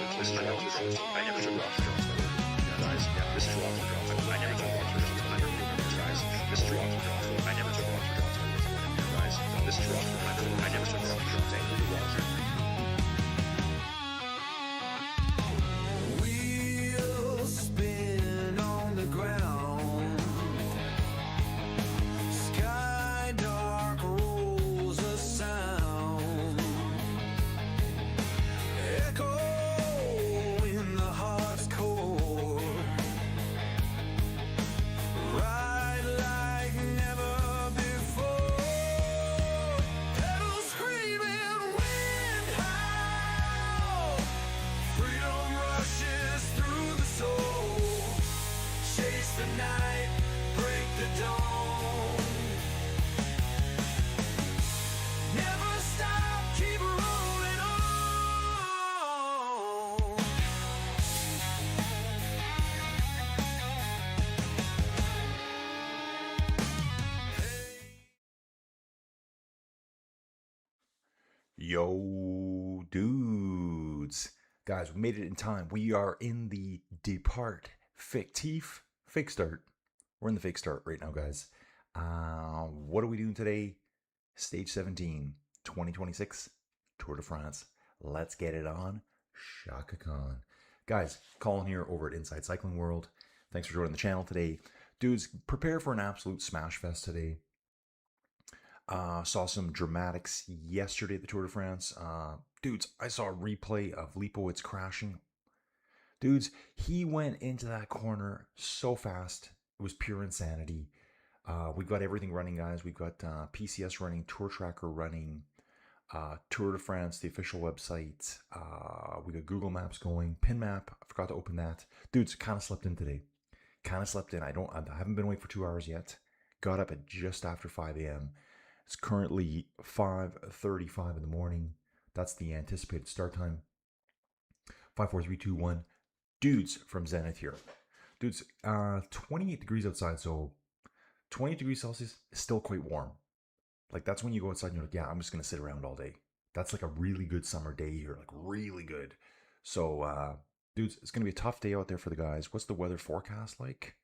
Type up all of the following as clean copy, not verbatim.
This is Rock for Girls. I never took Rock for Girls. Guys, yeah, this is Rock for Girls. I never took Rock for Girls. I never took Girls, guys. This is Rock for Girls. I never took Rock for Girls. Guys, this is Rock for Girls. I never took Rock for Girls. I never took Rock for Girls. Wheels spin on the ground. Sky dark rolls a sound. Echo in the heart's core. Ride like never before. Pedals screaming, wind howl. Freedom rushes through the soul. Chase the night, break the dawn. Never stop, keep rolling on. Yo, dudes. Guys, we made it in time. We are in the Depart Fictif Fake Start. We're in the Fake Start right now, guys. What are we doing today? Stage 17, 2026, Tour de France. Let's get it on. Shaka Khan. Guys, Colin here over at Inside Cycling World. Thanks for joining the channel today. Dudes, prepare for an absolute smash fest today. Saw some dramatics yesterday at the Tour de France. Dudes, I saw a replay of Lipowitz crashing. Dudes, he went into that corner so fast. It was pure insanity. We've got everything running, guys. We've got PCS running, Tour Tracker running, Tour de France, the official website. We got Google Maps going, Pin Map. I forgot to open that. Dudes, kind of slept in today. Kind of slept in. I haven't been awake for 2 hours yet. Got up at just after 5 a.m. It's currently 5:35 in the morning. That's the anticipated start time. 5, 4, 3, 2, 1. Dudes from Zenith here. Dudes, 28 degrees outside, so 28 degrees Celsius is still quite warm. Like, that's when you go outside and you're like, yeah, I'm just going to sit around all day. That's like a really good summer day here, like really good. So, dudes, it's going to be a tough day out there for the guys. What's the weather forecast like?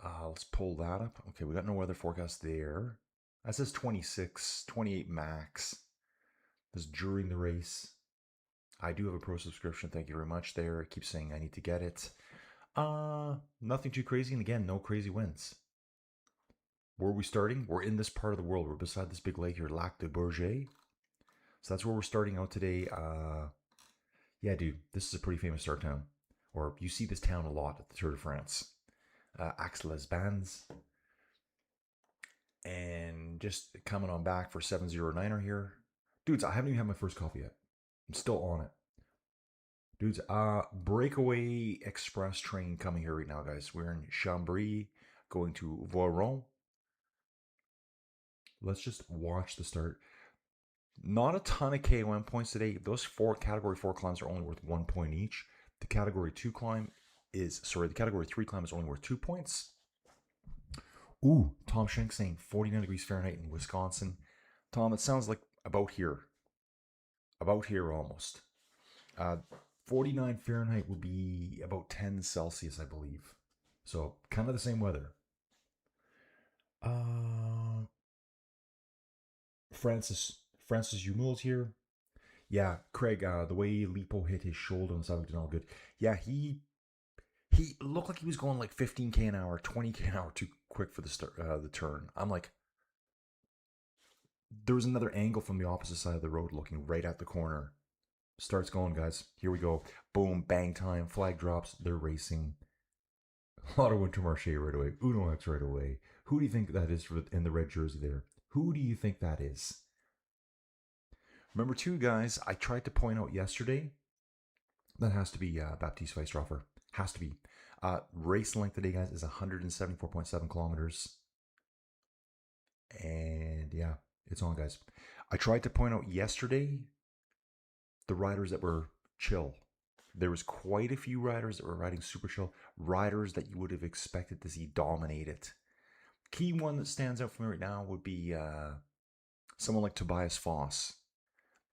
Let's pull that up. Okay, we got no weather forecast there. That says 26, 28 max. This is during the race. I do have a pro subscription. Thank you very much there. It keeps saying I need to get it. Nothing too crazy. And again, no crazy winds. Where are we starting? We're in this part of the world. We're beside this big lake here, Lac de Bourget. So that's where we're starting out today. Yeah, dude, this is a pretty famous start town. Or you see this town a lot at the Tour de France. Aix-les-Bains. And just coming on back for 709er here. Dudes, I haven't even had my first coffee yet. I'm still on it. Dudes, breakaway express train coming here right now, guys. We're in Chambry, going to Voiron. Let's just watch the start. Not a ton of KOM points today. Those category 4 climbs are only worth 1 point each. The category 3 climb is only worth 2 points. Ooh, Tom Schenk saying 49 degrees Fahrenheit in Wisconsin. Tom, it sounds like about here. About here almost. 49 Fahrenheit will be about 10 Celsius, I believe. So, kind of the same weather. Francis Humul's here. Yeah, Craig, the way Lipo hit his shoulder on the side looked all good. Yeah, he looked like he was going like 15k an hour, 20k an hour too quick for the turn. I'm like, there was another angle from the opposite side of the road looking right at the corner. Starts going, guys. Here we go. Boom, bang time, flag drops. They're racing. Lotto Wintermarche right away. Uno X right away. Who do you think that is in the red jersey there? Who do you think that is? Remember too, guys, I tried to point out yesterday, that has to be Baptiste Weisstraffer. Has to be. Race length today, guys, is 174.7 kilometers. And yeah, it's on, guys. I tried to point out yesterday the riders that were chill. There was quite a few riders that were riding super chill. Riders that you would have expected to see dominate it. Key one that stands out for me right now would be someone like Tobias Foss.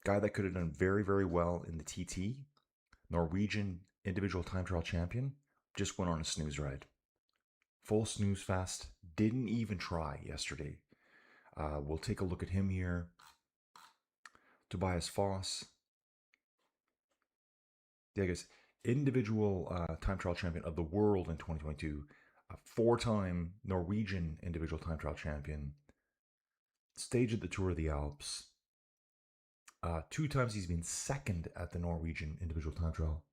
Guy that could have done very, very well in the TT. Norwegian individual time trial champion, just went on a snooze ride. Full snooze fest. Didn't even try yesterday. We'll take a look at him here. Tobias Foss. Yeah, I guess individual time trial champion of the world in 2022. A 4-time Norwegian individual time trial champion. Stage at the Tour of the Alps. 2 times he's been second at the Norwegian individual time trial.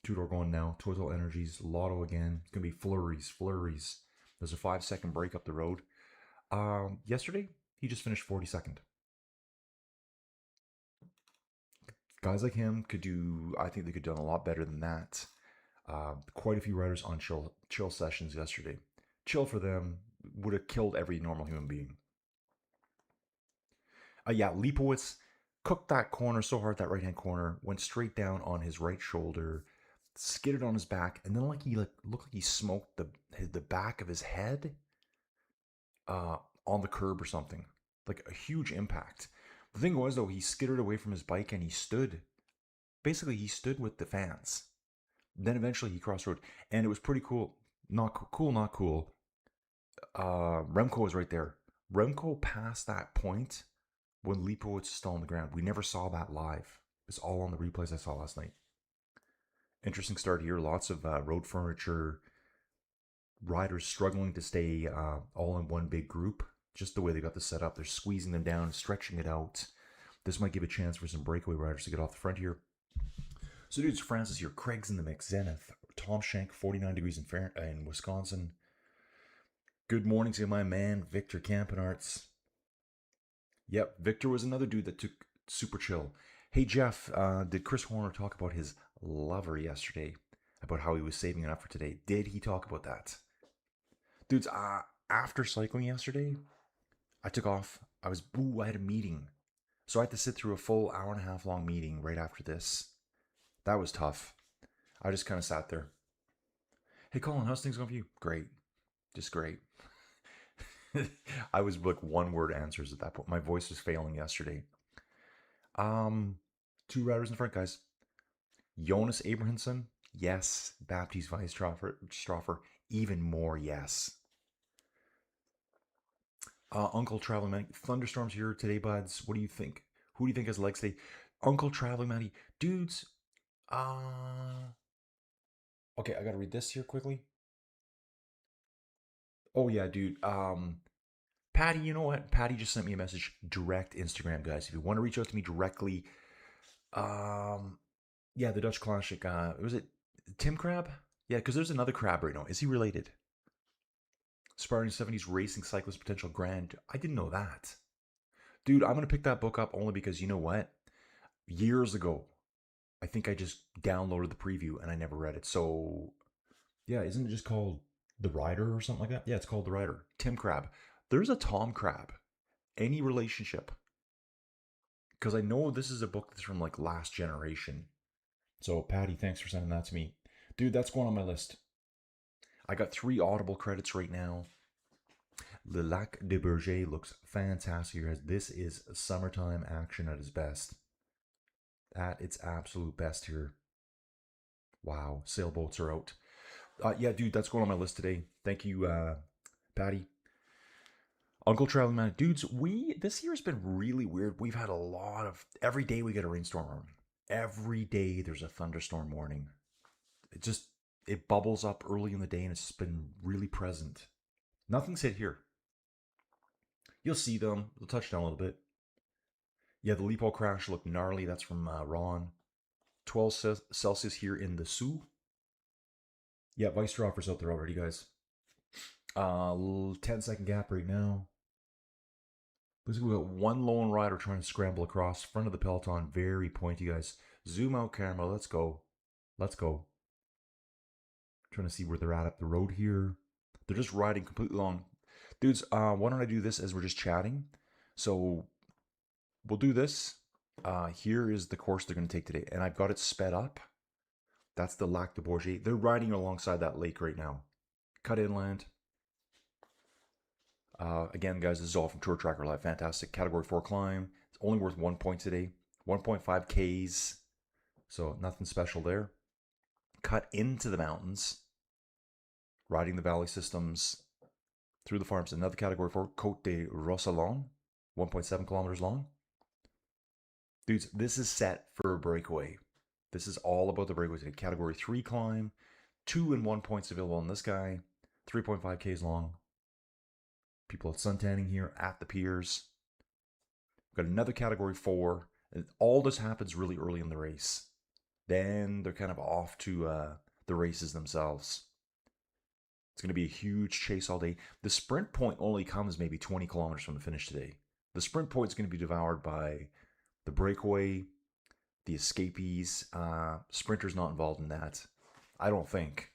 2-door going now. Total Energies. Lotto again. It's going to be flurries. There's a 5-second break up the road. Yesterday, he just finished 42nd. Guys like him could do, I think they could have done a lot better than that. Quite a few riders on chill sessions yesterday. Chill for them would have killed every normal human being. Yeah, Lipowitz cooked that corner so hard, that right-hand corner, went straight down on his right shoulder, skidded on his back, and then looked like he smoked the back of his head on the curb or something. Like a huge impact. The thing was, though, he skidded away from his bike and he stood. Basically, he stood with the fans. Then eventually he crossed road. And it was pretty cool. Not cool. Remco was right there. Remco passed that point when Lipowitz was still on the ground. We never saw that live. It's all on the replays I saw last night. Interesting start here. Lots of road furniture. Riders struggling to stay all in one big group. Just the way they got this set up. They're squeezing them down, stretching it out. This might give a chance for some breakaway riders to get off the front here. So dudes, Francis here. Craig's in the mix. Zenith. Tom Shank, 49 degrees in Wisconsin. Good morning to my man, Victor Campenarts. Yep, Victor was another dude that took super chill. Hey Jeff, did Chris Horner talk about his lover yesterday? About how he was saving it up for today? Did he talk about that? Dudes, after cycling yesterday, I took off. I had a meeting. So I had to sit through a full hour-and-a-half long meeting right after this. That was tough. I just kind of sat there. Hey Colin, how's things going for you? Great. Just great. I was like one-word answers at that point. My voice was failing yesterday. 2 riders in front, guys. Jonas Abrahamsson, yes. Baptiste Weisstroffer, even more yes. Uncle Traveling Matty, thunderstorms here today, buds. What do you think? Who do you think has legs today? Uncle Traveling Matty, dudes. Okay, I gotta read this here quickly. Oh yeah, dude. Patty, you know what? Patty just sent me a message. Direct Instagram, guys. If you want to reach out to me directly, yeah, the Dutch Classic. Was it Tim Crab? Yeah, because there's another crab right now. Is he related? Sparring 70s Racing Cyclist Potential Grand. I didn't know that. Dude, I'm going to pick that book up only because you know what? Years ago, I think I just downloaded the preview and I never read it. So, yeah, isn't it just called The Rider or something like that? Yeah, it's called The Rider. Tim Crab. There's a Tom Crab. Any relationship? Because I know this is a book that's from like last generation. So, Patty, thanks for sending that to me. Dude, that's going on my list. I got 3 Audible credits right now. Le Lac de Bourget looks fantastic here. This is summertime action at its best. At its absolute best here. Wow, sailboats are out. Yeah, dude, that's going on my list today. Thank you, Patty. Uncle Traveling Man. Dudes, this year's been really weird. We've had a lot of... Every day we get a rainstorm warning. Every day there's a thunderstorm warning. It bubbles up early in the day and it's been really present. Nothing's hit here. You'll see them. They'll touch down a little bit. Yeah, the Lipo crash looked gnarly. That's from Ron. 12 Celsius here in the Sioux. Yeah, Weisstroffer's out there already, guys. 10-second gap right now. Looks like we got one lone rider trying to scramble across front of the peloton. Very pointy, guys. Zoom out camera. Let's go. Let's go. Trying to see where they're at up the road here. They're just riding completely long. Dudes, why don't I do this as we're just chatting? So we'll do this. Here is the course they're going to take today. And I've got it sped up. That's the Lac de Bourget. They're riding alongside that lake right now. Cut inland. Again, guys, this is all from Tour Tracker Live. Fantastic. Category 4 climb. It's only worth 1 point today. 1.5 Ks. So nothing special there. Cut into the mountains, riding the valley systems through the farms. Another category 4, Côte de Rosselon, 1.7 kilometers long. Dudes, this is set for a breakaway. This is all about the breakaway today. Category 3 climb, 2 and 1 points available on this guy, 3.5 Ks long. People at suntanning here at the piers. We've got another category 4. And all this happens really early in the race. Then they're kind of off to the races themselves. It's going to be a huge chase all day. The sprint point only comes maybe 20 kilometers from the finish today. The sprint point is going to be devoured by the breakaway, the escapees. Sprinters not involved in that, I don't think.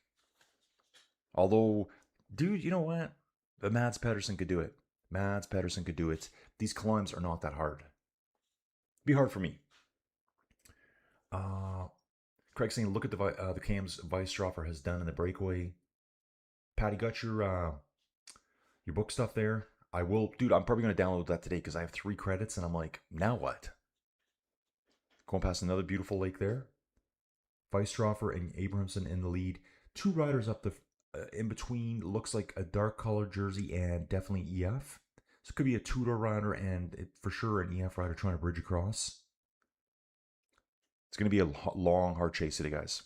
Although, dude, you know what? But Mads Pedersen could do it. Mads Pedersen could do it. These climbs are not that hard. Be hard for me. Craig saying, look at the cams Weisstroffer has done in the breakaway. Patty, got your book stuff there? I will, dude. I'm probably gonna download that today because I have 3 credits, and I'm like, now what? Going past another beautiful lake there. Weisstroffer and Abrahamson in the lead. 2 riders up the in between. Looks like a dark colored jersey and definitely EF. So it could be a Tudor rider and for sure an EF rider trying to bridge across. It's going to be a long, hard chase today, guys.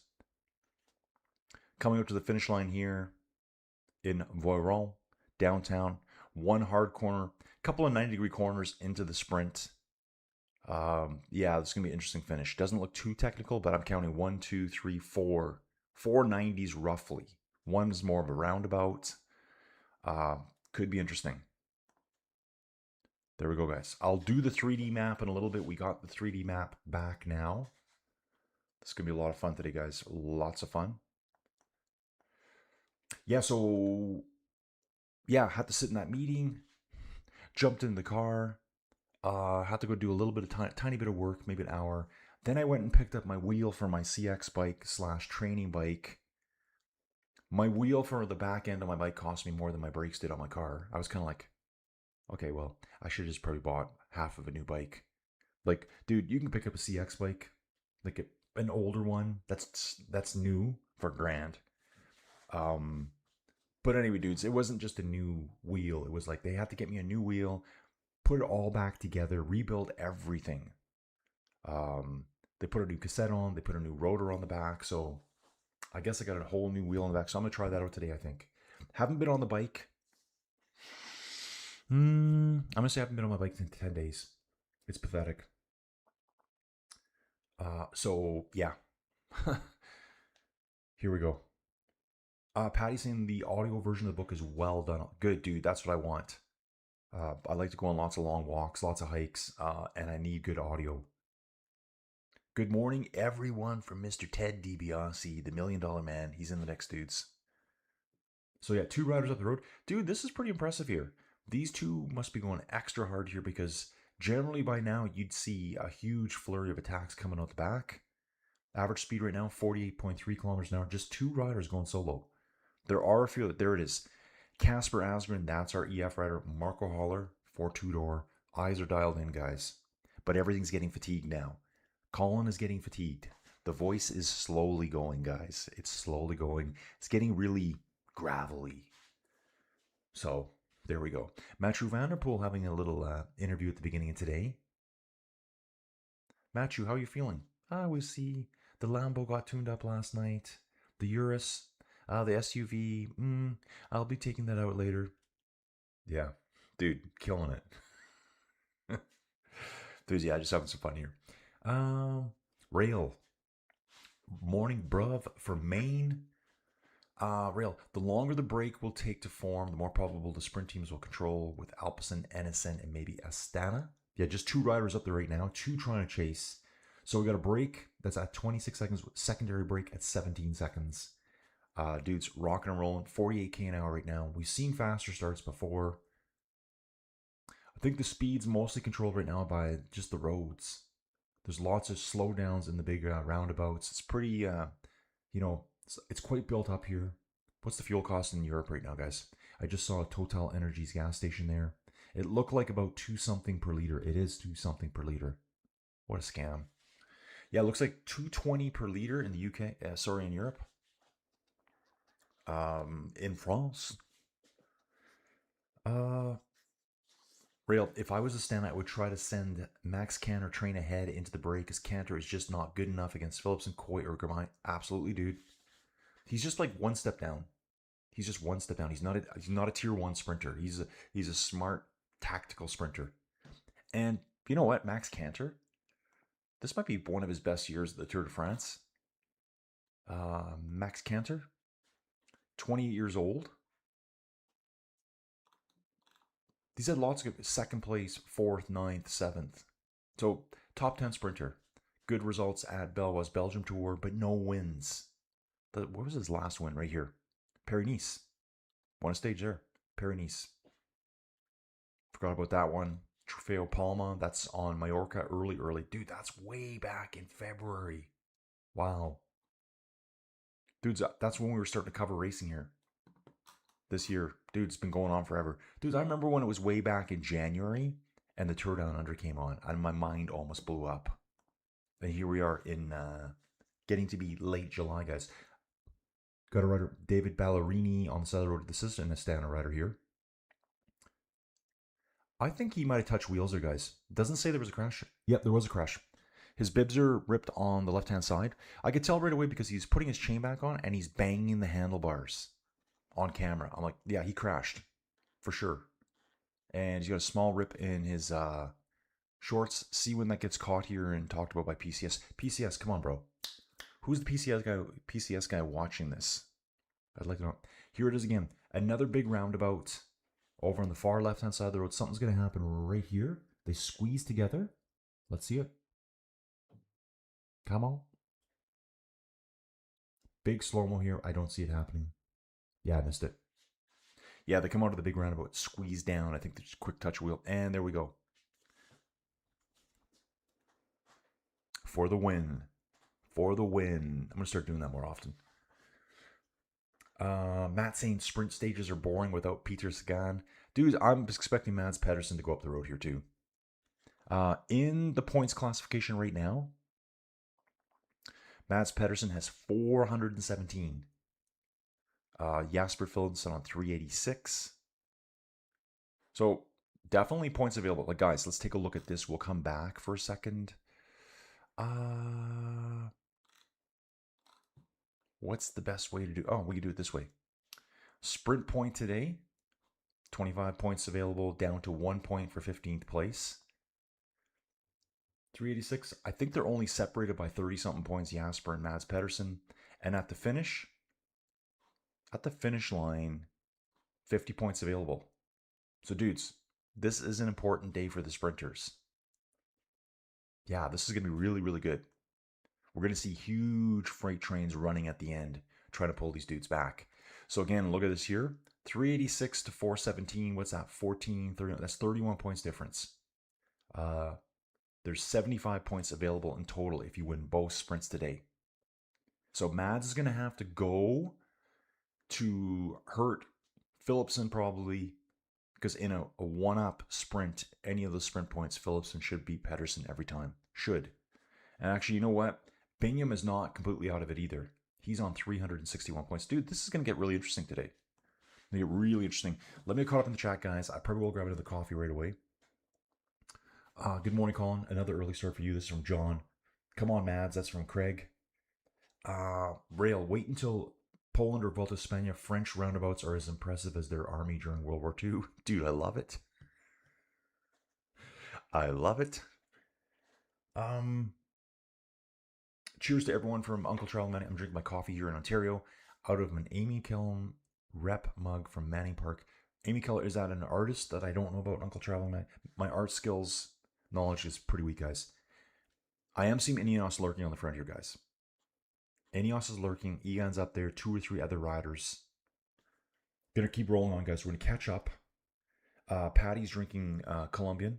Coming up to the finish line here in Voiron, downtown. 1 hard corner, couple of 90-degree corners into the sprint. Yeah, this is going to be an interesting finish. Doesn't look too technical, but I'm counting 1, 2, 3, 4. 4 90s roughly. One's more of a roundabout. Could be interesting. There we go, guys. I'll do the 3D map in a little bit. We got the 3D map back now. This is going to be a lot of fun today, guys. Lots of fun. Yeah, so... yeah, had to sit in that meeting. Jumped in the car. Had to go do a little bit of tiny bit of work, maybe an hour. Then I went and picked up my wheel for my CX bike / training bike. My wheel for the back end of my bike cost me more than my brakes did on my car. I was kind of like, okay, well, I should have just probably bought half of a new bike. Like, dude, you can pick up a CX bike, like an older one that's new for $1,000. But anyway, dudes, it wasn't just a new wheel. It was like they had to get me a new wheel, put it all back together, rebuild everything. They put a new cassette on, they put a new rotor on the back, so I guess I got a whole new wheel on the back, so I'm going to try that out today, I think. Haven't been on the bike. I'm going to say I haven't been on my bike in 10 days. It's pathetic. So, yeah. Here we go. Patty saying the audio version of the book is well done. Good, dude. That's what I want. I like to go on lots of long walks, lots of hikes, and I need good audio. Good morning, everyone, from Mr. Ted DiBiase, the $1 Million Man. He's in the next, dudes. So yeah, 2 riders up the road. Dude, this is pretty impressive here. These 2 must be going extra hard here because generally by now you'd see a huge flurry of attacks coming out the back. Average speed right now, 48.3 kilometers an hour. Just 2 riders going solo. There are a few. There it is. Casper Asgren, that's our EF rider. Marco Haller, 4 2-door. Eyes are dialed in, guys. But everything's getting fatigued now. Colin is getting fatigued. The voice is slowly going, guys. It's slowly going. It's getting really gravelly. So, there we go. Matthew Vanderpool having a little interview at the beginning of today. Matthew, how are you feeling? We see the Lambo got tuned up last night. The Urus, the SUV. I'll be taking that out later. Yeah, dude, killing it. Dude, yeah, just having some fun here. Rail. Morning bruv from Maine. Rail. The longer the break will take to form, the more probable the sprint teams will control with Alpecin, Ennison, and maybe Astana. Yeah, just 2 riders up there right now. 2 trying to chase. So we got a break that's at 26 seconds. Secondary break at 17 seconds. Dudes, rocking and rolling. 48k an hour right now. We've seen faster starts before. I think the speed's mostly controlled right now by just the roads. There's lots of slowdowns in the big roundabouts. It's pretty, it's quite built up here. What's the fuel cost in Europe right now, guys? I just saw a Total Energies gas station there. It looked like about 2 something per liter. It is 2 something per liter. What a scam. Yeah, it looks like 220 per liter in the UK. Sorry, in Europe. In France. Real, if I was a stand, I would try to send Max Canter train ahead into the break because Canter is just not good enough against Phillips and Coy or Gramine. Absolutely, dude. He's just like one step down. He's just one step down. He's not a tier 1 sprinter. He's a smart tactical sprinter. And you know what, Max Canter, this might be one of his best years at the Tour de France. Max Canter, 28 years old. He's had lots of second place, 4th, 9th, 7th. So top 10 sprinter. Good results at Belgium Tour, but no wins. What was his last win right here? Paris-Nice. Won a stage there. Paris-Nice. Forgot about that one. Trofeo Palma. That's on Mallorca early. Dude, that's way back in February. Wow. Dudes, that's when we were starting to cover racing here. This year. Dude, it's been going on forever. Dudes, I remember when it was way back in January and the Tour Down Under came on and my mind almost blew up. And here we are in getting to be late July, guys. Got a rider, David Ballerini on the side of the road. This isn't a standard rider here. I think he might have touched wheels there, guys. Doesn't say there was a crash. Yep, there was a crash. His bibs are ripped on the left-hand side. I could tell right away because he's putting his chain back on and he's banging the handlebars on camera. I'm like, yeah, he crashed for sure. And he's got a small rip in his shorts. See when that gets caught here and talked about by PCS. PCS, come on, bro. Who's the PCS guy watching this? I'd like to know. Here it is again. Another big roundabout over on the far left-hand side of the road. Something's going to happen right here. They squeeze together. Let's see it. Come on. Big slow-mo here. I don't see it happening. Yeah, I missed it. Yeah, they come out of the big roundabout, squeeze down. I think there's a quick touch wheel. And there we go. For the win. For the win. I'm going to start doing that more often. Matt saying sprint stages are boring without Peter Sagan. Dude, I'm expecting Mads Pedersen to go up the road here too. In the points classification right now, Mads Pedersen has 417. Jasper Philipsen on 386. So definitely points available. Like, guys, let's take a look at this. We'll come back for a second. What's the best way to do? Oh, we can do it this way. Sprint point today. 25 points available, down to 1 point for 15th place. 386. I think they're only separated by 30-something points, Jasper and Mads Pedersen. And at the finish line, 50 points available. So, dudes, this is an important day for the sprinters. Yeah, this is going to be really, really good. We're going to see huge freight trains running at the end, trying to pull these dudes back. So, again, look at this here. 386 to 417. What's that? 14, 30. That's 31 points difference. There's 75 points available in total if you win both sprints today. So Mads is going to have to go to hurt Philipsen probably, because in a one-up sprint, any of those sprint points, Philipsen should beat Pedersen every time. Should. And actually, you know what? Bingham is not completely out of it either. He's on 361 points. Dude, this is going to get really interesting today. It's going to get really interesting. Let me get caught up in the chat, guys. I probably will grab another coffee right away. Good morning, Colin. Another early start for you. This is from John. Come on, Mads. That's from Craig. Rail, wait until Poland or Volta Spania. French roundabouts are as impressive as their army during World War II. Dude, I love it. I love it. Cheers to everyone from Uncle Travel Man. I'm drinking my coffee here in Ontario out of an Amy Kellum rep mug from Manning Park. Amy Keller, is that an artist that I don't know about, Uncle Travel Man? My art skills knowledge is pretty weak, guys. I am seeing Ineos lurking on the front here, guys. Ineos is lurking. Egan's up there. 2 or 3 other riders. Gonna keep rolling on, guys. We're gonna catch up. Patty's drinking Colombian.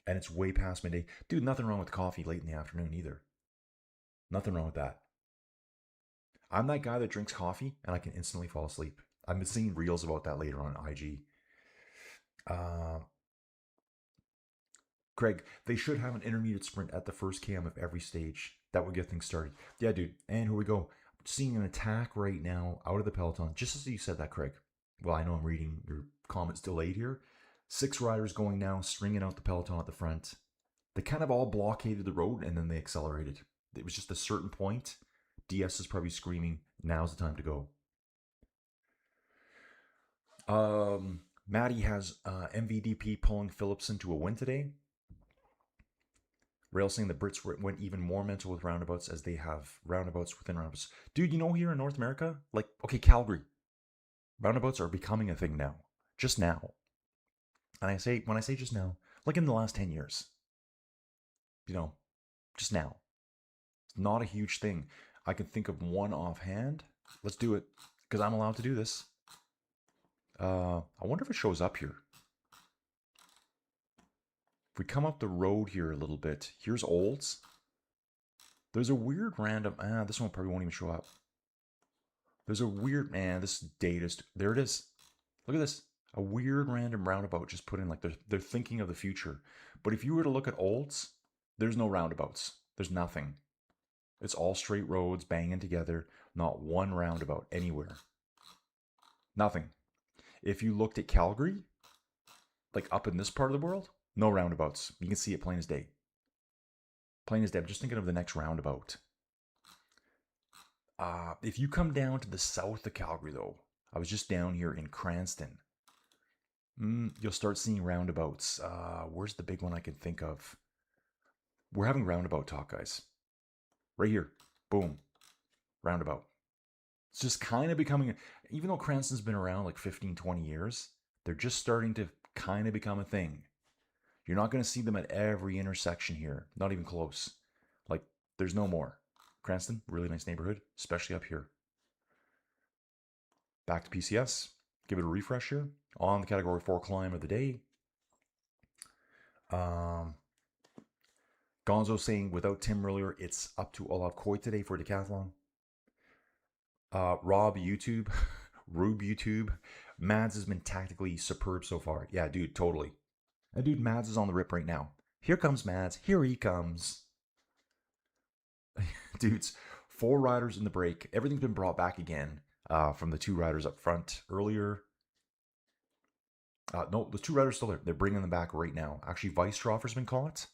And it's way past midday. Dude, nothing wrong with coffee late in the afternoon either. Nothing wrong with that. I'm that guy that drinks coffee and I can instantly fall asleep. I've been seeing reels about that later on IG. Craig, they should have an intermediate sprint at the first cam of every stage. That would get things started. Yeah, dude. And here we go. Seeing an attack right now out of the peloton. Just as you said that, Craig. Well, I know I'm reading your comments delayed here. 6 riders going now, stringing out the peloton at the front. They kind of all blockaded the road and then they accelerated. It was just a certain point. DS is probably screaming, now's the time to go. Maddie has MVDP pulling Philipsen to a win today. Rail saying the Brits went even more mental with roundabouts as they have roundabouts within roundabouts. Dude, you know, here in North America, like, okay, Calgary, roundabouts are becoming a thing now. Just now. And when I say just now, like in the last 10 years. You know, just now. It's not a huge thing. I can think of one offhand. Let's do it, because I'm allowed to do this. I wonder if it shows up here. If we come up the road here a little bit, here's Olds. There's a weird random, this one probably won't even show up. There's a weird, this data, there it is. Look at this. A weird random roundabout just put in, like they're thinking of the future. But if you were to look at Olds, there's no roundabouts. There's nothing. It's all straight roads banging together. Not one roundabout anywhere. Nothing. If you looked at Calgary, like up in this part of the world, no roundabouts. You can see it plain as day. Plain as day. I'm just thinking of the next roundabout. If you come down to the south of Calgary, though, I was just down here in Cranston. You'll start seeing roundabouts. Where's the big one I can think of? We're having roundabout talk, guys. Right here. Boom. Roundabout. It's just kind of becoming, even though Cranston's been around like 15, 20 years, they're just starting to kind of become a thing. You're not going to see them at every intersection here. Not even close. Like, there's no more. Cranston, really nice neighborhood, especially up here. Back to PCS. Give it a refresh here. On the Category 4 climb of the day. Gonzo saying, without Tim earlier, it's up to Olav Koy today for decathlon. Rob YouTube, Rube YouTube, Mads has been tactically superb so far. Yeah, dude, totally. And dude, Mads is on the rip right now. Here comes Mads. Here he comes. Dudes, 4 riders in the break. Everything's been brought back again from the 2 riders up front earlier. No, the 2 riders still there. They're bringing them back right now. Actually, Weisstroffer's been caught.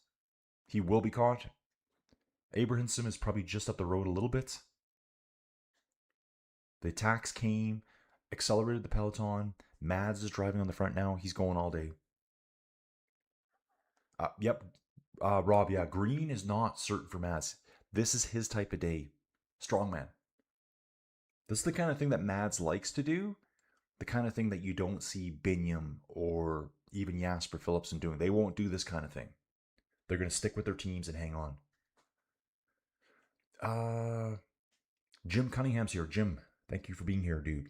He will be caught. Abrahamson is probably just up the road a little bit. The attacks came, accelerated the peloton. Mads is driving on the front now. He's going all day. Yep. Rob, yeah. Green is not certain for Mads. This is his type of day. Strongman. This is the kind of thing that Mads likes to do. The kind of thing that you don't see Binyam or even Jasper Philipsen doing. They won't do this kind of thing. They're going to stick with their teams and hang on. Jim Cunningham's here. Jim, thank you for being here, dude.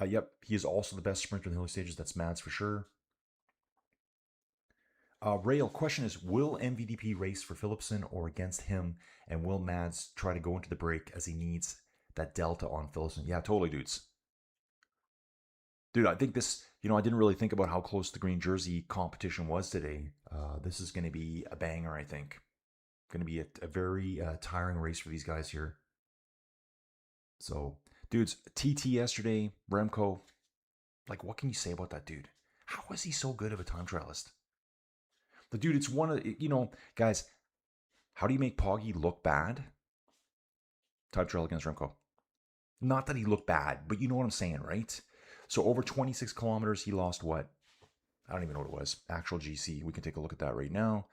Yep, he is also the best sprinter in the hilly stages. That's Mads for sure. Rail, question is, will MVDP race for Philipsen or against him? And will Mads try to go into the break as he needs that delta on Philipsen? Yeah, totally, dudes. Dude, I think this, I didn't really think about how close the green jersey competition was today. This is going to be a banger, I think. Going to be a very tiring race for these guys here. So, dudes, TT yesterday, Remco, like, what can you say about that dude? How is he so good of a time trialist? The dude, it's one of, guys, how do you make Poggy look bad? Time trial against Remco. Not that he looked bad, but you know what I'm saying, right? So over 26 kilometers, he lost what? I don't even know what it was. Actual GC. We can take a look at that right now.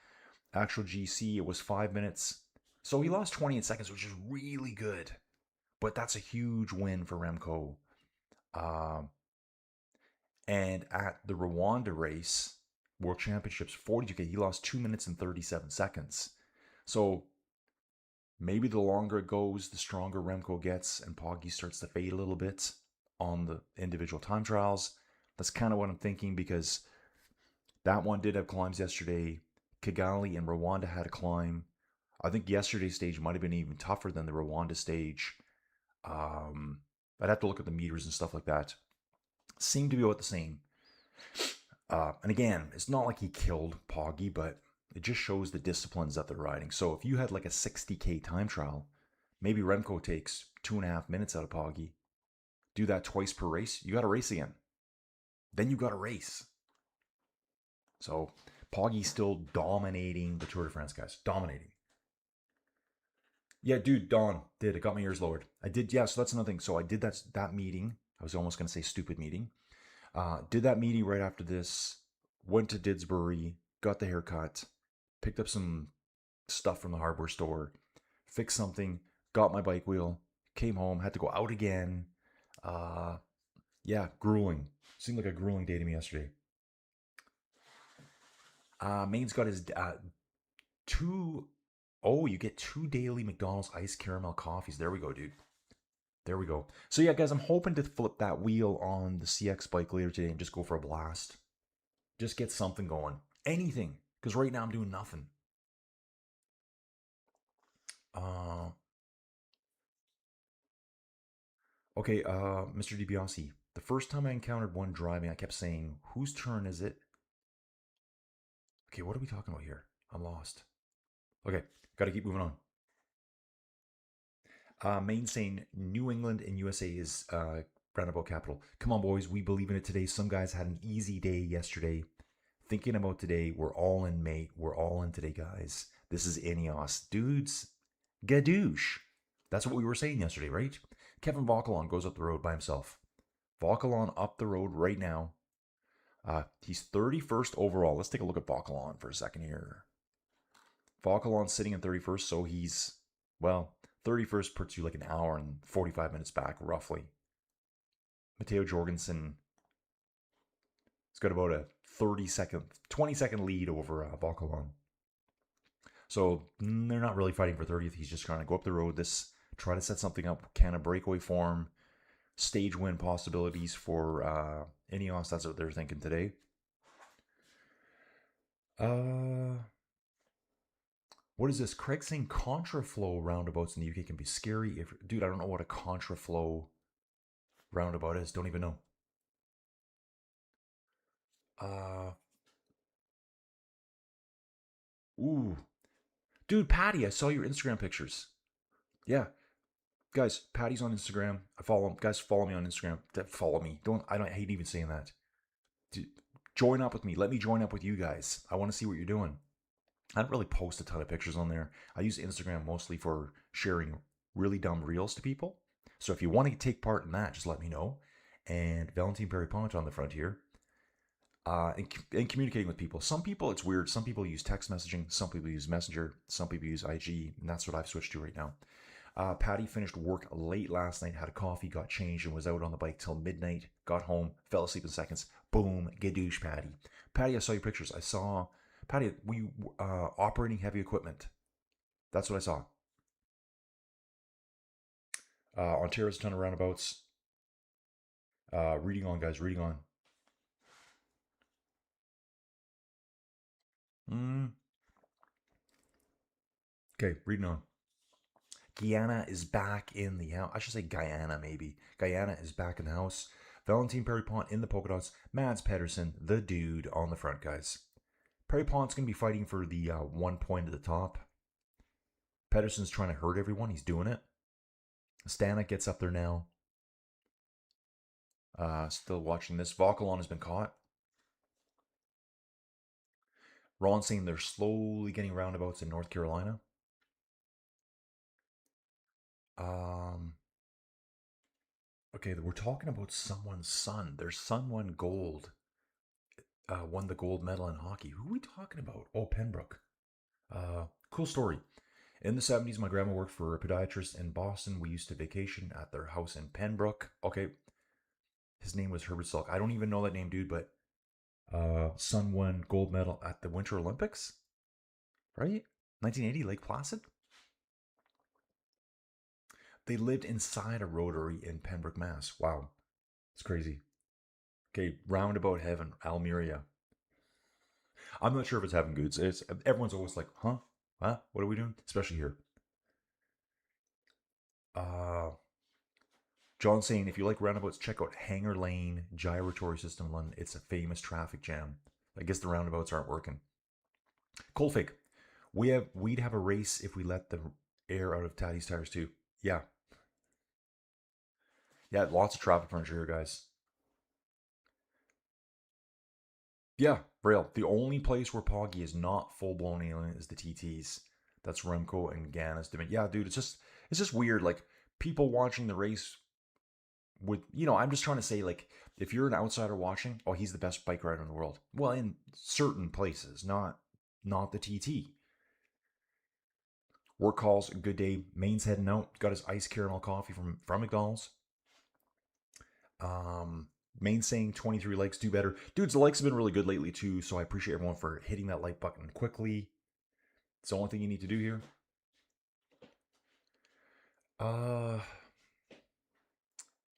Actual GC, it was 5 minutes. So he lost 28 seconds, which is really good. But that's a huge win for Remco. And at the Rwanda race, World Championships 42K, he lost 2 minutes and 37 seconds. So maybe the longer it goes, the stronger Remco gets, and Poggy starts to fade a little bit on the individual time trials. That's kind of what I'm thinking, because that one did have climbs yesterday. Kigali and Rwanda had a climb. I think yesterday's stage might have been even tougher than the Rwanda stage. I'd have to look at the meters and stuff like that. Seemed to be about the same. And again, it's not like he killed Poggy, but It just shows the disciplines that they're riding. So if you had like a 60K time trial, maybe Remco takes 2.5 minutes out of Poggy. Do that twice per race. You got to race again. Then you got to race. So Poggy's still dominating the Tour de France, guys. Dominating. Yeah, dude, Don did. It got my ears lowered. I did, yeah, so that's another thing. So I did that meeting. I was almost going to say stupid meeting. Did that meeting right after this. Went to Didsbury. Got the haircut. Picked up some stuff from the hardware store. Fixed something. Got my bike wheel. Came home. Had to go out again. Yeah, grueling. Seemed like a grueling day to me yesterday. Maine's got his you get 2 daily McDonald's iced caramel coffees. There we go, dude. There we go. So yeah, guys, I'm hoping to flip that wheel on the CX bike later today and just go for a blast. Just get something going. Anything. Because right now I'm doing nothing. Okay, Mr. DiBiase. The first time I encountered one driving, I kept saying, whose turn is it? Okay, what are we talking about here? I'm lost. Okay, gotta keep moving on. Maine saying New England and USA is roundabout capital. Come on, boys, we believe in it today. Some guys had an easy day yesterday. Thinking about today, we're all in, mate. We're all in today, guys. This is Ineos. Dudes, gadoosh. That's what we were saying yesterday, right? Kevin Vauquelin goes up the road by himself. Vauquelin up the road right now. He's 31st overall. Let's take a look at Vauquelin for a second here. Vauquelin sitting in 31st, so he's, 31st puts you like an hour and 45 minutes back, roughly. Matteo Jorgensen has got about a 20-second lead over Vauquelin. So they're not really fighting for 30th. He's just trying to go up the road, try to set something up, can a breakaway form, stage win possibilities for Ineos. That's what they're thinking today. What is this? Craig saying contraflow roundabouts in the UK can be scary. Dude, I don't know what a contraflow roundabout is. Don't even know. Ooh. Dude, Patty, I saw your Instagram pictures. Yeah. Guys, Patty's on Instagram. I follow him. Guys, follow me on Instagram. Follow me. I hate even saying that. Join up with me. Let me join up with you guys. I want to see what you're doing. I don't really post a ton of pictures on there. I use Instagram mostly for sharing really dumb reels to people. So if you want to take part in that, just let me know. And Valentin Perripont on the front here. And communicating with people. Some people, it's weird. Some people use text messaging. Some people use Messenger. Some people use IG. And that's what I've switched to right now. Patty finished work late last night, had a coffee, got changed, and was out on the bike till midnight. Got home, fell asleep in seconds. Boom, gadoosh, Patty. Patty, I saw your pictures. I saw, Patty, were you operating heavy equipment? That's what I saw. Ontario's a ton of roundabouts. Reading on, guys, reading on. Okay, reading on. Guyana is back in the house. I should say Guyana, maybe. Guyana is back in the house. Valentin Perripont in the polka dots. Mads Pedersen, the dude, on the front, guys. Perripont's going to be fighting for the 1 point at the top. Pedersen's trying to hurt everyone. He's doing it. Stanek gets up there now. Still watching this. Vauquelin has been caught. Ron saying they're slowly getting roundabouts in North Carolina. Okay, we're talking about someone's son. Their son won gold. Won the gold medal in hockey. Who are we talking about? Oh, Pembroke. Cool story. In the 70s, my grandma worked for a podiatrist in Boston. We used to vacation at their house in Pembroke. Okay. His name was Herbert Silk. I don't even know that name, dude, but son won gold medal at the Winter Olympics. Right? 1980, Lake Placid. They lived inside a rotary in Pembroke, Mass. Wow. It's crazy. Okay, roundabout heaven, Almeria. I'm not sure if it's heaven goods. Everyone's always like, huh? What are we doing? Especially here. John saying, if you like roundabouts, check out Hanger Lane Gyratory System in London. It's a famous traffic jam. I guess the roundabouts aren't working. Colfig, we'd have a race if we let the air out of Taddy's tires too. Yeah, yeah, lots of traffic furniture here, guys. Yeah, Braille. The only place where Poggy is not full blown alien is the TTs. That's Remco and Ganna's domain. Yeah, dude, it's just weird. Like people watching the race would, I'm just trying to say, like, if you're an outsider watching, oh, he's the best bike rider in the world. Well, in certain places, not the TT. Work calls, good day. Main's heading out. Got his iced caramel coffee from McDonald's. Main saying 23 likes, do better. Dudes, the likes have been really good lately too, so I appreciate everyone for hitting that like button quickly. It's the only thing you need to do here.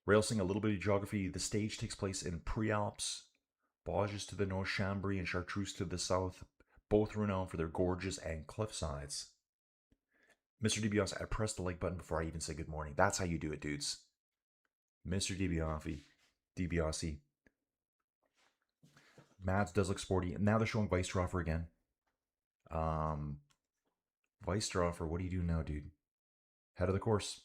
Railsing a little bit of geography. The stage takes place in Prealps. Bages to the north, Chambry and Chartreuse to the south, both renowned for their gorges and cliffsides. Mr. DiBiase, I pressed the like button before I even say good morning. That's how you do it, dudes. Mr. DiBiase. Mads does look sporty. Now they're showing Weisstroffer again. Weisstroffer, what do you do now, dude? Head of the course.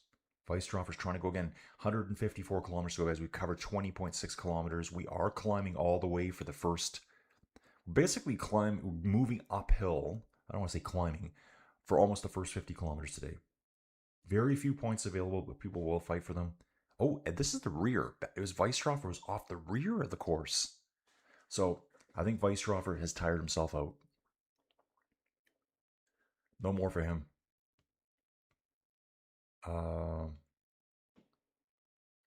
Weisstroffer's trying to go again. 154 kilometers to go, guys. We've covered 20.6 kilometers. We are climbing all the way for the first. Basically, moving uphill. I don't want to say climbing. For almost the first 50 kilometers today. Very few points available, but people will fight for them. Oh, and this is the rear. It was Weisstroffer was off the rear of the course. So I think Weisstroffer has tired himself out. No more for him.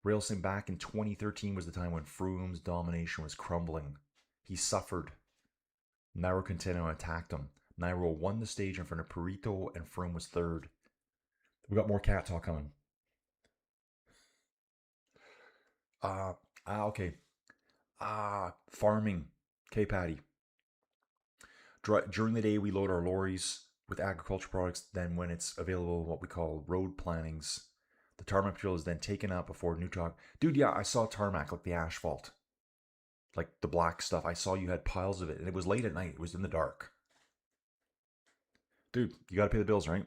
Railsing back in 2013 was the time when Froome's domination was crumbling. He suffered. Nairo Quintana attacked him. Nairo won the stage in front of Perito, and Froome was third. We got more cat talk coming. Okay. Farming. Okay, Patty. During the day, we load our lorries with agriculture products. Then, when it's available, what we call road plannings, the tarmac material is then taken out before new talk. Dude, yeah, I saw tarmac, like the asphalt, like the black stuff. I saw you had piles of it, and it was late at night. It was in the dark. Dude, you gotta pay the bills, right?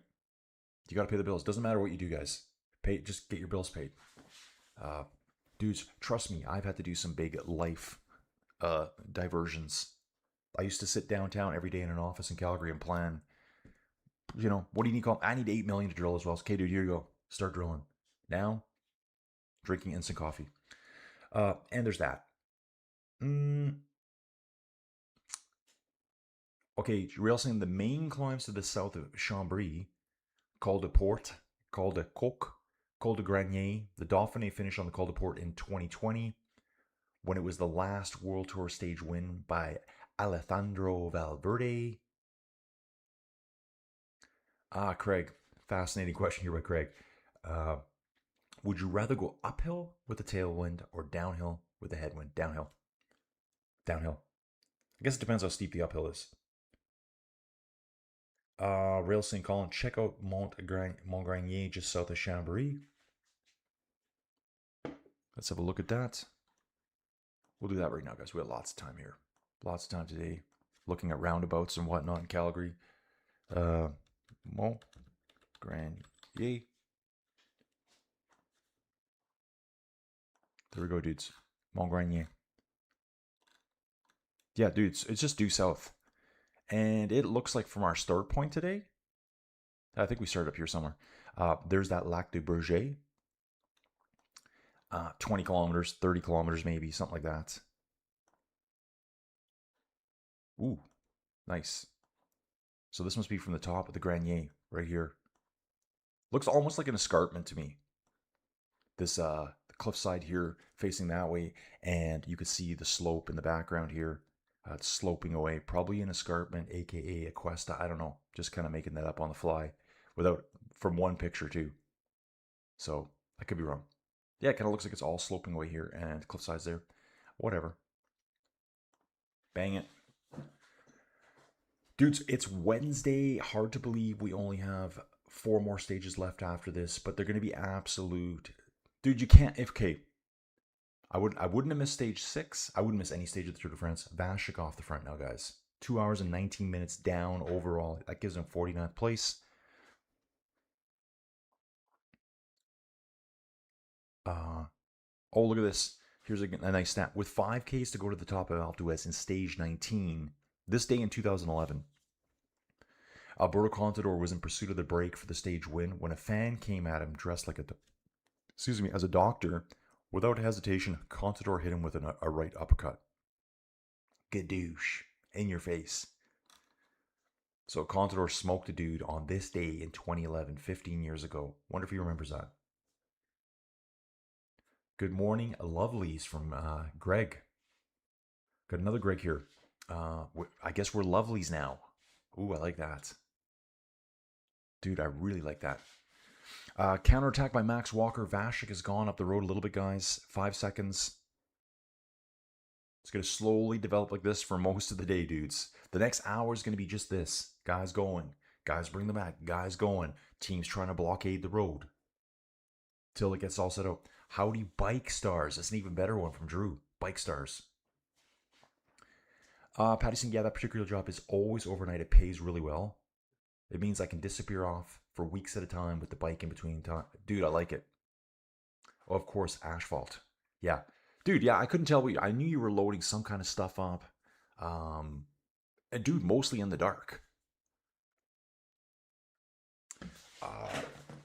You gotta pay the bills. Doesn't matter what you do, guys. Just get your bills paid. Dudes, trust me, I've had to do some big life diversions. I used to sit downtown every day in an office in Calgary and plan. What do you need? I need 8 million to drill as well. Okay, dude, here you go. Start drilling. Now, drinking instant coffee. And there's that. Okay, Railsing, the main climbs to the south of Chambry, Col de Port, Col de Coq, Col de Granier. The Dauphiné finished on the Col de Port in 2020 when it was the last World Tour stage win by Alejandro Valverde. Craig. Fascinating question here by Craig. Would you rather go uphill with a tailwind or downhill with a headwind? Downhill. Downhill. I guess it depends how steep the uphill is. Rail St. Colin, check out Montgranier just south of Chambéry. Let's have a look at that. We'll do that right now, guys. We have lots of time here. Lots of time today. Looking at roundabouts and whatnot in Calgary. Montgranier. There we go, dudes. Montgranier. Yeah, dudes, it's just due south. And it looks like from our start point today, I think we started up here somewhere. There's that Lac de Bourget. 20 kilometers, 30 kilometers maybe, something like that. Ooh, nice. So this must be from the top of the Granier right here. Looks almost like an escarpment to me. This the cliffside here facing that way, and you can see the slope in the background here. It's sloping away, probably an escarpment, aka a cuesta. I don't know, just kind of making that up on the fly, from one picture too. So I could be wrong. Yeah, it kind of looks like it's all sloping away here, and cliffsides there. Whatever. Bang it. Dudes, it's Wednesday. Hard to believe we only have 4 more stages left after this, but they're going to be absolute. Dude, you can't. Okay, I wouldn't have missed stage 6. I wouldn't miss any stage of the Tour de France. Vashik off the front now, guys. 2 hours and 19 minutes down overall. That gives him 49th place. Oh, look at this. Here's a nice stat. With 5Ks to go to the top of Alpe d'Huez in stage 19, this day in 2011, Alberto Contador was in pursuit of the break for the stage win when a fan came at him dressed like as a doctor. Without hesitation, Contador hit him with a right uppercut. Gadoosh. In your face. So Contador smoked a dude on this day in 2011, 15 years ago. Wonder if he remembers that. Good morning, lovelies from Greg. Got another Greg here. I guess we're lovelies now. Ooh, I like that. Dude, I really like that. Counterattack by Max Walker. Vashik has gone up the road a little bit, guys. 5 seconds. It's going to slowly develop like this for most of the day, dudes. The next hour is going to be just this. Guys going. Guys bring them back. Guys going. Teams trying to blockade the road. Till it gets all set up. Howdy Bike Stars. That's an even better one from Drew. Bike Stars. Patty saying, yeah, that particular job is always overnight. It pays really well. It means I can disappear off for weeks at a time with the bike in between time. Dude, I like it. Oh, of course, asphalt. Yeah. Dude, yeah, I couldn't tell. I knew you were loading some kind of stuff up. And dude, mostly in the dark.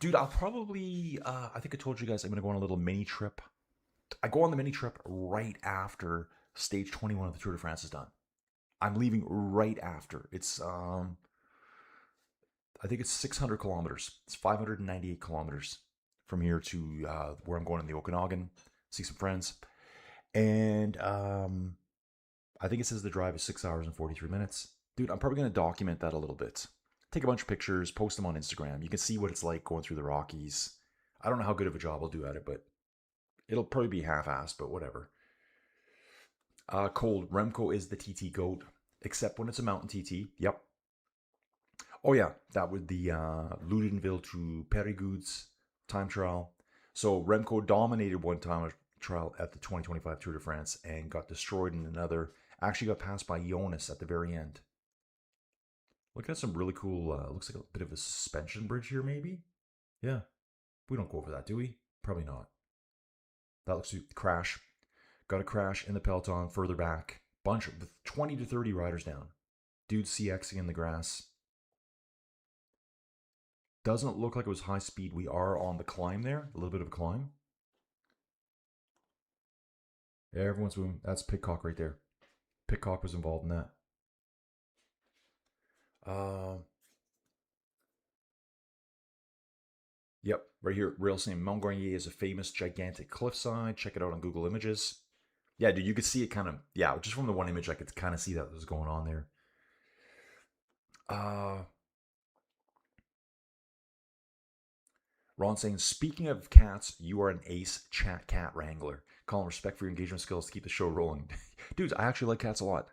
Dude, I'll probably, I think I told you guys I'm going to go on a little mini trip. I go on the mini trip right after stage 21 of the Tour de France is done. I'm leaving right after. It's, I think it's 600 kilometers. It's 598 kilometers from here to where I'm going in the Okanagan, see some friends. And I think it says the drive is 6 hours and 43 minutes. Dude, I'm probably going to document that a little bit. Take a bunch of pictures, post them on Instagram. You can see what it's like going through the Rockies. I don't know how good of a job I'll do at it, but it'll probably be half-assed, but whatever. Cold. Remco is the TT GOAT, except when it's a mountain TT. Yep. Oh, yeah. That was the Ludenville to Périgueux time trial. So Remco dominated one time trial at the 2025 Tour de France and got destroyed in another. Actually got passed by Jonas at the very end. Look at some really cool, looks like a bit of a suspension bridge here, maybe? Yeah. We don't go over that, do we? Probably not. That looks like crash. Got a crash in the peloton further back. Bunch of 20 to 30 riders down. Dude CXing in the grass. Doesn't look like it was high speed. We are on the climb there. A little bit of a climb. Yeah, everyone's moving. That's Pitcock right there. Pitcock was involved in that. Yep, right here. Rail saying Mont Garnier is a famous gigantic cliffside. Check it out on Google Images. Yeah, dude, you could see it kind of, yeah, just from the one image, I could kind of see that was going on there. Ron saying, speaking of cats, you are an ace chat cat wrangler. Colin, respect for your engagement skills to keep the show rolling. Dudes, I actually like cats a lot.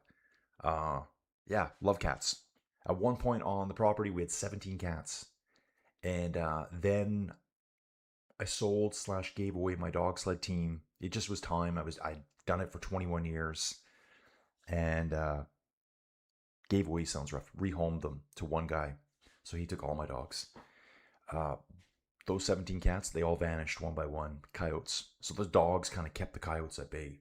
Yeah, love cats. At one point on the property, we had 17 cats. And then I sold / gave away my dog sled team. It just was time. I'd done it for 21 years. And gave away sounds rough. Rehomed them to one guy. So he took all my dogs. Those 17 cats, they all vanished one by one. Coyotes. So those dogs kind of kept the coyotes at bay.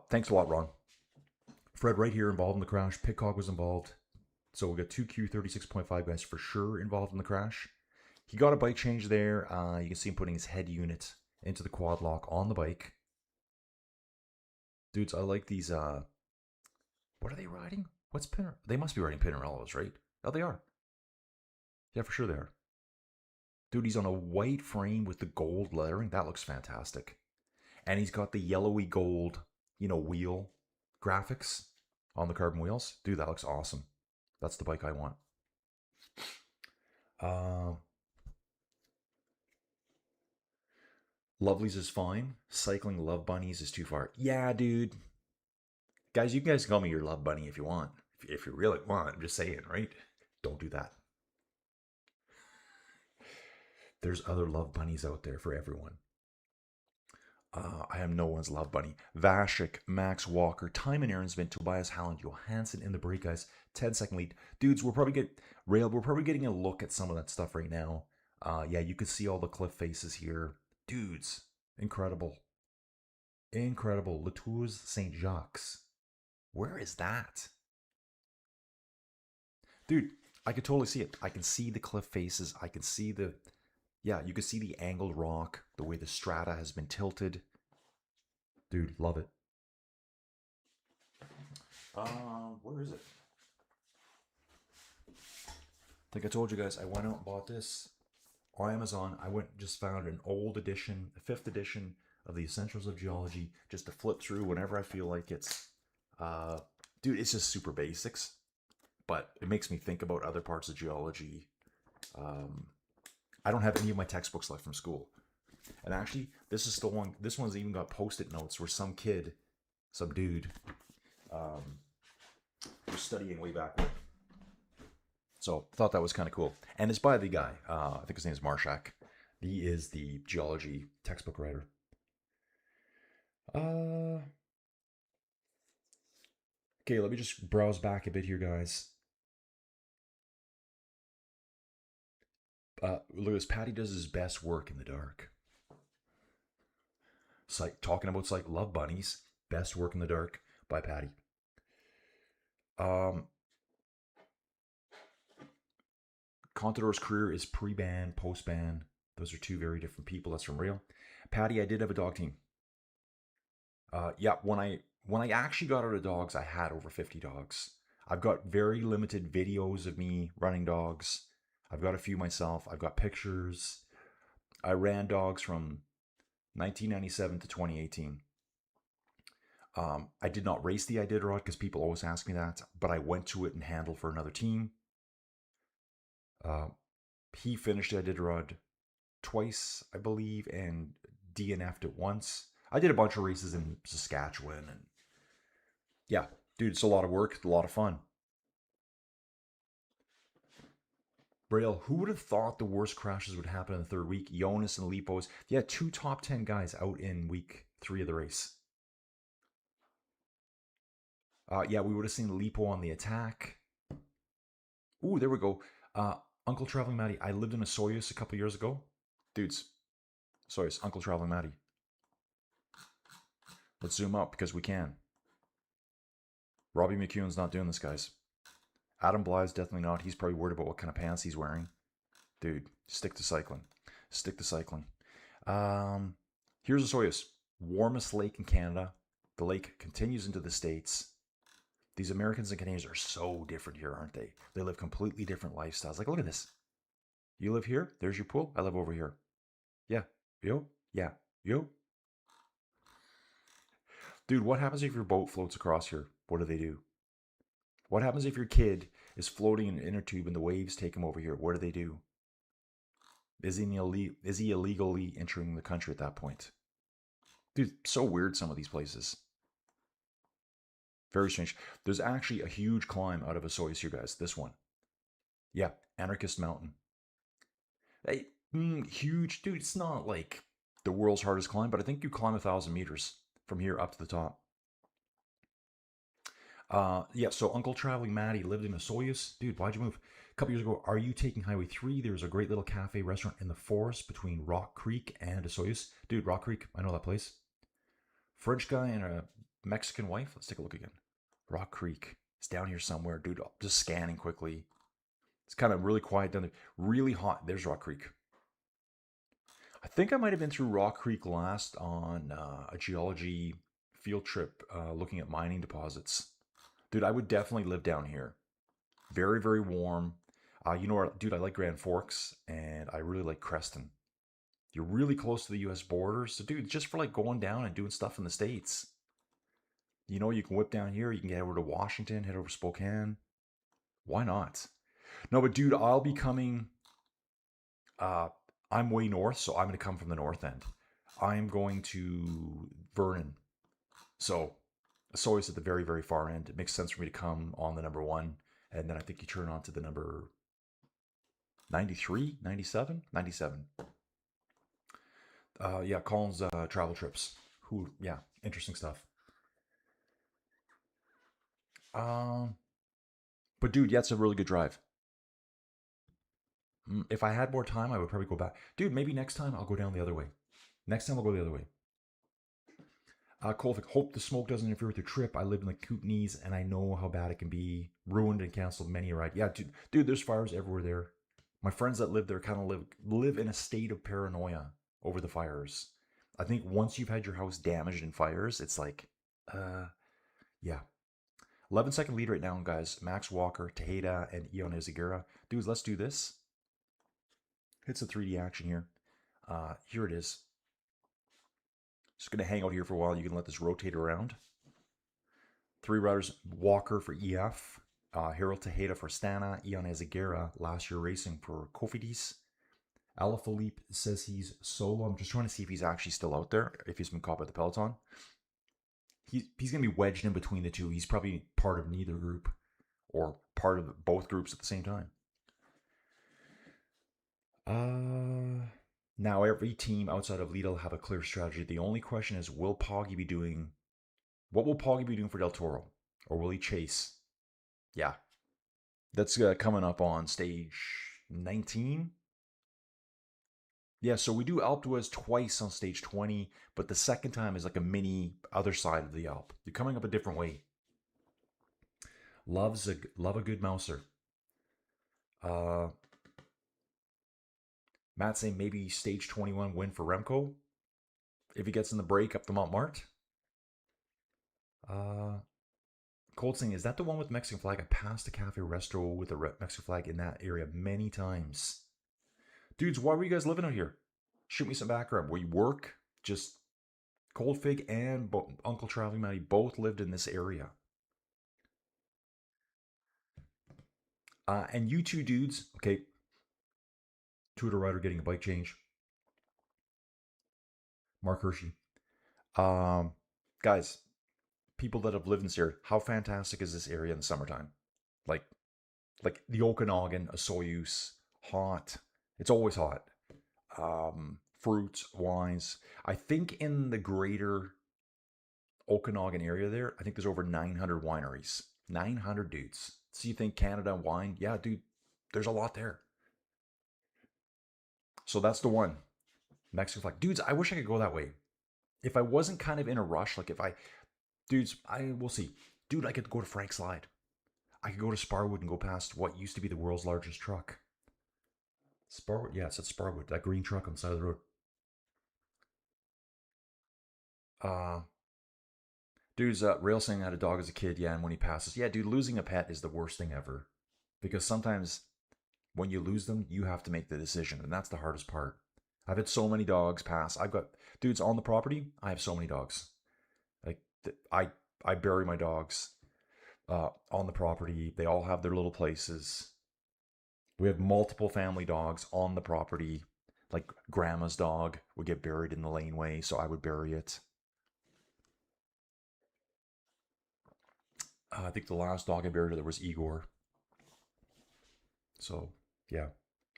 Thanks a lot, Ron. Fred right here involved in the crash. Pitcock was involved. So we got 2Q36.5 guys for sure involved in the crash. He got a bike change there. You can see him putting his head unit into the quad lock on the bike. Dudes, I like these. What are they riding? What's Pinner? They must be riding Pinarellos, right? Oh, they are. Yeah, for sure they are. Dude, he's on a white frame with the gold lettering. That looks fantastic. And he's got the yellowy gold, wheel graphics on the carbon wheels. Dude, that looks awesome. That's the bike I want. Lovelies is fine. Cycling love bunnies is too far. Yeah, dude. Guys, you guys call me your love bunny if you want. If you really want. I'm just saying, right? Don't do that. There's other love bunnies out there for everyone. I am no one's love bunny. Vashik, Max Walker, Timon Aaronsmith, Tobias Halland, Johansson in the break, guys. 10-second lead. Dudes, we're probably getting a look at some of that stuff right now. Yeah, you can see all the cliff faces here. Dudes, incredible. Incredible. Latour's St. Jacques. Where is that? Dude, I can totally see it. I can see the cliff faces. I can see the... Yeah, you can see the angled rock, the way the strata has been tilted. Dude, love it. Where is it? Like I told you guys, I went out and bought this on Amazon. I just found an old edition, a 5th edition of the Essentials of Geology, just to flip through whenever I feel like it's. Dude, it's just super basics, but it makes me think about other parts of geology. I don't have any of my textbooks left from school. And actually, this is still one. This one's even got post-it notes where some dude, was studying way back when. So thought that was kind of cool. And it's by the guy. I think his name is Marshak. He is the geology textbook writer. Okay, let me just browse back a bit here, guys. Look at this. Patty does his best work in the dark. Talking about love bunnies. Best work in the dark by Patty. Contador's career is pre-ban, post-ban. Those are two very different people. That's from real. Patty, I did have a dog team. Yeah, when I actually got out of dogs, I had over 50 dogs. I've got very limited videos of me running dogs. I've got a few myself. I've got pictures. I ran dogs from 1997 to 2018. I did not race the Iditarod because people always ask me that, but I went to it and handled for another team. He finished the Iditarod twice, I believe, and DNF'd it once. I did a bunch of races in Saskatchewan, and yeah, dude, it's a lot of work, a lot of fun. Braille, who would have thought the worst crashes would happen in the third week? Jonas and Lipos. Yeah, 2 top 10 guys out in week 3 of the race. Yeah, we would have seen Lipo on the attack. Ooh, there we go. Uncle Traveling Matty. I lived in a Soyuz a couple years ago. Dudes, Soyuz, Uncle Traveling Matty. Let's zoom up because we can. Robbie McEwen's not doing this, guys. Adam Blythe's definitely not. He's probably worried about what kind of pants he's wearing. Dude, stick to cycling. Stick to cycling. Here's a Soyuz. Warmest lake in Canada. The lake continues into the States. These Americans and Canadians are so different here, aren't they? They live completely different lifestyles. Like, look at this. You live here? There's your pool. I live over here. Yeah. Yo. Yeah. Yo. Dude, what happens if your boat floats across here? What do they do? What happens if your kid is floating in an inner tube and the waves take him over here? What do they do? Is he illegally entering the country at that point? Dude, so weird, some of these places. Very strange. There's actually a huge climb out of Osoyoos here, guys. This one. Yeah, Anarchist Mountain. Hey, huge. Dude, it's not like the world's hardest climb, but I think you climb 1,000 meters from here up to the top. Yeah, so Uncle Traveling Matty lived in Osoyoos. Dude, why'd you move? A couple years ago, are you taking Highway 3? There's a great little cafe restaurant in the forest between Rock Creek and Osoyoos. Dude, Rock Creek, I know that place. French guy and a Mexican wife. Let's take a look again. Rock Creek. It's down here somewhere. Dude, just scanning quickly. It's kind of really quiet down there. Really hot. There's Rock Creek. I think I might have been through Rock Creek last on a geology field trip looking at mining deposits. Dude, I would definitely live down here. Very, very warm. You know what, dude, I like Grand Forks, and I really like Creston. You're really close to the U.S. border. So, dude, just for like going down and doing stuff in the States. You know, you can whip down here. You can get over to Washington, head over to Spokane. Why not? No, but dude, I'll be coming. I'm way north, so I'm going to come from the north end. I'm going to Vernon. So, it's always at the very, very far end. It makes sense for me to come on the number 1. And then I think you turn on to the number 93, 97, 97. Yeah, Colin's travel trips. Who? Yeah, interesting stuff. Um, but dude, yeah, it's a really good drive. If I had more time, I would probably go back. Dude, maybe next time I'll go down the other way. Next time I'll go the other way. Colvick, hope the smoke doesn't interfere with your trip. I live in the Kootenays and I know how bad it can be. Ruined and canceled many a ride. Yeah, dude, there's fires everywhere there. My friends that live there kind of live in a state of paranoia over the fires. I think once you've had your house damaged in fires, it's like, uh, yeah. 11-second lead right now, guys. Max Walker, Tejeda, and Ion Izagirre. Dudes, let's do this. Hits the 3D action here. Here it is. Just going to hang out here for a while. You can let this rotate around. 3 riders, Walker for EF, Harold Tejeda for Stana, Ion Izagirre last year racing for Cofidis. Alaphilippe says he's solo. I'm just trying to see if he's actually still out there, if he's been caught by the peloton. He's going to be wedged in between the two. He's probably part of neither group or part of both groups at the same time. Now every team outside of Lidl have a clear strategy. The only question is, what will Poggy be doing for Del Toro? Or will he chase? Yeah. That's coming up on stage 19. Yeah, so we do Alpe d'Huez twice on stage 20, but the second time is like a mini other side of the Alpe. You're coming up a different way. Love a good mouser. Matt saying maybe stage 21 win for Remco if he gets in the break up the Montmartre. Cold saying, is that the one with Mexican flag? I passed a cafe resto with a Mexican flag in that area many times. Dudes, why were you guys living out here? Shoot me some background. Where you work? Just Cold Fig and Uncle Traveling Matty both lived in this area. And you two dudes, okay. Tudor rider getting a bike change. Mark Hershey. Guys, people that have lived in this area, how fantastic is this area in the summertime? Like the Okanagan, a Soyuz, hot. It's always hot. Fruits, wines. I think in the greater Okanagan area there, I think there's over 900 wineries. 900 dudes. So you think Canada wine? Yeah, dude, there's a lot there. So that's the one. Mexican flag. Dudes, I wish I could go that way. If I wasn't kind of in a rush, like if I, dudes, I will see. Dude, I could go to Frank Slide. I could go to Sparwood and go past what used to be the world's largest truck. Sparwood? Yeah, it's at Sparwood. That green truck on the side of the road. Dude's rail saying I had a dog as a kid, yeah, and when he passes. Yeah, dude, losing a pet is the worst thing ever. Because sometimes when you lose them, you have to make the decision, and that's the hardest part. I've had so many dogs pass. I've got dudes on the property. I have so many dogs. Like I bury my dogs on the property. They all have their little places. We have multiple family dogs on the property. Like grandma's dog would get buried in the laneway, so I would bury it. I think the last dog I buried there was Igor. So yeah,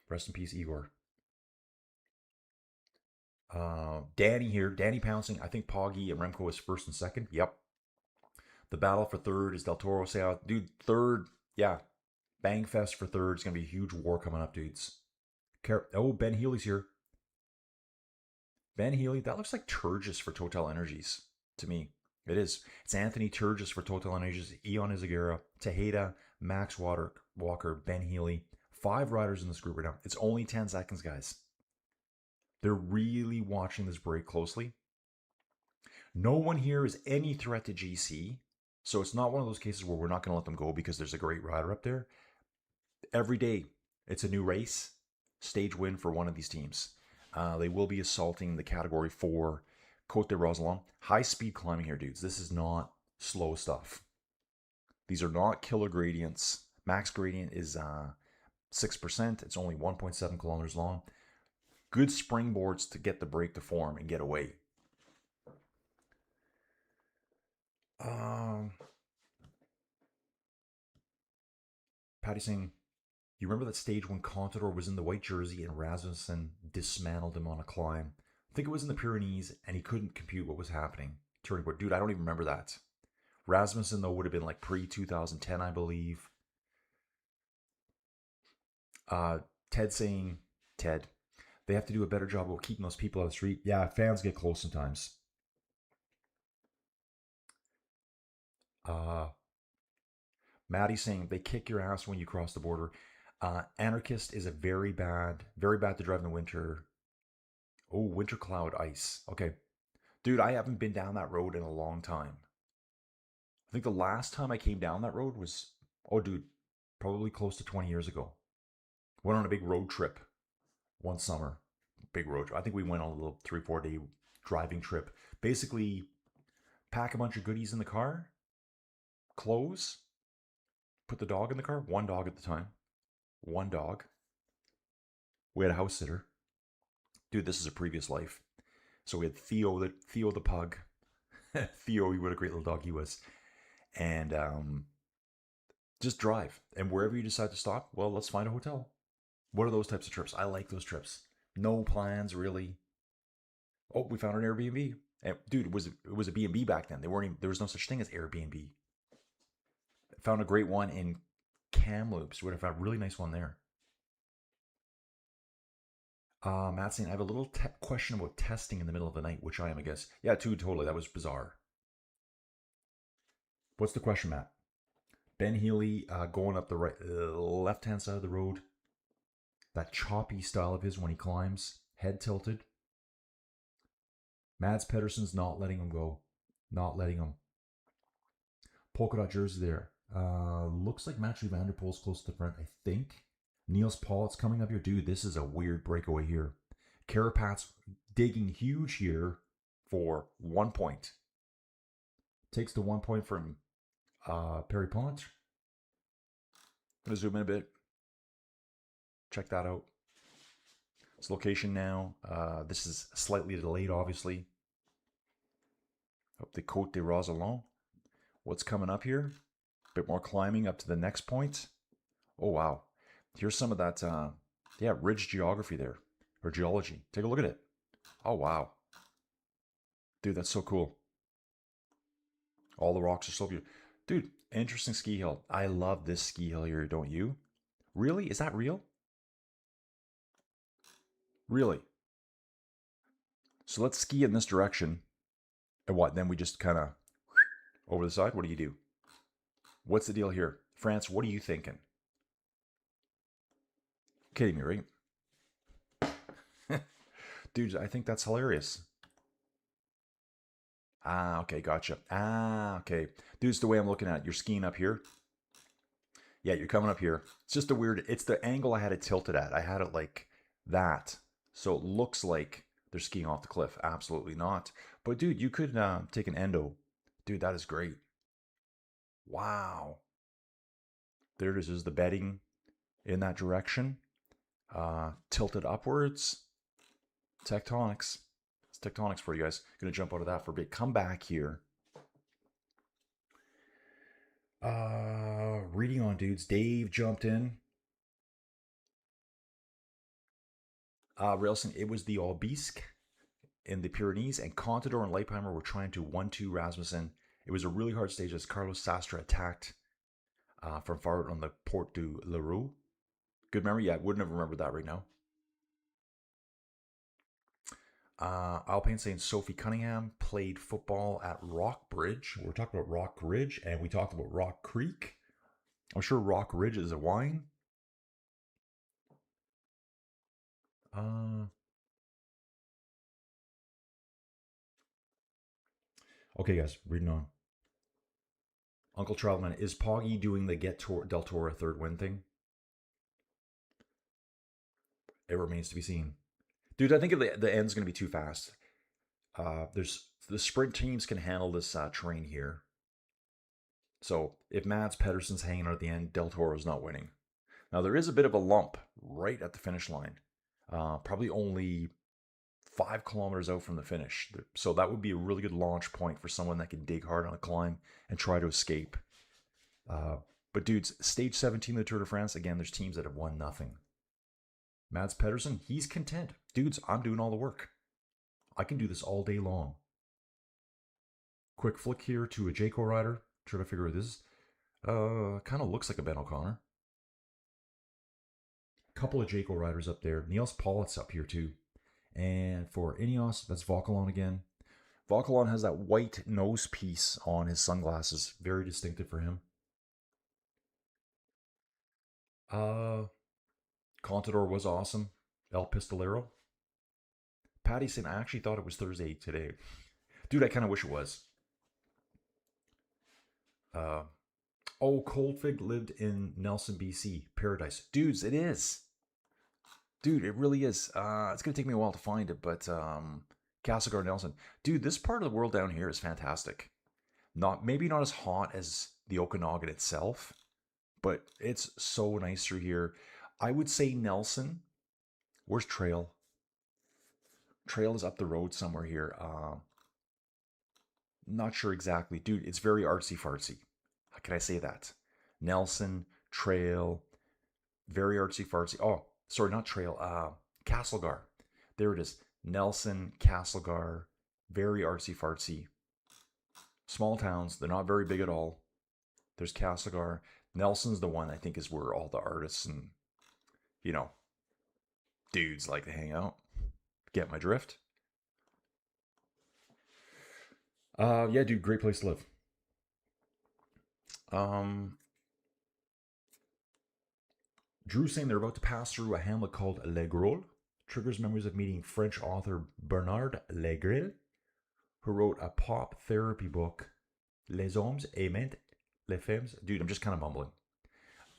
rest in peace, Igor. Danny here. Danny pouncing. I think Poggy and Remco is first and second. Yep. The battle for third is Del Toro. Say out, dude. Third, yeah. Bang fest for third. It's gonna be a huge war coming up, dudes. Oh, Ben Healy's here. Ben Healy. That looks like Turgis for Total Energies to me. It is. It's Anthony Turgis for Total Energies. Ion Izagirre, Tejeda, Max Walker, Ben Healy. 5 riders in this group right now. It's only 10 seconds, guys. They're really watching this break closely. No one here is any threat to GC. So it's not one of those cases where we're not going to let them go because there's a great rider up there. Every day, it's a new race. Stage win for one of these teams. They will be assaulting the Category 4 Côte de Roselon. High speed climbing here, dudes. This is not slow stuff. These are not killer gradients. Max gradient is 6%. It's only 1.7 kilometers long. Good springboards to get the break to form and get away. Patty saying, you remember that stage when Contador was in the white jersey and Rasmussen dismantled him on a climb? I think it was in the Pyrenees, and he couldn't compute what was happening. Turning point. Dude, I don't even remember that. Rasmussen, though, would have been like pre-2010, I believe. Ted saying, Ted, they have to do a better job of keeping those people out of the street. Yeah, fans get close sometimes. Maddie saying, they kick your ass when you cross the border. Anarchist is a very bad to drive in the winter. Oh, winter cloud ice. Okay. Dude, I haven't been down that road in a long time. I think the last time I came down that road was, oh, dude, probably close to 20 years ago. Went on a big road trip one summer. Big road trip. I think we went on a little 3-4 day driving trip. Basically, pack a bunch of goodies in the car, clothes, put the dog in the car. One dog at the time. One dog. We had a house sitter. Dude, this is a previous life. So we had Theo the pug. Theo, what a great little dog he was. And just drive. And wherever you decide to stop, well, let's find a hotel. What are those types of trips? I like those trips. No plans, really. Oh, we found an Airbnb. And dude, it was a B&B back then. There was no such thing as Airbnb. Found a great one in Kamloops. Would have found a really nice one there. Matt saying, I have a little question about testing in the middle of the night, which I am, I guess. Yeah, dude, totally. That was bizarre. What's the question, Matt? Ben Healy going up the left-hand side of the road. That choppy style of his when he climbs. Head tilted. Mads Pedersen's not letting him go. Not letting him. Polka dot jersey there. Looks like Matthew Vanderpool's close to the front, I think. Niels Pollitt's coming up here. Dude, this is a weird breakaway here. Carapat's digging huge here for 1 point. Takes the 1 point from Perry Pont. I'm going to zoom in a bit. Check that out. It's location now. This is slightly delayed, obviously. Up the Côte de Rosalon. What's coming up here? A bit more climbing up to the next point. Oh, wow. Here's some of that, ridge geography there. Or geology. Take a look at it. Oh, wow. Dude, that's so cool. All the rocks are so beautiful. Dude, interesting ski hill. I love this ski hill here, don't you? Really? Is that real? Really? So let's ski in this direction. And what? Then we just kind of over the side? What do you do? What's the deal here? France, what are you thinking? Kidding me, right? Dude, I think that's hilarious. Ah, okay, gotcha. Ah, okay. Dude, it's the way I'm looking at it. You're skiing up here. Yeah, you're coming up here. It's just it's the angle I had it tilted at. I had it like that. So it looks like they're skiing off the cliff. Absolutely not. But dude, you could take an endo. Dude, that is great. Wow. There it is. There's the bedding in that direction. Tilted upwards. Tectonics. It's tectonics for you guys. Gonna jump out of that for a bit. Come back here. Reading on, dudes. Dave jumped in. Railson, it was the Aubisque in the Pyrenees, and Contador and Leipheimer were trying to 1-2 Rasmussen. It was a really hard stage as Carlos Sastre attacked from far out on the Porte du Leroux. Good memory? Yeah, I wouldn't have remembered that right now. Alpine saying Sophie Cunningham played football at Rockbridge. We're talking about Rock Ridge, and we talked about Rock Creek. I'm sure Rock Ridge is a wine. Okay, guys, reading on. Uncle Travelman, is Poggy doing the Get Del Toro third win thing? It remains to be seen. Dude, I think the end's going to be too fast. The sprint teams can handle this terrain here. So if Mads Pedersen's hanging out at the end, Del Toro's not winning. Now there is a bit of a lump right at the finish line. Probably only 5 kilometers out from the finish. So that would be a really good launch point for someone that can dig hard on a climb and try to escape. But dudes, stage 17 of the Tour de France, again, there's teams that have won nothing. Mads Pedersen, he's content. Dudes, I'm doing all the work. I can do this all day long. Quick flick here to a Jayco rider. Try to figure out this. Kind of looks like a Ben O'Connor. Couple of Jayco riders up there. Niels Pollitt's up here too. And for Ineos, that's Vauquelin again. Vauquelin has that white nose piece on his sunglasses. Very distinctive for him. Contador was awesome. El Pistolero. Patty saying, I actually thought it was Thursday today. Dude, I kind of wish it was. Coldfig lived in Nelson, BC. Paradise. Dudes, it is. Dude, it really is. It's going to take me a while to find it, but Castlegar Nelson. Dude, this part of the world down here is fantastic. Maybe not as hot as the Okanagan itself, but it's so nice through here. I would say Nelson. Where's Trail? Trail is up the road somewhere here. Not sure exactly. Dude, it's very artsy-fartsy. How can I say that? Nelson, Trail, very artsy-fartsy. Oh, sorry, not Trail. Castlegar. There it is. Nelson, Castlegar, very artsy-fartsy. Small towns. They're not very big at all. There's Castlegar. Nelson's the one I think is where all the artists and, dudes like to hang out. Get my drift? Yeah, dude, great place to live. Drew saying they're about to pass through a hamlet called Le Grol. Triggers memories of meeting French author Bernard Legril, who wrote a pop therapy book, Les Hommes aiment les femmes. Dude, I'm just kind of mumbling.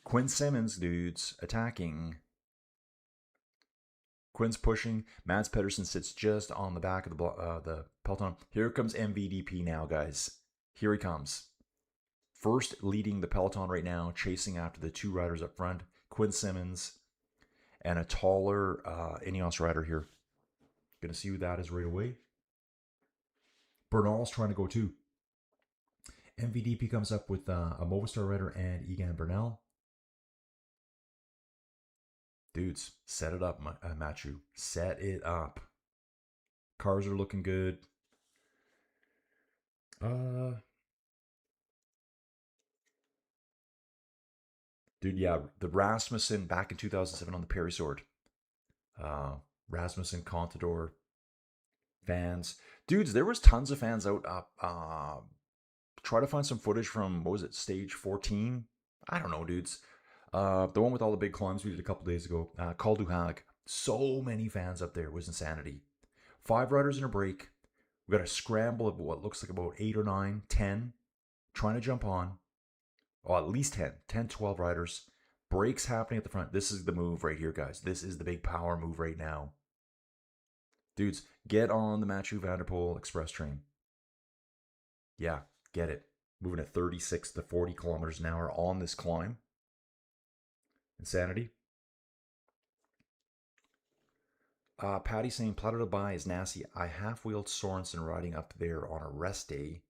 Quinn Simmons, dudes, attacking. Quinn's pushing. Mads Pedersen sits just on the back of the peloton. Here comes MVDP now, guys. Here he comes. First leading the peloton right now, chasing after the two riders up front. Quinn Simmons and a taller Ineos rider here. Gonna see who that is right away. Bernal's trying to go too. MVDP comes up with a Movistar rider and Egan Bernal. Dudes, set it up, Matthew. Set it up. Cars are looking good. Dude, yeah, the Rasmussen back in 2007 on the Perry Sword. Rasmussen, Contador, fans. Dudes, there was tons of fans out up. Try to find some footage from, what was it, stage 14? I don't know, dudes. The one with all the big climbs we did a couple days ago. Col du Hag. So many fans up there. It was insanity. 5 riders in a break. We got a scramble of what looks like about 8 or 9, 10 trying to jump on. Oh, at least 10, 12 riders. Breaks happening at the front. This is the move right here, guys. This is the big power move right now. Dudes, get on the Mathieu van der Poel express train. Yeah, get it. Moving at 36 to 40 kilometers an hour on this climb. Insanity. Patty saying Plateau de Bay is nasty. I half-wheeled Sorensen riding up there on a rest day.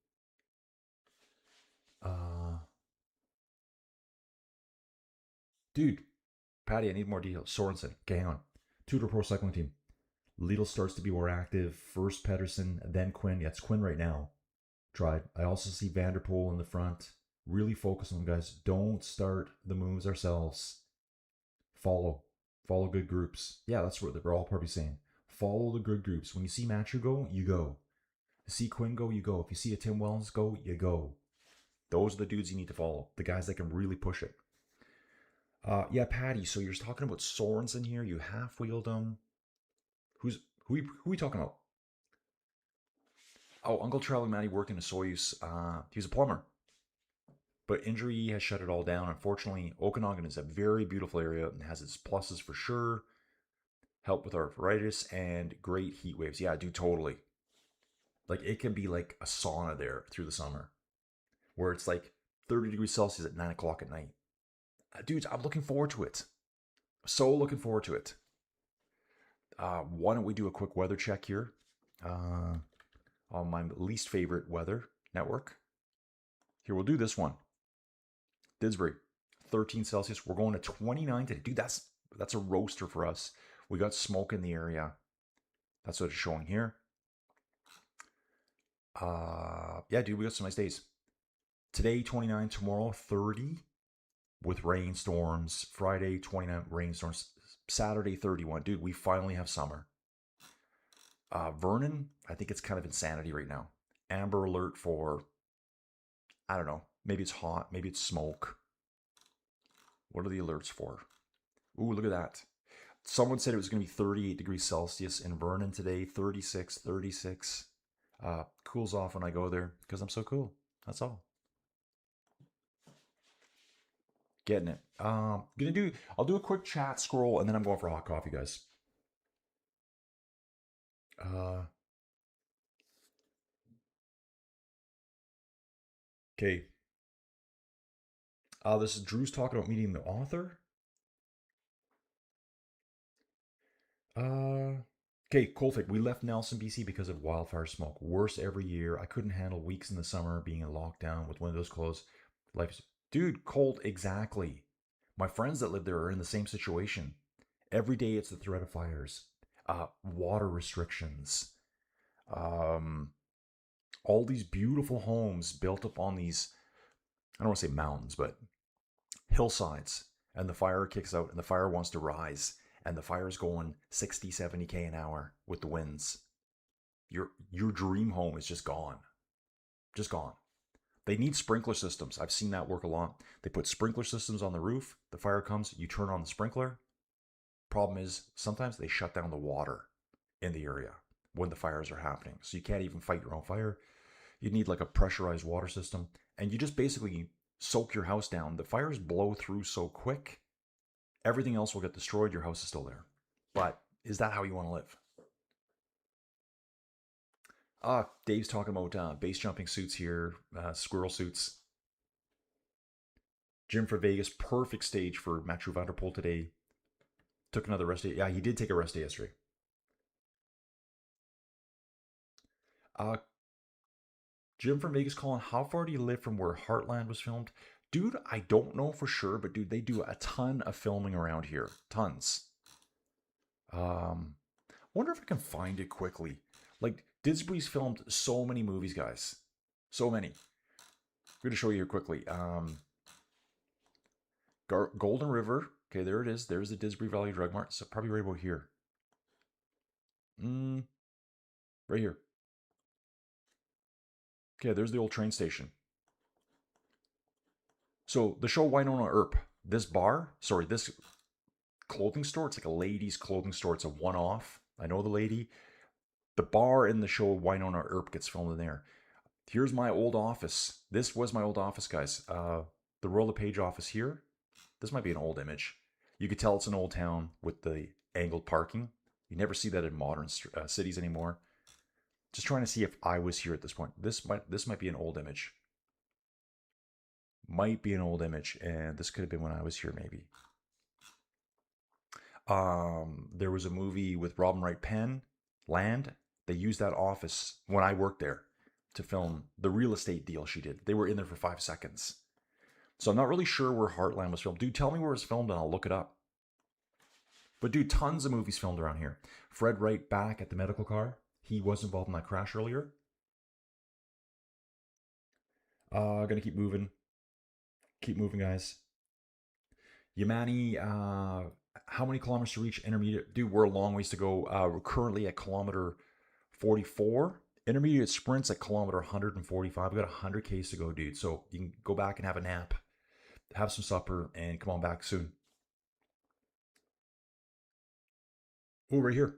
Dude, Patty, I need more details. Sorensen, okay, hang on. Tudor Pro Cycling Team. Lidl starts to be more active. First Pedersen, then Quinn. Yeah, it's Quinn right now. Tried. I also see Van der Poel in the front. Really focus on them, guys. Don't start the moves ourselves. Follow good groups. Yeah, that's what we're all probably saying. Follow the good groups. When you see Matthew go, you go. You see Quinn go, you go. If you see a Tim Wellens go, you go. Those are the dudes you need to follow. The guys that can really push it. Yeah, Patty, so you're talking about Sorensen here. You half-wheeled him. Who we talking about? Oh, Uncle Charlie Matty worked in a Soyuz. He was a plumber. But injury has shut it all down. Unfortunately, Okanagan is a very beautiful area and has its pluses for sure. Help with arthritis and great heat waves. Yeah, dude, totally. Like, it can be like a sauna there through the summer. Where it's like 30 degrees Celsius at 9 o'clock at night. Dudes, I'm looking forward to it. So looking forward to it. Why don't we do a quick weather check here? On my least favorite weather network. Here, we'll do this one. Didsbury, 13 Celsius. We're going to 29 today. Dude, that's a roaster for us. We got smoke in the area. That's what it's showing here. Yeah, dude, we got some nice days. Today, 29, tomorrow, 30 with rainstorms. Friday, 29 rainstorms. Saturday, 31. Dude, we finally have summer. Vernon, I think it's kind of insanity right now. Amber alert for, I don't know, maybe it's hot, maybe it's smoke. What are the alerts for? Ooh, look at that. Someone said it was going to be 38 degrees Celsius in Vernon today, 36, 36. Cools off when I go there because I'm so cool. That's all. Getting it. I'll do a quick chat scroll and then I'm going for hot coffee, guys. Okay. This is Drew's talking about meeting the author. Okay, Colfic. We left Nelson, BC because of wildfire smoke. Worse every year. I couldn't handle weeks in the summer being in lockdown with windows closed. Life, dude, cold. Exactly. My friends that live there are in the same situation. Every day it's the threat of fires, water restrictions, all these beautiful homes built up on these, I don't want to say mountains, but hillsides. And the fire kicks out and the fire wants to rise. And the fire's going 60, 70K an hour with the winds. Your dream home is just gone. Just gone. They need sprinkler systems. I've seen that work a lot. They put sprinkler systems on the roof. The fire comes, you turn on the sprinkler. Problem is, sometimes they shut down the water in the area when the fires are happening. So you can't even fight your own fire. You need like a pressurized water system. And you just basically soak your house down. The fires blow through so quick. Everything else will get destroyed. Your house is still there. But is that how you want to live? Dave's talking about base jumping suits here, squirrel suits. Jim for Vegas, perfect stage for Matthew Van Der Poel today. Took another rest day. Yeah, he did take a rest day yesterday. Jim from Vegas calling, how far do you live from where Heartland was filmed? Dude, I don't know for sure, but dude, they do a ton of filming around here. Tons. Wonder if I can find it quickly. Like, Disbury's filmed so many movies, guys. So many. I'm going to show you here quickly. Golden River. Okay, there it is. There's the Disbury Valley Drug Mart. So probably right about here. Right here. Okay, there's the old train station. So the show Winona Earp. This clothing store, it's like a ladies' clothing store. It's a one-off. I know the lady. The bar in the show Winona Earp gets filmed in there. Here's my old office. This was my old office, guys. The Royal LePage office here. This might be an old image. You could tell it's an old town with the angled parking. You never see that in modern cities anymore. Just trying to see if I was here at this point. This might be an old image. Might be an old image, and this could have been when I was here, maybe. There was a movie with Robin Wright Penn, Land. They used that office when I worked there to film the real estate deal she did. They were in there for 5 seconds. So I'm not really sure where Heartland was filmed. Dude, tell me where it was filmed and I'll look it up. But dude, tons of movies filmed around here. Fred Wright back at the medical car. He was involved in that crash earlier. Gonna keep moving. Keep moving, guys. Yamani, how many kilometers to reach intermediate? Dude, we're a long ways to go. We're currently at kilometer 44. Intermediate sprints at kilometer 145. We got 100 Ks to go, dude. So you can go back and have a nap, have some supper, and come on back soon. Oh, right here.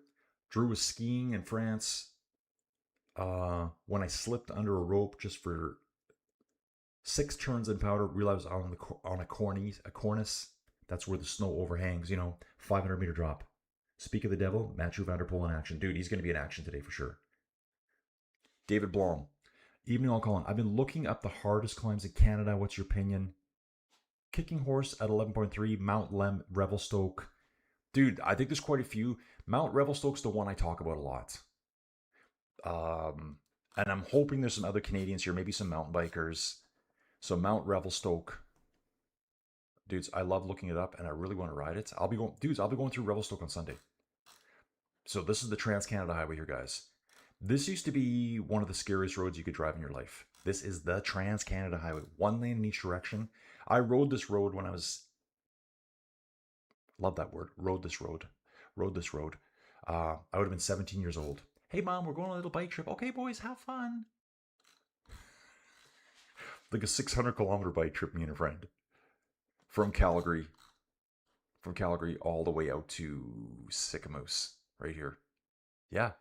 Drew was skiing in France. When I slipped under a rope just for 6 turns in powder, realized I was on a cornice. That's where the snow overhangs, 500-meter drop. Speak of the devil, Matthew Van Der Poel in action. Dude, he's going to be in action today for sure. David Blom. Evening all calling. I've been looking up the hardest climbs in Canada. What's your opinion? Kicking Horse at 11.3. Mount Revelstoke. Dude, I think there's quite a few. Mount Revelstoke's the one I talk about a lot. And I'm hoping there's some other Canadians here. Maybe some mountain bikers. So Mount Revelstoke. Dudes, I love looking it up and I really want to ride it. I'll be going through Revelstoke on Sunday. So this is the Trans-Canada Highway here, guys. This used to be one of the scariest roads you could drive in your life. This is the Trans-Canada Highway, 1 lane in each direction. I rode this road when I was, love that word, rode this road. I would have been 17 years old. Hey mom, we're going on a little bike trip. Okay boys, have fun. Like a 600-kilometer bike trip, me and a friend. From Calgary all the way out to Sicamous, right here. Yeah,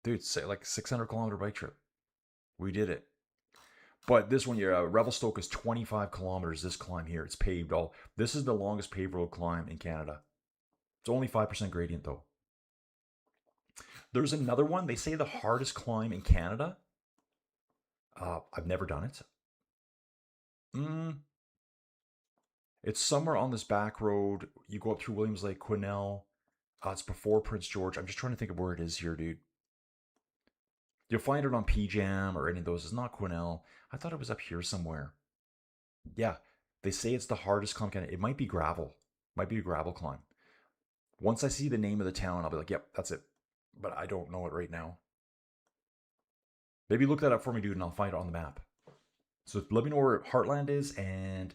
dude, say like 600-kilometer bike trip. We did it. But this one, yeah, Revelstoke is 25 kilometers. This climb here, it's paved all. This is the longest paved road climb in Canada. It's only 5% gradient though. There's another one. They say the hardest climb in Canada. I've never done it. It's somewhere on this back road. You go up through Williams Lake, Quesnel. It's before Prince George. I'm just trying to think of where it is here, dude. You'll find it on PJam or any of those. It's not Quesnel. I thought it was up here somewhere. Yeah, they say it's the hardest climb. It might be gravel. Might be a gravel climb. Once I see the name of the town, I'll be like, yep, that's it. But I don't know it right now. Maybe look that up for me, dude, and I'll find it on the map. So let me know where Heartland is and...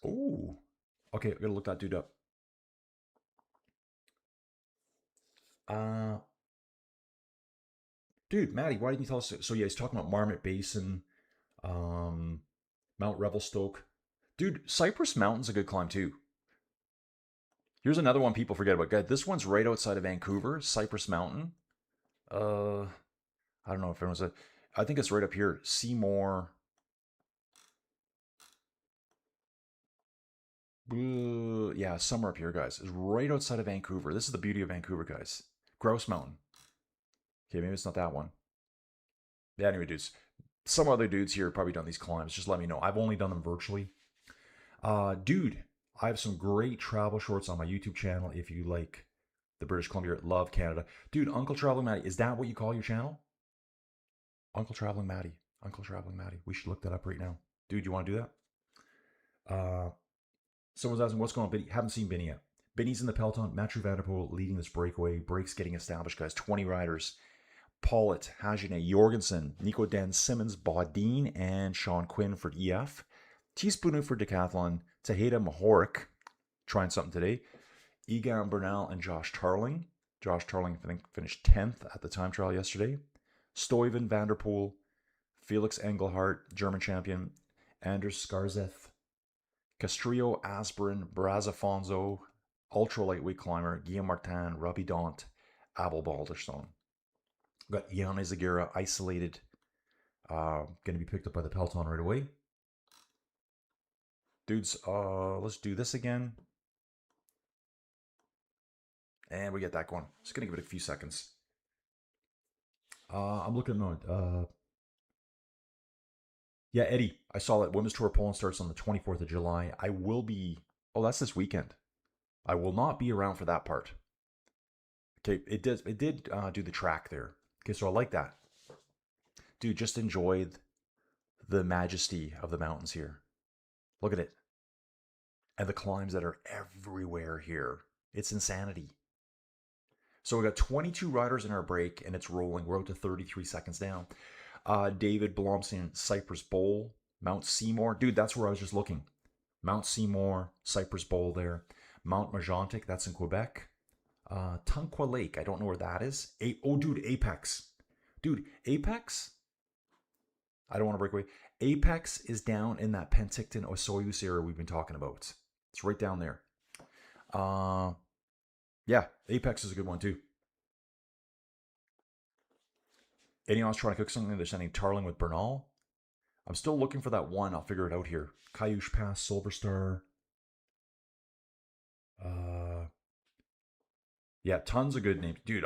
Oh, okay, I gotta look that dude up. Dude, Maddie, why didn't you tell us? So yeah, he's talking about Marmot Basin, Mount Revelstoke. Dude, Cypress Mountain's a good climb too. Here's another one people forget about. Guys, this one's right outside of Vancouver, Cypress Mountain. I don't know if everyone's I think it's right up here. Seymour. Yeah, somewhere up here, guys. It's right outside of Vancouver. This is the beauty of Vancouver, guys. Grouse Mountain. Okay, maybe it's not that one. Yeah, anyway, dudes. Some other dudes here have probably done these climbs. Just let me know. I've only done them virtually. Dude, I have some great travel shorts on my YouTube channel if you like the British Columbia. Love Canada. Dude, Uncle Traveling Matty. Is that what you call your channel? Uncle Traveling Matty. Uncle Traveling Matty. We should look that up right now. Dude, you want to do that? Someone's asking, what's going on, Benny? Haven't seen Benny yet. Benny's in the peloton. Matthew Vanderpool leading this breakaway. Breaks getting established, guys. 20 riders. Pollitt, Hagenet, Jorgensen, Nico Den, Simmons, Baudin, and Sean Quinn for EF. Teaspoon for Decathlon. Tejeda Mahoric, trying something today. Egan Bernal and Josh Tarling. Josh Tarling, I think, finished 10th at the time trial yesterday. Stuyven, Vanderpool, Felix Engelhardt, German champion. Anders Skarzeth. Castrillo, Aspirin, Brazafonso, ultra lightweight climber, Guillaume Martin, Robbie Daunt, Abel Balderstone. Got Yanni Zagura isolated. Going to be picked up by the peloton right away. Dudes, let's do this again. And we get that going. Just going to give it a few seconds. I'm looking at yeah, Eddie, I saw that Women's Tour Poland starts on the 24th of July. I will be... Oh, that's this weekend. I will not be around for that part. Okay, it did do the track there. Okay, so I like that. Dude, just enjoy the majesty of the mountains here. Look at it. And the climbs that are everywhere here. It's insanity. So we got 22 riders in our break, and it's rolling. We're out to 33 seconds down. David Blomstein, Cypress Bowl, Mount Seymour. Dude, that's where I was just looking. Mount Seymour, Cypress Bowl there. Mount Majontic, that's in Quebec. Tunqua Lake, I don't know where that is. Oh, dude, Apex. Dude, Apex? I don't want to break away. Apex is down in that Penticton, Osoyoos area we've been talking about. It's right down there. Yeah, Apex is a good one too. Anyone else trying to cook something? They're sending Tarling with Bernal. I'm still looking for that one. I'll figure it out here. Cayush Pass, Silver Star. Yeah, tons of good names. Dude,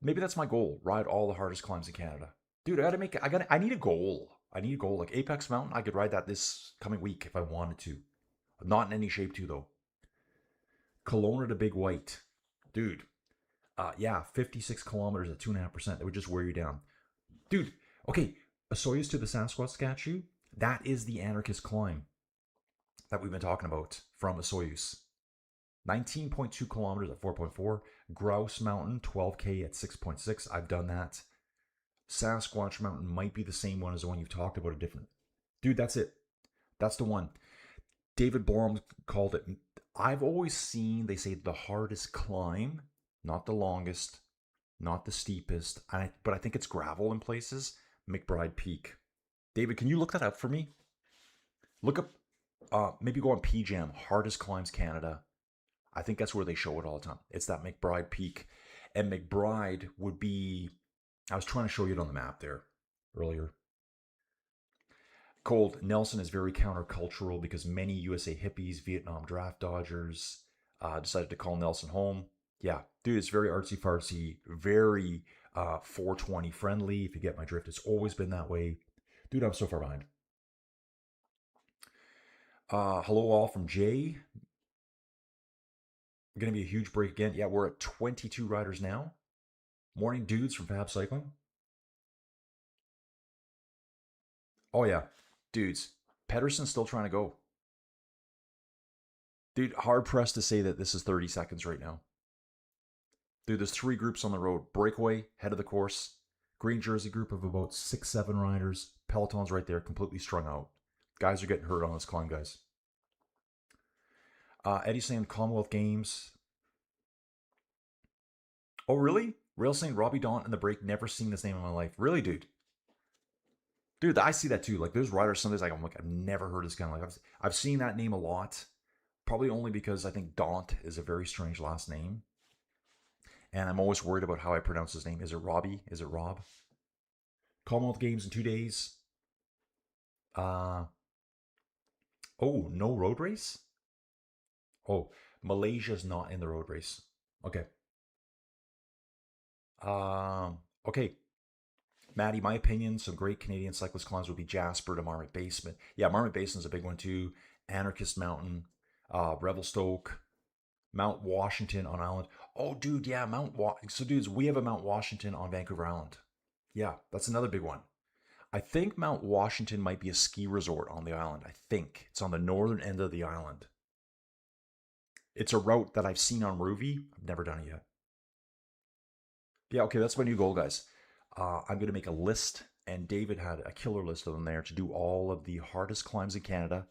maybe that's my goal. Ride all the hardest climbs in Canada. Dude, I need a goal. I need a goal. Like Apex Mountain, I could ride that this coming week if I wanted to. Not in any shape to, though. Kelowna to Big White. Dude. Yeah, 56 kilometers at 2.5%. That would just wear you down. Dude, okay. Osoyoos to the Sasquatch statue. That is the anarchist climb that we've been talking about from Osoyoos. 19.2 kilometers at 4.4. Grouse Mountain, 12K at 6.6. I've done that. Sasquatch Mountain might be the same one as the one you've talked about. A different. Dude, that's it. That's the one. David Blom called it. I've always seen, they say, the hardest climb, not the longest, not the steepest, but I think it's gravel in places. McBride Peak. David, can you look that up for me? Look up, maybe go on PJAM, Hardest Climbs Canada. I think that's where they show it all the time. It's that McBride Peak. And McBride would be, I was trying to show you it on the map there earlier. Cold, Nelson is very countercultural because many USA hippies, Vietnam draft dodgers, decided to call Nelson home. Yeah, dude, it's very artsy-fartsy, very 420 friendly, if you get my drift. It's always been that way. Dude, I'm so far behind. Hello all from Jay. Going to be a huge break again. Yeah, we're at 22 riders now. Morning dudes from Fab Cycling. Oh yeah, dudes. Pedersen's still trying to go. Dude, hard pressed to say that this is 30 seconds right now. Dude, there's 3 groups on the road. Breakaway, head of the course. Green jersey group of about 6-7 riders. Peloton's right there, completely strung out. Guys are getting hurt on this climb, guys. Eddie saying Commonwealth Games. Oh, really? Rail saying Robbie Daunt in the break. Never seen this name in my life. Really, dude? Dude, I see that too. Like, there's riders sometimes I'm like, I've never heard this kind of like. I've seen that name a lot. Probably only because I think Daunt is a very strange last name. And I'm always worried about how I pronounce his name. Is it Robbie? Is it Rob? Commonwealth Games in 2 days. Oh, no road race? Oh, Malaysia's not in the road race. Okay. Okay. Maddie, my opinion, some great Canadian cyclist climbs would be Jasper to Marmot Basement. Yeah, Marmot Basement's a big one too. Anarchist Mountain, Revelstoke, Mount Washington on Island. Oh, dude, yeah, So, dudes, we have a Mount Washington on Vancouver Island. Yeah, that's another big one. I think Mount Washington might be a ski resort on the island. I think it's on the northern end of the island. It's a route that I've seen on Ruby. I've never done it yet. Yeah, okay, that's my new goal, guys. I'm going to make a list, and David had a killer list of them there to do all of the hardest climbs in Canada.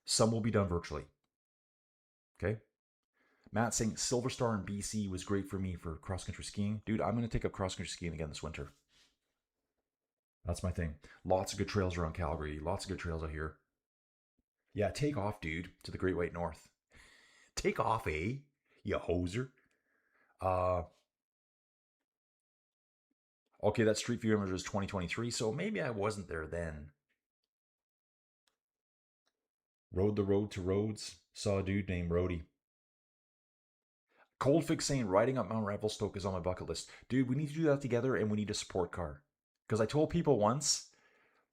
Some will be done virtually. Okay? Matt saying Silver Star in BC was great for me for cross-country skiing. Dude, I'm going to take up cross-country skiing again this winter. That's my thing. Lots of good trails around Calgary. Lots of good trails out here. Yeah, take off, dude, to the Great White North. Take off, eh? You hoser. Okay, that Street View image was 2023, so maybe I wasn't there then. Rode the road to Rhodes. Saw a dude named Rody. Cold Fix saying riding up Mount Revelstoke is on my bucket list. Dude, we need to do that together, and we need a support car. Because I told people once,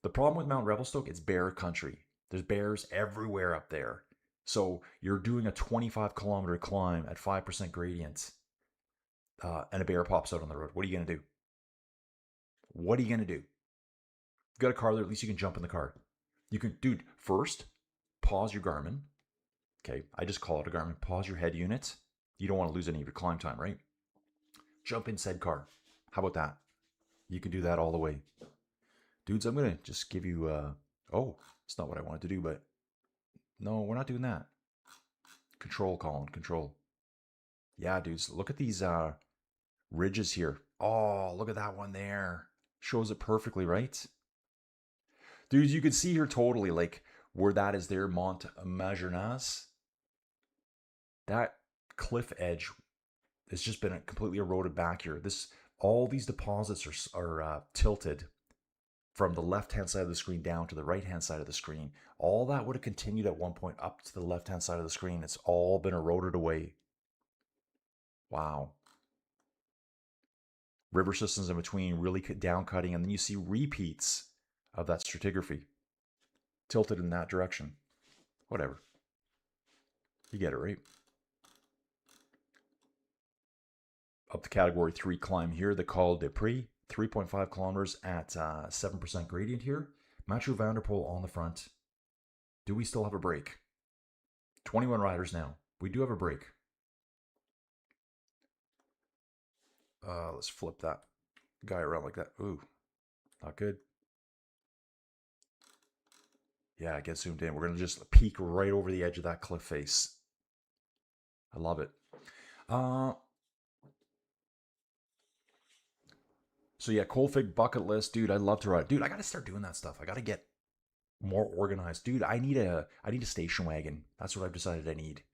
the problem with Mount Revelstoke, it's bear country. There's bears everywhere up there. So you're doing a 25-kilometer climb at 5% gradient, and a bear pops out on the road. What are you going to do? What are you going to do? You've got a car there, at least you can jump in the car. You can, dude, first, pause your Garmin. Okay, I just call it a Garmin. Pause your head unit. You don't want to lose any of your climb time, right? Jump in said car. How about that? You can do that all the way. Dudes, I'm going to just give you, oh, it's not what I wanted to do, but no, we're not doing that. Control, Colin, control. Yeah, dudes, look at these ridges here. Oh, look at that one there. Shows it perfectly, right? Dudes, you can see here totally, like, where that is there, Mont Majernas. That cliff edge has just been completely eroded back here. All these deposits are tilted from the left-hand side of the screen down to the right-hand side of the screen. All that would have continued at one point up to the left-hand side of the screen. It's all been eroded away. Wow. River systems in between, really down cutting, and then you see repeats of that stratigraphy tilted in that direction. Whatever. You get it, right? Up to category 3 climb here, the Col de Prix, 3.5 kilometers at 7% gradient here. Mathieu van der Poel on the front. Do we still have a break? 21 riders now. We do have a break. Let's flip that guy around like that. Ooh, not good. Yeah, get zoomed in. We're going to just peek right over the edge of that cliff face. I love it. So yeah, Colfig bucket list, dude. I'd love to ride. Dude, I got to start doing that stuff. I got to get more organized, dude. I need a station wagon. That's what I've decided I need.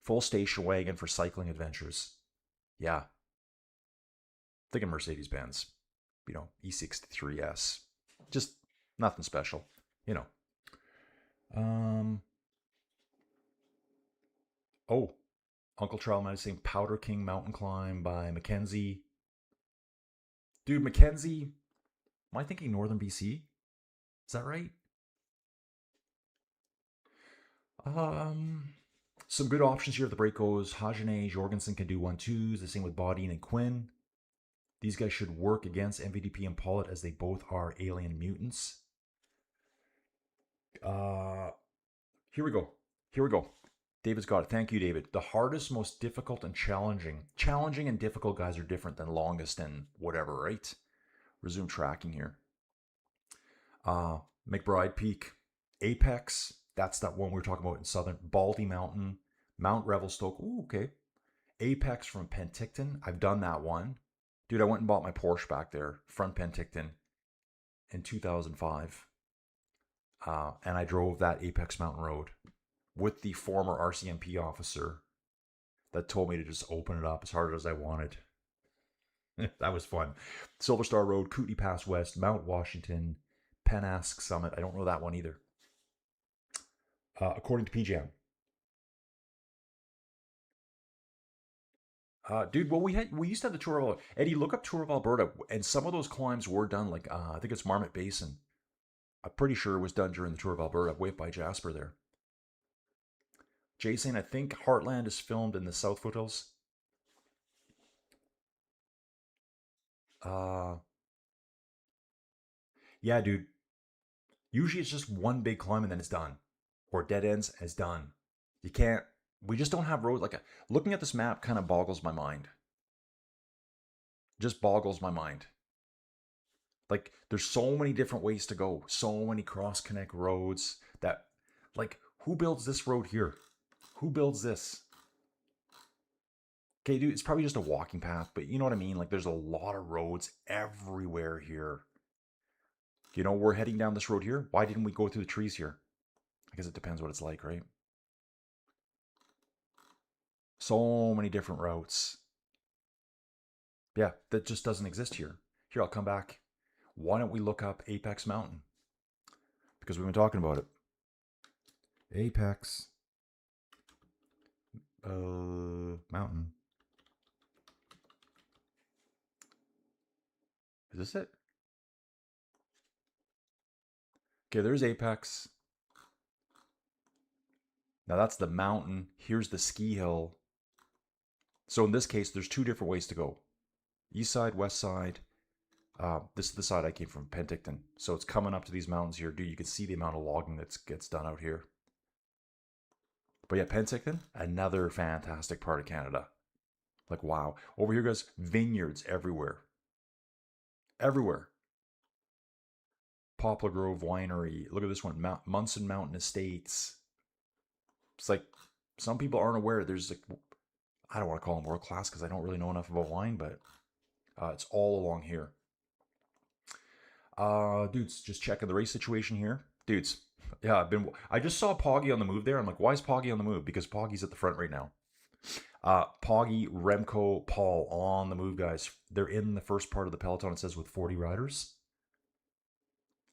Full station wagon for cycling adventures. Yeah, thinking Mercedes Benz. E63S. Just nothing special. You know. Oh, Uncle Trail Might saying Powder King Mountain Climb by Mackenzie. Dude, Mackenzie, am I thinking Northern BC? Is that right? Some good options here if the break goes. Hajane, Jorgensen can do 1-2s. The same with Bodine and Quinn. These guys should work against MVDP and Pollitt as they both are alien mutants. Here we go. David's got it. Thank you, David. The hardest, most difficult, and challenging. Challenging and difficult guys are different than longest and whatever, right? Resume tracking here. McBride Peak. Apex. That's that one we were talking about in Southern. Baldy Mountain. Mount Revelstoke. Ooh, okay. Apex from Penticton. I've done that one. Dude, I went and bought my Porsche back there. Front Penticton. In 2005. And I drove that Apex Mountain Road with the former RCMP officer that told me to just open it up as hard as I wanted. That was fun. Silver Star Road, Kootenai Pass West, Mount Washington, Pennask Summit. I don't know that one either. According to PJM. Dude, well, we used to have the tour of Eddie. Look up Tour of Alberta, and some of those climbs were done. Like I think it's Marmot Basin. I'm pretty sure it was done during the Tour of Alberta, way up by Jasper there. Jason, I think Heartland is filmed in the South Foothills. Yeah, dude. Usually it's just one big climb and then it's done. Or dead ends and it's done. You can't, we just don't have roads. Looking at this map kind of boggles my mind. Just boggles my mind. Like, there's so many different ways to go. So many cross-connect roads that, like, who builds this road here? Who builds this? Okay, dude, it's probably just a walking path, but you know what I mean? Like, there's a lot of roads everywhere here. You know, we're heading down this road here. Why didn't we go through the trees here? I guess it depends what it's like, right? So many different routes. Yeah, that just doesn't exist here. Here, I'll come back. Why don't we look up Apex Mountain? Because we've been talking about it. Apex Mountain. Is this it? Okay, there's Apex. Now that's the mountain. Here's the ski hill. So in this case, there's two different ways to go. East side, west side. This is the side I came from, Penticton. So it's coming up to these mountains here. Dude, you can see the amount of logging that gets done out here. But yeah, Penticton, another fantastic part of Canada. Like, wow. Over here, guys, vineyards everywhere. Everywhere. Poplar Grove Winery. Look at this one, Munson Mountain Estates. It's like, some people aren't aware. There's, like, I don't want to call them world class because I don't really know enough about wine, but it's all along here. Dudes, just checking the race situation here. Dudes, yeah, I just saw Poggy on the move there. I'm like, why is Poggy on the move? Because Poggy's at the front right now. Poggy, Remco, Paul on the move, guys. They're in the first part of the peloton, it says, with 40 riders.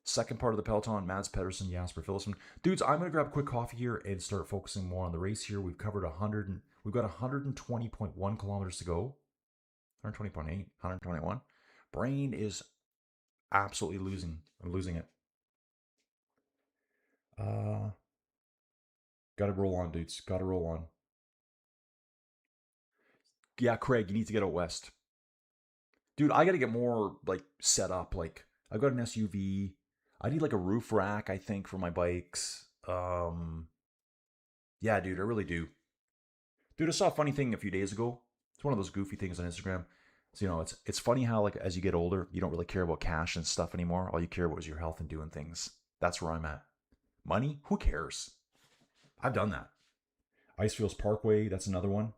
Second part of the peloton, Mads Pedersen, Jasper Philipsen. Dudes, I'm going to grab a quick coffee here and start focusing more on the race here. We've covered we've got 120.1 kilometers to go. 120.8, 121. Brain is absolutely losing. I'm losing it. Gotta roll on, dudes. Gotta roll on. Yeah, Craig, you need to get out west. Dude, I gotta get more, like, set up. Like, I've got an SUV. I need, like, a roof rack, I think, for my bikes. Yeah, dude, I really do. Dude, I saw a funny thing a few days ago. It's one of those goofy things on Instagram. So, it's funny how like as you get older, you don't really care about cash and stuff anymore. All you care about is your health and doing things. That's where I'm at. Money? Who cares? I've done that. Icefields Parkway, that's another one.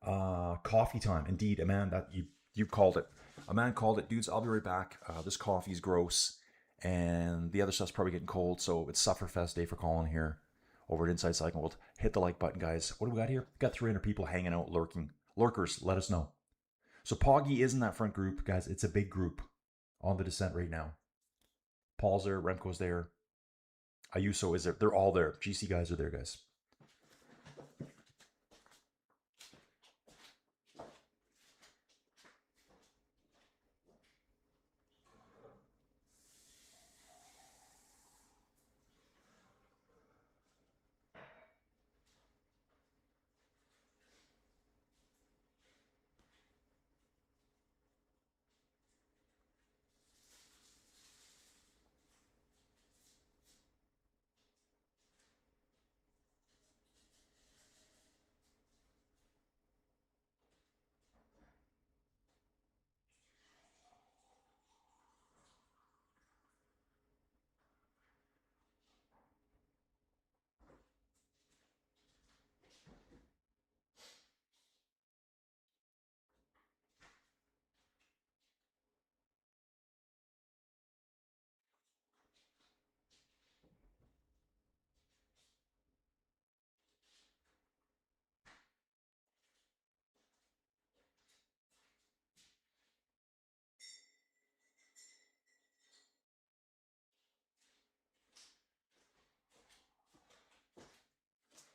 Coffee time. Indeed, a man that you called it. A man called it, dudes. I'll be right back. This coffee's gross, and the other stuff's probably getting cold. So it's Sufferfest day for Colin here over at Inside Cycling World. Hit the like button, guys. What do we got here? We got 300 people hanging out, lurking. Lurkers, let us know. So Poggy is in that front group, guys. It's a big group on the descent right now. Paul's there, Remco's there, Ayuso is there. They're all there. GC guys are there, guys.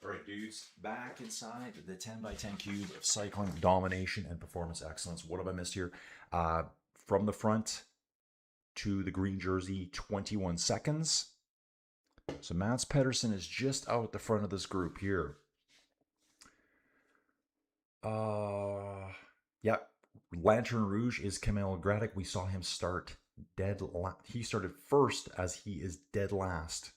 All right, dudes, back inside the 10 by 10 cube of cycling domination and performance excellence. What have I missed here? From the front to the green jersey, 21 seconds. So Mats Pedersen is just out the front of this group here. Yeah, Lantern Rouge is Kamil Gradek. We saw him start he started first as he is dead last.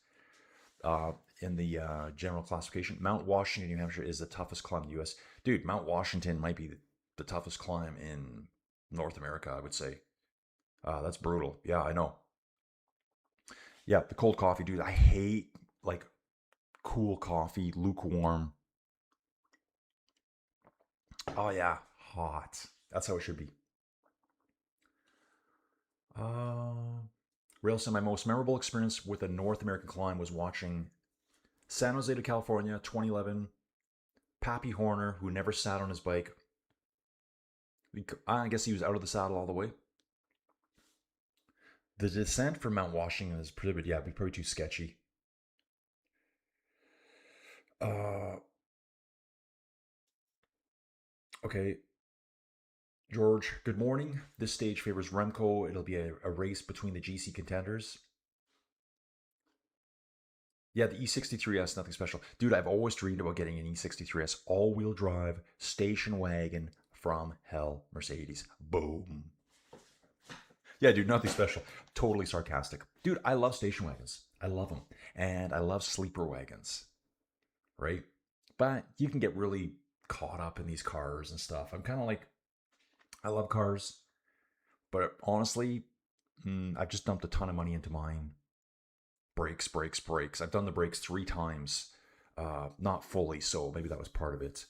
In the general classification. Mount Washington, New Hampshire is the toughest climb in the U.S. Dude, Mount Washington might be the toughest climb in North America, I would say. That's brutal. Yeah, I know. Yeah, the cold coffee, dude. I hate, like, cool coffee, lukewarm. Oh, yeah, hot. That's how it should be. Railson, my most memorable experience with a North American climb was watching San Jose to California, 2011. Pappy Horner, who never sat on his bike. I guess he was out of the saddle all the way. The descent from Mount Washington is pretty, yeah, it'd be probably too sketchy. Okay. George, good morning. This stage favors Remco. It'll be a race between the GC contenders. Yeah, the E63S, nothing special. Dude, I've always dreamed about getting an E63S all-wheel drive station wagon from Hell Mercedes. Boom. Yeah, dude, nothing special. Totally sarcastic. Dude, I love station wagons. I love them. And I love sleeper wagons. Right? But you can get really caught up in these cars and stuff. I'm kind of like, I love cars. But honestly, I've just dumped a ton of money into mine. Brakes. I've done the brakes 3 times. Not fully, so maybe that was part of it.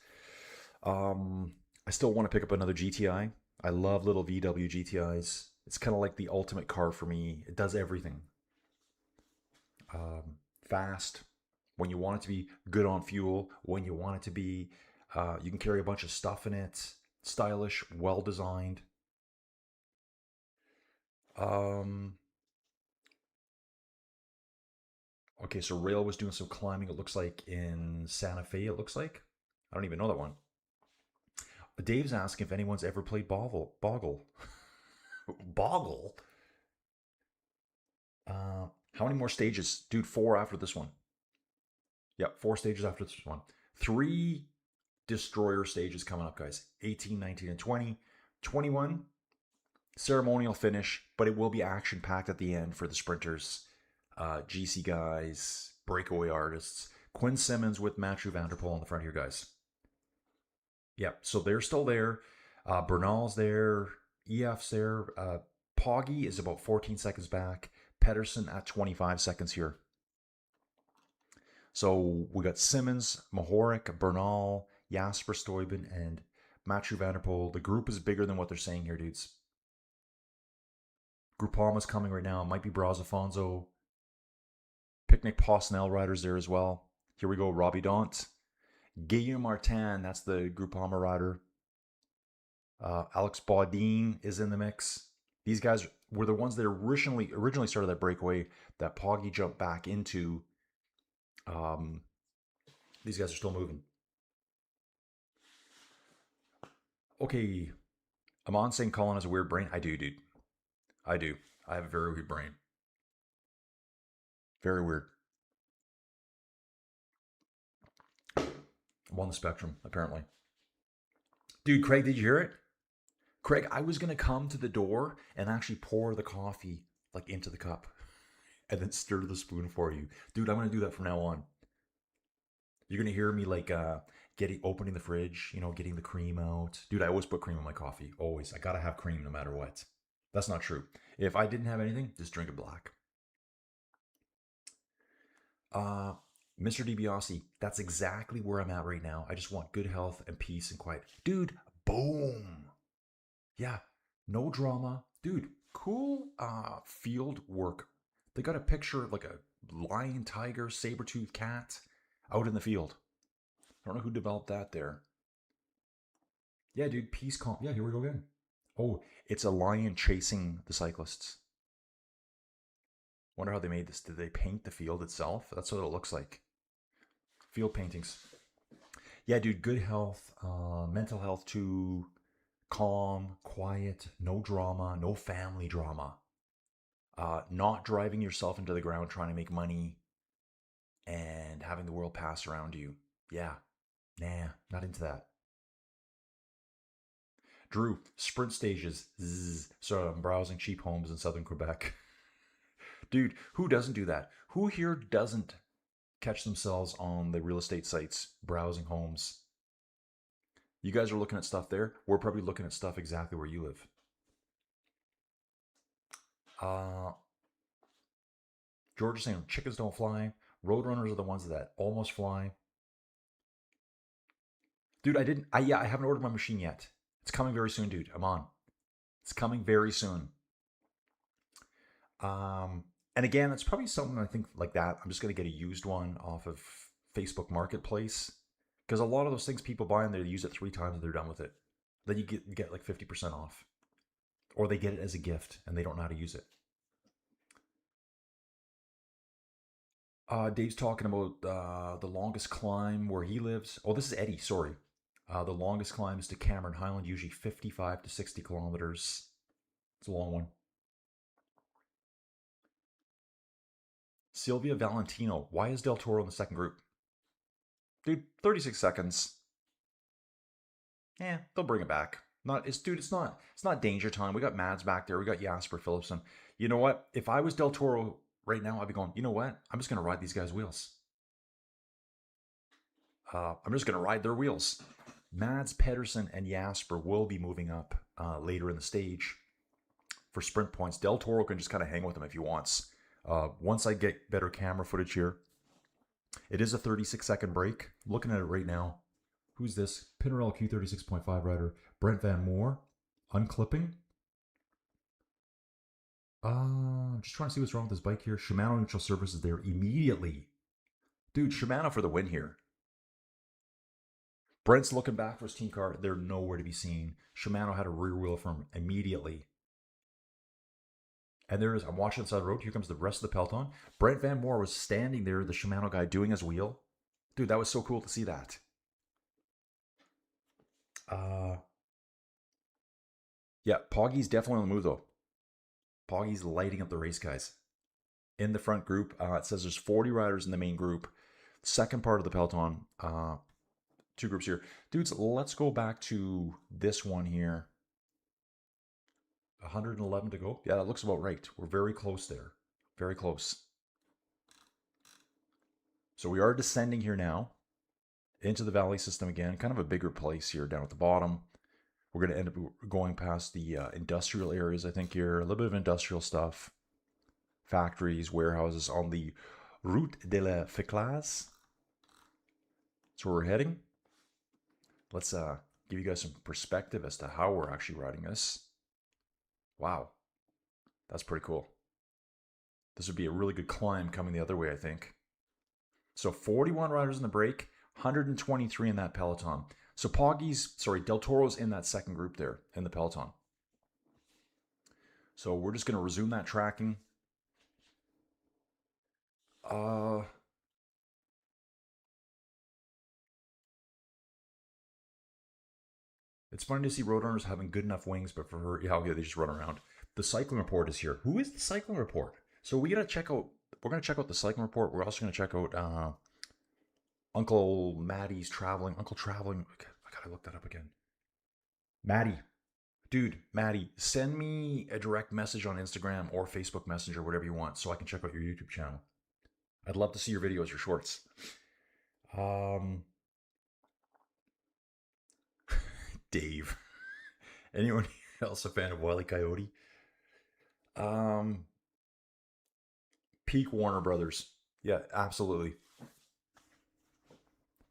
I still want to pick up another GTI. I love little VW GTIs. It's kind of like the ultimate car for me. It does everything. Fast. When you want it to be good on fuel. When you want it to be... you can carry a bunch of stuff in it. Stylish. Well designed. Okay, so Rail was doing some climbing, it looks like, in Santa Fe, it looks like. I don't even know that one. Dave's asking if anyone's ever played Boggle. Boggle? How many more stages? Dude, 4 after this one. Yep, 4 stages after this one. 3 destroyer stages coming up, guys. 18, 19, and 20. 21, ceremonial finish, but it will be action-packed at the end for the sprinters. GC guys, breakaway artists. Quinn Simmons with Matthew Vanderpool on the front here, guys. Yep. So they're still there. Bernal's there. EF's there. Poggy is about 14 seconds back. Pedersen at 25 seconds here. So we got Simmons, Mahoric, Bernal, Jasper Stuyven, and Matthew Van Der Poel. The group is bigger than what they're saying here, dudes. Groupama's coming right now. It might be Braz Afonso. Picnic Posnell riders there as well. Here we go, Robbie Daunt. Guillaume Martin, that's the Groupama rider. Alex Baudin is in the mix. These guys were the ones that originally started that breakaway that Poggy jumped back into. These guys are still moving. Okay. Amon saying Colin has a weird brain. I do, dude. I do. I have a very weird brain. Very weird. I'm on the spectrum, apparently. Dude, Craig, did you hear it? Craig, I was going to come to the door and actually pour the coffee like into the cup and then stir the spoon for you. Dude, I'm going to do that from now on. You're going to hear me like opening the fridge, you know, getting the cream out. Dude, I always put cream in my coffee. Always. I got to have cream no matter what. That's not true. If I didn't have anything, just drink it black. Mr. DiBiase, that's exactly where I'm at right now. I just want good health and peace and quiet. Dude, boom. Yeah, no drama. Dude, cool field work. They got a picture of like a lion, tiger, saber-toothed cat out in the field. I don't know who developed that there. Yeah, dude, peace, calm. Yeah, here we go again. Oh, it's a lion chasing the cyclists. Wonder how they made this. Did they paint the field itself? That's what it looks like. Field paintings. Yeah, dude, good health, mental health too. Calm, quiet, no drama, no family drama. Not driving yourself into the ground trying to make money and having the world pass around you. Yeah, nah, not into that. Drew, sprint stages. Zzz. So I'm browsing cheap homes in southern Quebec. Dude, who doesn't do that? Who here doesn't catch themselves on the real estate sites browsing homes? You guys are looking at stuff there. We're probably looking at stuff exactly where you live. George is saying chickens don't fly. Roadrunners are the ones that almost fly. Dude, I haven't ordered my machine yet. It's coming very soon, dude. I'm on. It's coming very soon. And again, it's probably something I think like that. I'm just going to get a used one off of Facebook Marketplace. Because a lot of those things people buy and they use it 3 times and they're done with it. Then you get like 50% off. Or they get it as a gift and they don't know how to use it. Dave's talking about the longest climb where he lives. Oh, this is Eddie, sorry. The longest climb is to Cameron Highland, usually 55 to 60 kilometers. It's a long one. Sylvia Valentino. Why is Del Toro in the second group? Dude, 36 seconds. They'll bring it back. It's not danger time. We got Mads back there. We got Jasper Philipsen. You know what? If I was Del Toro right now, I'd be going, you know what? I'm just going to ride these guys' wheels. I'm just going to ride their wheels. Mads, Pedersen, and Jasper will be moving up later in the stage for sprint points. Del Toro can just kind of hang with them if he wants. Once I get better camera footage here, it is a 36-second break. Looking at it right now. Who's this? Pinarello Q36.5 rider. Brent Van Moor. Unclipping. Just trying to see what's wrong with this bike here. Shimano neutral surface is there immediately. Dude, Shimano for the win here. Brent's looking back for his team car. They're nowhere to be seen. Shimano had a rear wheel for him immediately. And there is, I'm watching the side of the road. Here comes the rest of the peloton. Brent Van Moor was standing there, the Shimano guy, doing his wheel. Dude, that was so cool to see that. Yeah, Poggy's definitely on the move, though. Poggy's lighting up the race, guys. In the front group, it says there's 40 riders in the main group. Second part of the peloton, 2 groups here. Dudes, let's go back to this one here. 111 to go. Yeah, that looks about right. We're very close there. Very close. So we are descending here now. into the valley system again. Kind of a bigger place here down at the bottom. We're going to end up going past the industrial areas, I think, here. A little bit of industrial stuff. Factories, warehouses on the Route de la Féclase. That's where we're heading. Let's give you guys some perspective as to how we're actually riding this. Wow. That's pretty cool. This would be a really good climb coming the other way, I think. So 41 riders in the break, 123 in that peloton. So Del Toro's in that second group there in the peloton. So we're just going to resume that tracking. It's funny to see Roadrunners having good enough wings, but for her, yeah, they just run around. The cycling report is here. Who is the cycling report? So we're gonna check out the cycling report. We're also gonna check out Uncle Maddie's traveling. Uncle traveling. I gotta look that up again. Maddie, send me a direct message on Instagram or Facebook Messenger, whatever you want, so I can check out your YouTube channel. I'd love to see your videos, your shorts. Dave. Anyone else a fan of Wile E. Coyote? Peak Warner Brothers. Yeah, absolutely.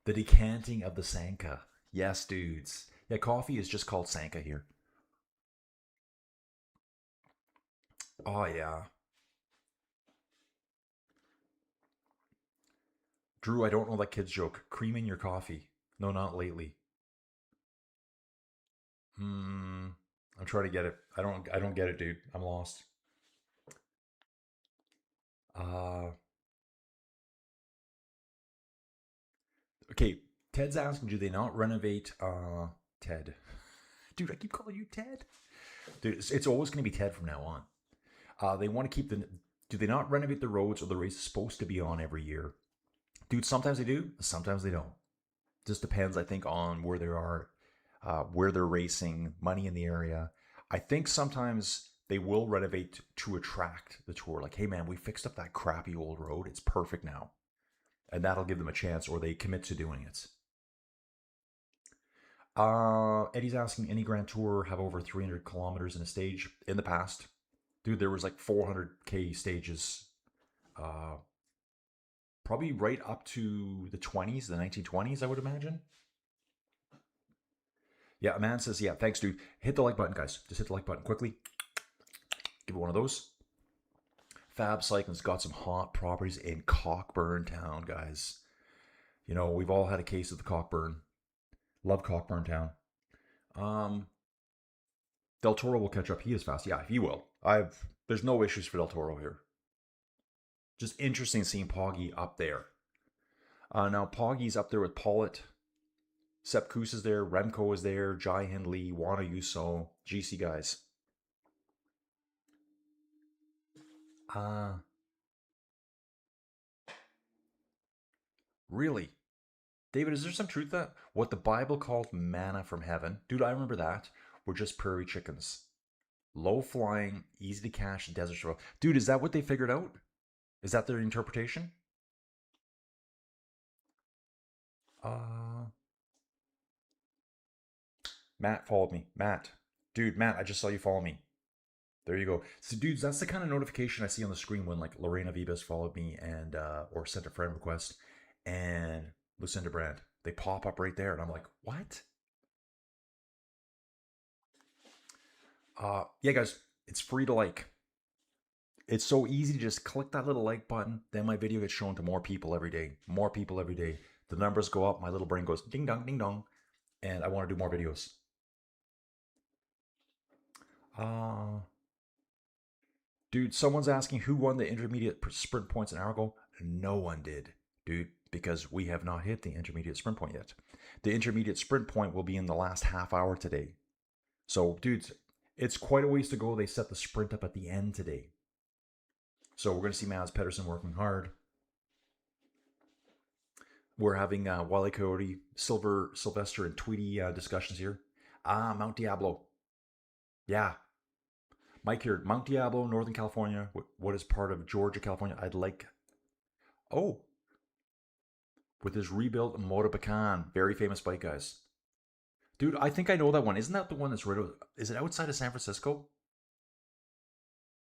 The decanting of the Sanka. Yes, dudes. Yeah, coffee is just called Sanka here. Oh, yeah. Drew, I don't know that kid's joke. Cream in your coffee. No, not lately. I'm trying to get it. I don't get it, dude. I'm lost. Okay, Ted's asking, do they not renovate Ted? Dude, I keep calling you Ted. Dude, it's always going to be Ted from now on. They want to keep do they not renovate the roads or the race is supposed to be on every year? Dude, sometimes they do, sometimes they don't. Just depends, I think, on where they are, where they're racing, money in the area. I think sometimes they will renovate to attract the tour. Like, hey man, we fixed up that crappy old road. It's perfect now. And that'll give them a chance, or they commit to doing it. Eddie's asking, any Grand Tour have over 300 kilometers in a stage? In the past, dude, there was like 400k stages. Probably right up to the 20s, the 1920s, I would imagine. Yeah, a man says, yeah, thanks, dude. Hit the like button, guys. Just hit the like button quickly. Give it one of those. Fab Cycling's got some hot properties in Cockburn Town, guys. You know, we've all had a case of the Cockburn. Love Cockburn Town. Del Toro will catch up. He is fast. Yeah, he will. There's no issues for Del Toro here. Just interesting seeing Poggy up there. Now, Poggy's up there with Pollitt. Sepp Kuss is there. Remco is there. Jai Hindley, Wana Yuso, GC guys. Really? David, is there some truth to that? What the Bible called manna from heaven, dude, I remember that, were just prairie chickens. Low flying, easy to catch desert survival. Dude, is that what they figured out? Is that their interpretation? Matt followed me. Matt, I just saw you follow me. There you go. So, dudes, that's the kind of notification I see on the screen when, like, Lorena Vivas followed me and or sent a friend request, and Lucinda Brand. They pop up right there, and I'm like, what? Yeah, guys, it's free to like. It's so easy to just click that little like button. Then my video gets shown to more people every day. More people every day. The numbers go up. My little brain goes ding dong, ding dong. And I want to do more videos. Dude, someone's asking who won the intermediate sprint points an hour ago. No one did, dude, because we have not hit the intermediate sprint point yet. The intermediate sprint point will be in the last half hour today. So, dudes, it's quite a ways to go. They set the sprint up at the end today. So we're going to see Mads Pedersen working hard. We're having Wile E. Coyote, Sylvester, and Tweety discussions here. Mount Diablo. Yeah. Mike here, Mount Diablo, Northern California. What is part of Georgia, California? I'd like... Oh. with his rebuilt Motopacan. Very famous bike, guys. Dude, I think I know that one. Isn't that the one that's is it outside of San Francisco?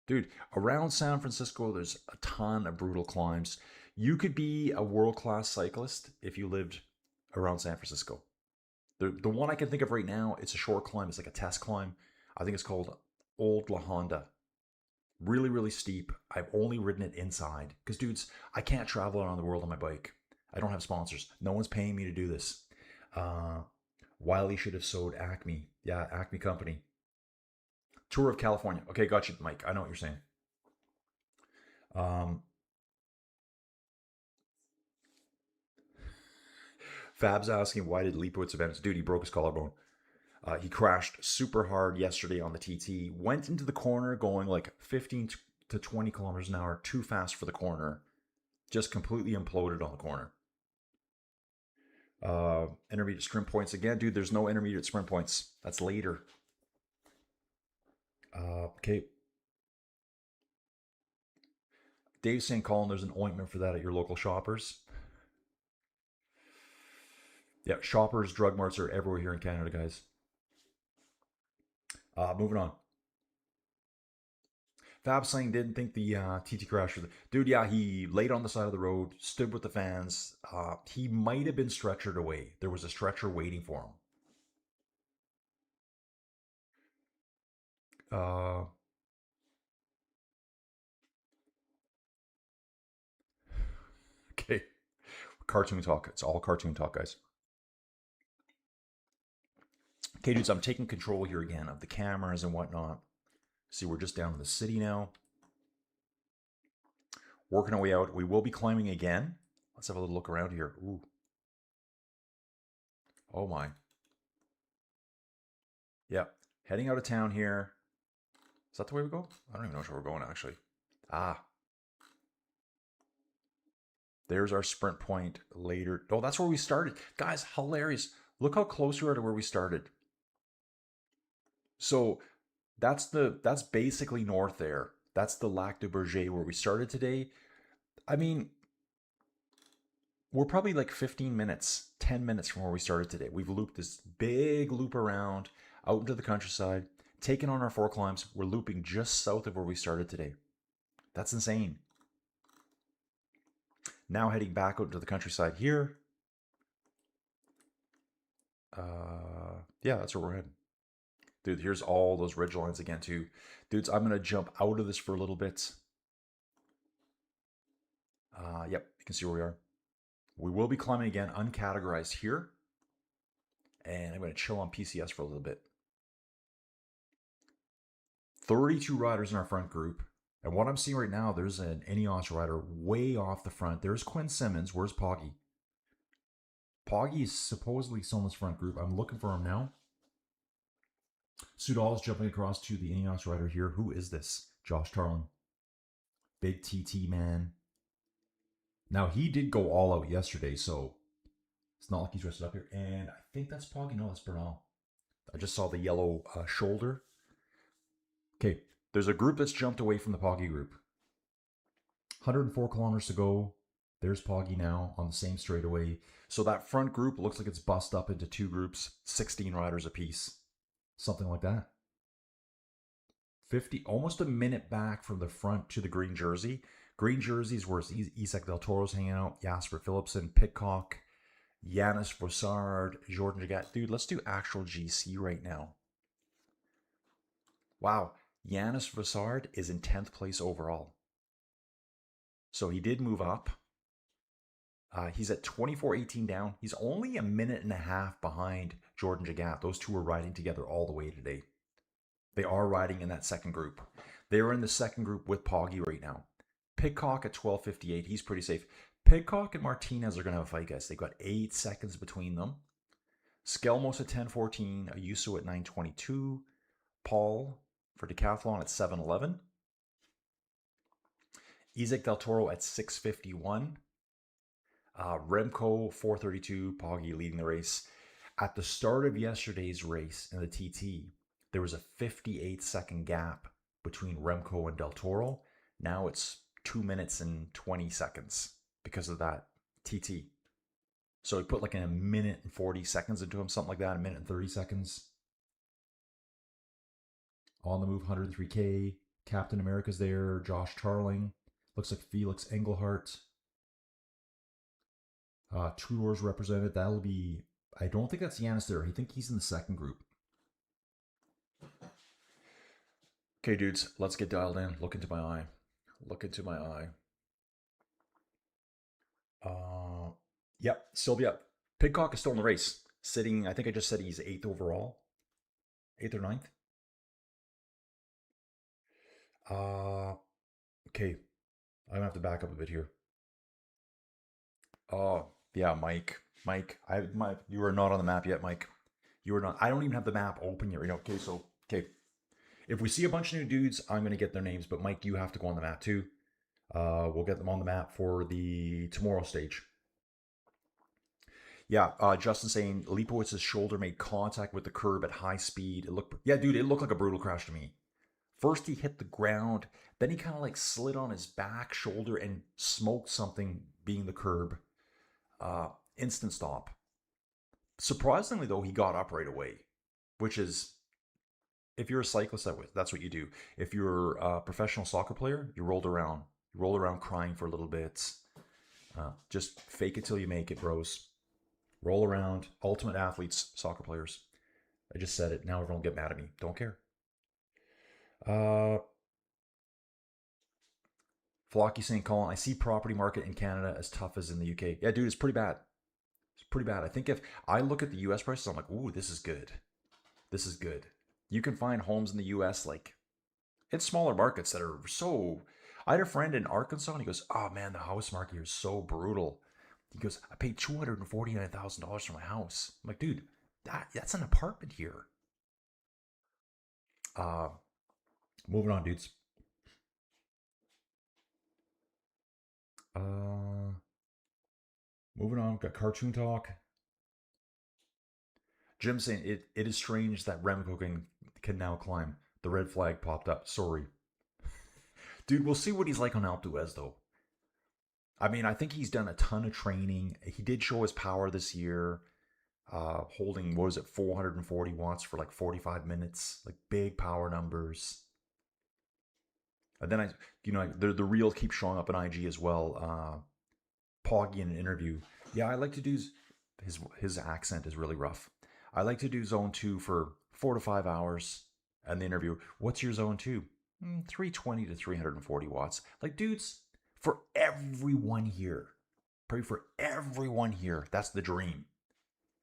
Dude, around San Francisco, there's a ton of brutal climbs. You could be a world-class cyclist if you lived around San Francisco. The one I can think of right now, it's a short climb. It's like a test climb. I think it's called Old La Honda. Really, really steep. I've only ridden it inside. Because, dudes, I can't travel around the world on my bike. I don't have sponsors. No one's paying me to do this. Wiley should have sold Acme. Yeah, Acme Company. Tour of California. Okay, got you, Mike. I know what you're saying. Fab's asking, why did Leipowitz events? Dude, he broke his collarbone. He crashed super hard yesterday on the TT. Went into the corner going like 15 to 20 kilometers an hour. Too fast for the corner. Just completely imploded on the corner. Intermediate sprint points. Again, dude, there's no intermediate sprint points. That's later. Okay. Dave's saying, Colin, there's an ointment for that at your local Shoppers. Yeah, Shoppers, drug marts are everywhere here in Canada, guys. Moving on. Fab saying didn't think the TT crash was... Dude, yeah, he laid on the side of the road, stood with the fans. He might have been stretchered away. There was a stretcher waiting for him. Okay. Cartoon talk. It's all cartoon talk, guys. Okay, dudes, I'm taking control here again of the cameras and whatnot. See, we're just down in the city now. Working our way out. We will be climbing again. Let's have a little look around here. Ooh. Oh my. Yep. Heading out of town here. Is that the way we go? I don't even know where we're going, actually. Ah. There's our sprint point later. Oh, that's where we started. Guys, hilarious. Look how close we are to where we started. So that's basically north there. That's the Lac de Bourget where we started today. I mean, we're probably like 15 minutes, 10 minutes from where we started today. We've looped this big loop around out into the countryside, taken on our 4 climbs. We're looping just south of where we started today. That's insane. Now heading back out into the countryside here. Yeah, that's where we're heading. Dude, here's all those ridge lines again too. Dudes, I'm going to jump out of this for a little bit. Yep, you can see where we are. We will be climbing again, uncategorized here. And I'm going to chill on PCS for a little bit. 32 riders in our front group. And what I'm seeing right now, there's an Ineos rider way off the front. There's Quinn Simmons. Where's Poggy? Poggy is supposedly still in this front group. I'm looking for him now. Sudal is jumping across to the Ineos rider here. Who is this? Josh Tarlin. Big TT man. Now, he did go all out yesterday, so it's not like he's rested up here. And I think that's Poggy. No, that's Bernal. I just saw the yellow shoulder. Okay, there's a group that's jumped away from the Poggy group. 104 kilometers to go. There's Poggy now on the same straightaway. So that front group looks like it's bust up into 2 groups, 16 riders apiece. Something like that. 50, almost a minute back from the front to the green jersey. Green jerseys where Isaac Del Toro's hanging out, Jasper Philipsen, Pitcock, Yanis Vossard, Jordan Jagat. Dude, let's do actual GC right now. Wow, Yanis Vossard is in 10th place overall. So he did move up. He's at 24:18 down. He's only a minute and a half behind Jordan Jagat. Those two are riding together all the way today. They are riding in that second group. They're in the second group with Poggy right now. Pitcock at 12:58. He's pretty safe. Pitcock and Martinez are going to have a fight, guys. They've got 8 seconds between them. Skelmos at 10:14. Ayuso at 9:22. Paul for decathlon at 7:11. Isaac Del Toro at 6:51. Remco 4:32. Poggy leading the race. At the start of yesterday's race in the TT, there was a 58-second gap between Remco and Del Toro. Now it's 2 minutes and 20 seconds because of that TT. So he put like a minute and 40 seconds into him, something like that, a minute and 30 seconds. On the move, 103K. Captain America's there. Josh Charling. Looks like Felix Engelhart. Tudor's represented. That'll be... I don't think that's Yanis there. I think he's in the second group. Okay, dudes, let's get dialed in. Look into my eye. Look into my eye. Yep, Sylvia. Pidcock is still in the race. Sitting, I think I just said he's 8th overall. 8th or 9th. Okay. I'm gonna have to back up a bit here. Oh, yeah, Mike. Mike, you are not on the map yet, Mike. You are not. I don't even have the map open yet. Okay, so, okay. If we see a bunch of new dudes, I'm going to get their names. But Mike, you have to go on the map too. We'll get them on the map for the tomorrow stage. Yeah, Justin saying Leipowitz's shoulder made contact with the curb at high speed. It looked like a brutal crash to me. First he hit the ground, then he kind of like slid on his back shoulder and smoked something, being the curb. Instant stop. Surprisingly though, he got up right away, which is, if you're a cyclist, that's what you do. If you're a professional soccer player, you roll around crying for a little bit. Just fake it till you make it, bros. Roll around. Ultimate athletes, soccer players. I just said it. Now everyone will get mad at me. Don't care. Flocky saying, Colin, I see property market in Canada as tough as in the UK. Yeah, dude, it's pretty bad. It's pretty bad. I think if I look at the US prices, I'm like, ooh, this is good. This is good. You can find homes in the US like in smaller markets that are so... I had a friend in Arkansas and he goes, oh man, the house market here is so brutal. He goes, I paid $249,000 for my house. I'm like, dude, that's an apartment here. Moving on, dudes. Moving on, got cartoon talk. Jim saying it is strange that Remco can now climb. The red flag popped up. Sorry. Dude, we'll see what he's like on Alpe d'Huez though. I mean, I think he's done a ton of training. He did show his power this year. Holding, what was it, 440 watts for like 45 minutes. Like big power numbers. And then the reel keeps showing up on IG as well. Poggy in an interview. Yeah, I like to do his accent is really rough. I like to do zone 2 for 4 to 5 hours. And the interview, what's your zone 2? 320 to 340 watts. Like, dudes, for everyone here, probably for everyone here, that's the dream.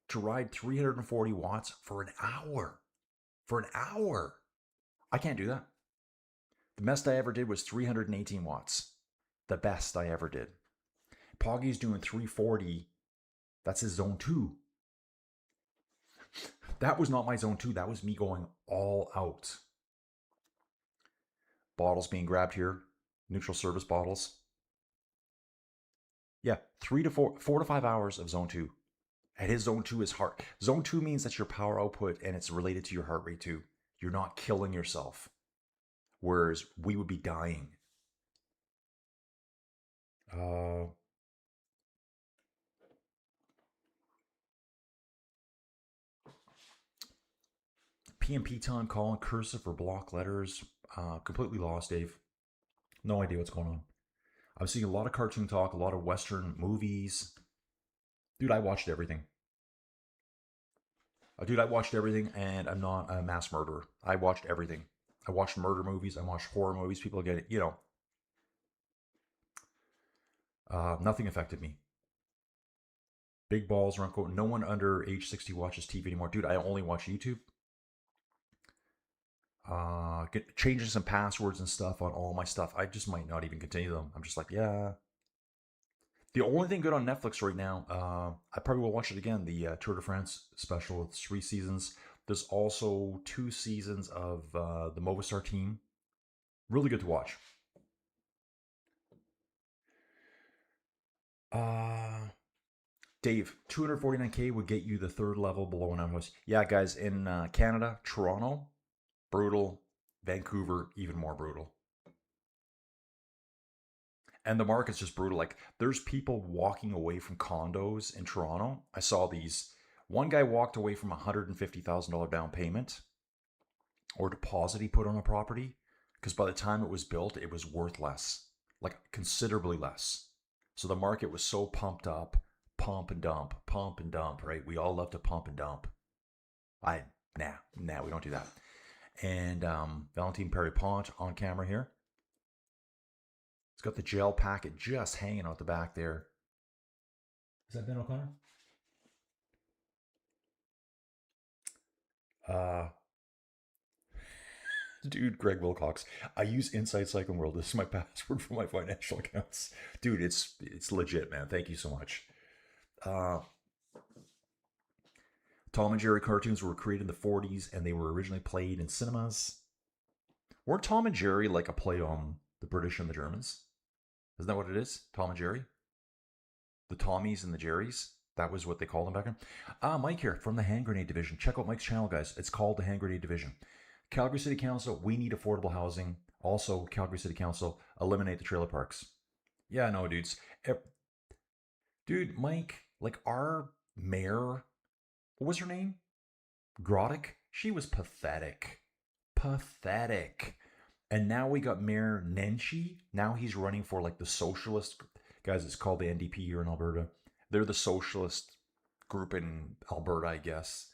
To ride 340 watts for an hour. For an hour. I can't do that. The best I ever did was 318 watts. The best I ever did. Poggy's doing 340. That's his zone 2. That was not my zone 2. That was me going all out. Bottles being grabbed here. Neutral service bottles. Yeah, 4 to 5 hours of zone 2. And his zone 2 is hard. Zone 2 means that's your power output and it's related to your heart rate too. You're not killing yourself. Whereas we would be dying. PMP time, calling cursive or block letters. Completely lost, Dave. No idea what's going on. I'm seeing a lot of cartoon talk, a lot of Western movies. Dude, I watched everything. And I'm not a mass murderer. I watched everything. I watched murder movies. I watched horror movies. People get it, nothing affected me. Big balls are unquote. No one under age 60 watches TV anymore. Dude, I only watch YouTube. Changing some passwords and stuff on all my stuff. I just might not even continue them. I'm just like, yeah. The only thing good on Netflix right now, I probably will watch it again, the Tour de France special. It's 3 seasons. There's also 2 seasons of the Movistar team. Really good to watch. Dave, 249K would get you the 3rd level below an house. Yeah, guys, in Canada, Toronto, brutal. Vancouver, even more brutal. And the market's just brutal. Like, there's people walking away from condos in Toronto. I saw these. One guy walked away from a $150,000 down payment or deposit he put on a property because by the time it was built, it was worth less, like considerably less. So the market was so pumped up, pump and dump, right? We all love to pump and dump. Nah, we don't do that. And Valentine Perry-Pont on camera here. It's got the gel packet just hanging out the back there. Is that Ben O'Connor? Dude, Greg Wilcox. I use Inside Cycling World. This is my password for my financial accounts. Dude, it's legit, man. Thank you so much. Tom and Jerry cartoons were created in the 40s and they were originally played in cinemas. Weren't Tom and Jerry like a play on the British and the Germans? Isn't that what it is? Tom and Jerry? The Tommies and the Jerrys? That was what they called them back then. Mike here from the Hand Grenade Division. Check out Mike's channel, guys. It's called the Hand Grenade Division. Calgary City Council, we need affordable housing. Also, Calgary City Council, eliminate the trailer parks. Yeah, no, dudes. Dude, Mike, like our mayor, what was her name? Grodick? She was pathetic. Pathetic. And now we got Mayor Nenshi. Now he's running for like the socialist. Guys, it's called the NDP here in Alberta. They're the socialist group in Alberta, I guess.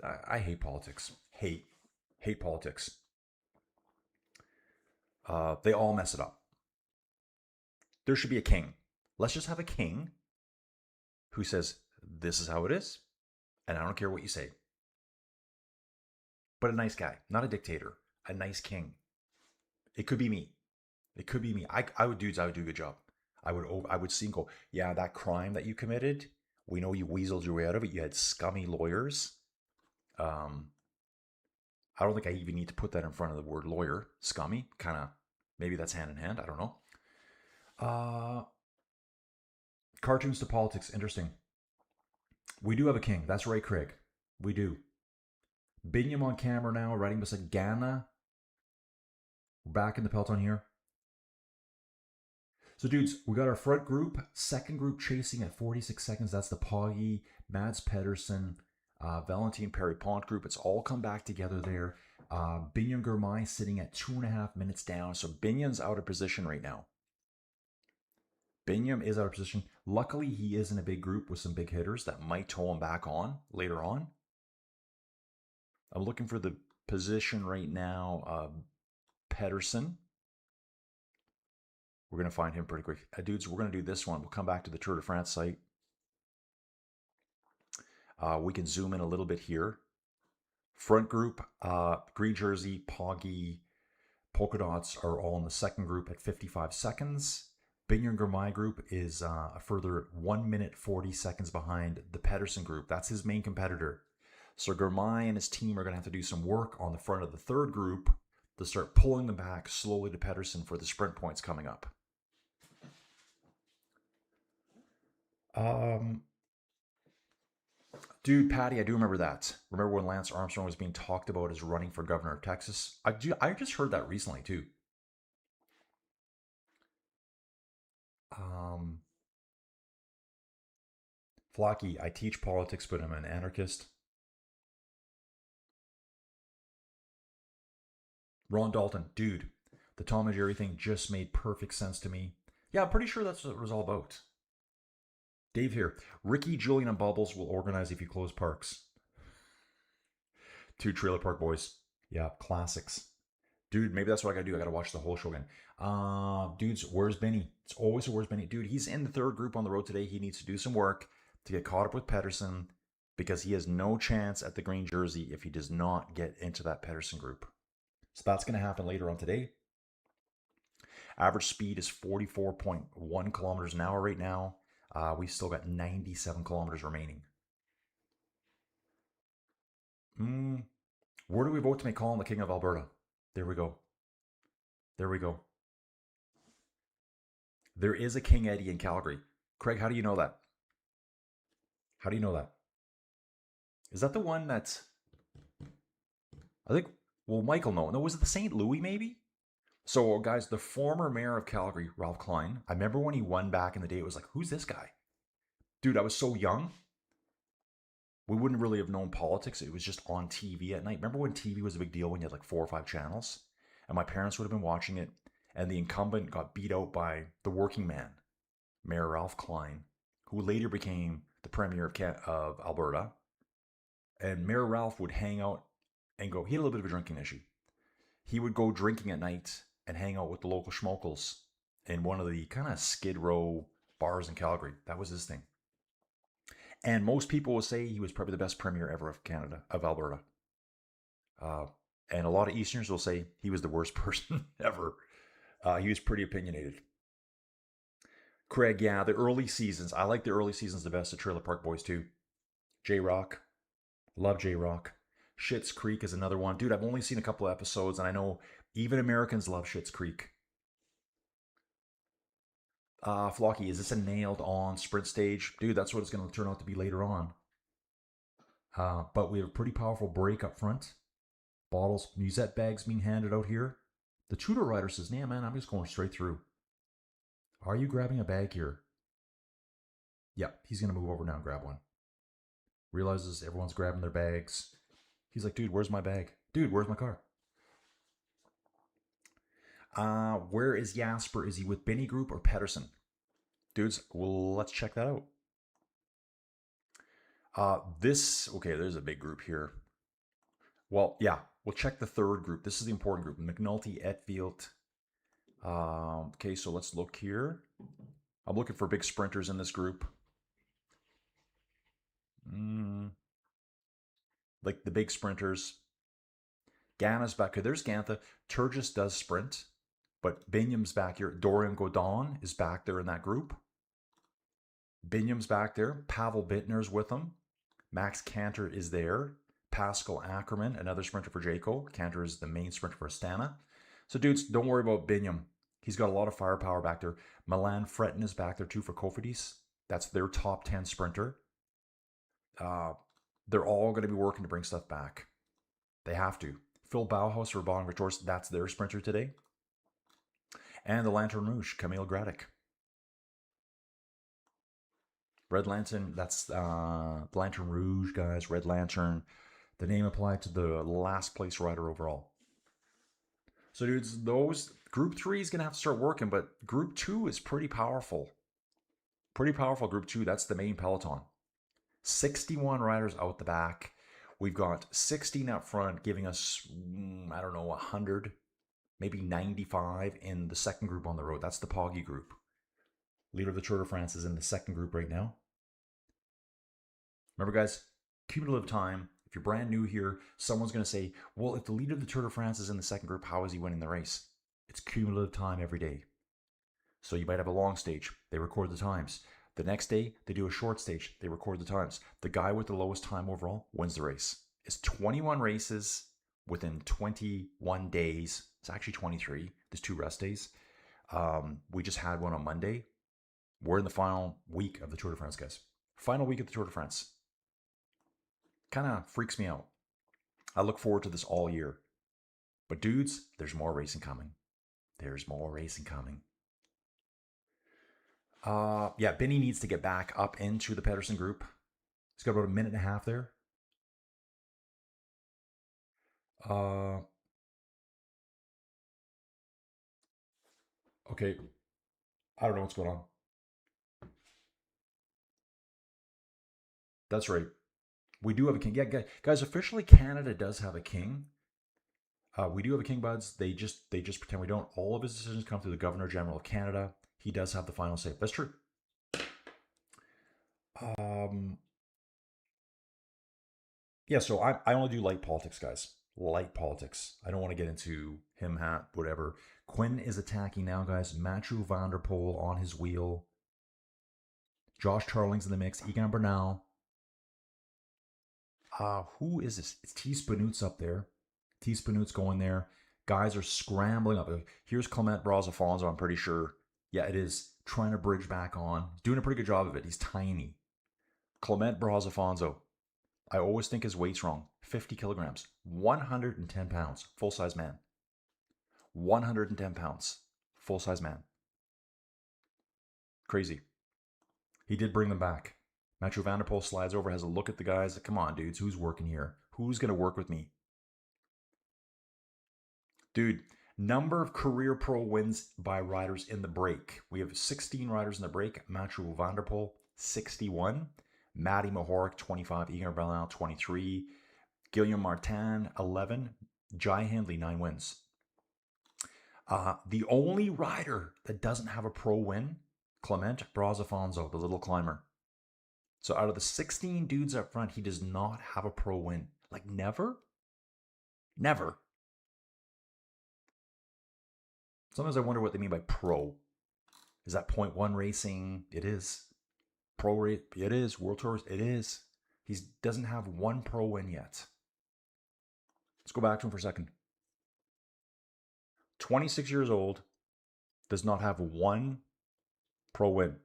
I hate politics. Hate politics. They all mess it up. There should be a king. Let's just have a king who says, this is how it is, and I don't care what you say. But a nice guy, not a dictator. A nice king. It could be me. It could be me. I would do a good job. I would see and go, yeah, that crime that you committed, we know you weaseled your way out of it. You had scummy lawyers. I don't think I even need to put that in front of the word lawyer. Scummy, kind of, maybe that's hand in hand. I don't know. Cartoons to politics, interesting. We do have a king. That's right, Craig. We do. Binyam on camera now, riding beside Ghana. We're back in the peloton here. So, dudes, we got our front group. Second group chasing at 46 seconds. That's the Poggy, Mads Pedersen, Valentine Perry-Pont group. It's all come back together there. Binyam Girmay sitting at 2.5 minutes down. So, Binyam's out of position right now. Binyam is out of position. Luckily, he is in a big group with some big hitters that might tow him back on later on. I'm looking for the position right now. Pedersen. We're going to find him pretty quick. Dudes, we're going to do this one. We'll come back to the Tour de France site. We can zoom in a little bit here. Front group, green jersey, Poggy, polka dots are all in the second group at 55 seconds. Binyam Girmay group is a further 1 minute 40 seconds behind the Pedersen group. That's his main competitor. So Girmay and his team are going to have to do some work on the front of the third group to start pulling them back slowly to Pedersen for the sprint points coming up. Dude, Patty, I do remember that. Remember when Lance Armstrong was being talked about as running for governor of Texas? I just heard that recently, too. Flocky, I teach politics, but I'm an anarchist. Ron Dalton, dude, the Tom and Jerry thing just made perfect sense to me. Yeah, I'm pretty sure that's what it was all about. Dave here. Ricky, Julian, and Bubbles will organize if you close parks. 2 Trailer Park Boys. Yeah, classics. Dude, maybe that's what I gotta do. I gotta watch the whole show again. Dudes, where's Benny? It's always a where's Benny. Dude, he's in the third group on the road today. He needs to do some work to get caught up with Pedersen because he has no chance at the green jersey if he does not get into that Pedersen group. So that's going to happen later on today. Average speed is 44.1 kilometers an hour right now. We still got 97 kilometers remaining. Where do we vote to make Colin the King of Alberta? There we go. There we go. There is a King Eddie in Calgary. Craig, how do you know that? How do you know that? Is that the one that's... I think... Well, Michael, no. No, was it the St. Louis, maybe? So, guys, the former mayor of Calgary, Ralph Klein, I remember when he won back in the day, it was like, who's this guy? Dude, I was so young. We wouldn't really have known politics. It was just on TV at night. Remember when TV was a big deal when you had like 4 or 5 channels? And my parents would have been watching it, and the incumbent got beat out by the working man, Mayor Ralph Klein, who later became the premier of Alberta. And Mayor Ralph would hang out and go, he had a little bit of a drinking issue. He would go drinking at night and hang out with the local schmockles in one of the kind of skid row bars in Calgary. That was his thing. And most people will say he was probably the best premier ever of Canada, of Alberta. And a lot of Easterners will say he was the worst person ever. He was pretty opinionated. Craig, yeah, the early seasons. I like the early seasons the best of Trailer Park Boys too. J-Rock. Love J-Rock. Schitt's Creek is another one. Dude, I've only seen a couple of episodes, and I know even Americans love Schitt's Creek. Flocky, is this a nailed on sprint stage? Dude, that's what it's going to turn out to be later on. But we have a pretty powerful break up front. Bottles, musette bags being handed out here. The Tudor rider says, nah, man, I'm just going straight through. Are you grabbing a bag here? Yep, he's going to move over now and grab one. Realizes everyone's grabbing their bags. He's like, dude, where's my bag? Dude, where's my car? Where is Jasper? Is he with Benny Group or Pedersen? Dudes, well, let's check that out. Okay, there's a big group here. Well, yeah, we'll check the third group. This is the important group. McNulty, Etfield. Okay, so let's look here. I'm looking for big sprinters in this group. Like the big sprinters. Ganna's back here. There's Gantha. Turgis does sprint, but Binham's back here. Dorian Godon is back there in that group. Binham's back there. Pavel Bittner's with him. Max Cantor is there. Pascal Ackerman, another sprinter for Jayco. Cantor is the main sprinter for Astana. So, dudes, don't worry about Bingham. He's got a lot of firepower back there. Milan Fretin is back there too for Cofidis. That's their top 10 sprinter. They're all going to be working to bring stuff back. They have to. Phil Bauhaus for Bonn-Victors, that's their sprinter today. And the Lantern Rouge, Camille Graddick. Red Lantern, that's the Lantern Rouge, guys. Red Lantern. The name applied to the last place rider overall. So, dudes, those Group 3 is going to have to start working, but Group 2 is pretty powerful. Pretty powerful Group 2. That's the main peloton. 61 riders out the back. We've got 16 up front, giving us, I don't know, 100, maybe 95 in the second group on the road. That's the Poggy group. Leader of the Tour de France is in the second group right now. Remember, guys, cumulative time. If you're brand new here, someone's going to say, well, if the leader of the Tour de France is in the second group, how is he winning the race? It's cumulative time every day. So you might have a long stage. They record the times. The next day, they do a short stage. They record the times. The guy with the lowest time overall wins the race. It's 21 races within 21 days. It's actually 23. There's 2 rest days. We just had one on Monday. We're in the final week of the Tour de France, guys. Final week of the Tour de France. Kind of freaks me out. I look forward to this all year. But dudes, there's more racing coming. There's more racing coming. Yeah, Benny needs to get back up into the Pedersen group. He's got about a minute and a half there. Okay. I don't know what's going on. That's right. We do have a king. Yeah, guys, officially Canada does have a king. We do have a king, buds. They just pretend we don't. All of his decisions come through the Governor General of Canada. He does have the final say. That's true. Yeah, so I only do light politics, guys. Light politics. I don't want to get into him, hat, whatever. Quinn is attacking now, guys. Matthew Van Der Poel on his wheel. Josh Tarling's in the mix. Egan Bernal. Who is this? It's T. Spanoot's up there. T. Spanoot's going there. Guys are scrambling up. Here's Clement Brazafonso, I'm pretty sure. Yeah, it is. Trying to bridge back on. He's doing a pretty good job of it. He's tiny. Clement Brazafonso. I always think his weight's wrong. 50 kilograms. 110 pounds. Full-size man. 110 pounds. Full-size man. Crazy. He did bring them back. Matthew Van Der Poel slides over, has a look at the guys. Come on, dudes. Who's working here? Who's going to work with me? Dude, number of career pro wins by riders in the break. We have 16 riders in the break. Matthew Van Der Poel, 61. Matty Mahoric, 25. Egan Bernal, 23. Guillaume Martin, 11. Jai Hindley, 9 wins. The only rider that doesn't have a pro win, Clement Brazafonso, the little climber. So out of the 16 dudes up front, he does not have a pro win. Like never? Never. Sometimes I wonder what they mean by pro. Is that 0.1 racing? It is. Pro race? It is. World Tours? It is. He doesn't have one pro win yet. Let's go back to him for a second. 26 years old, does not have one pro win.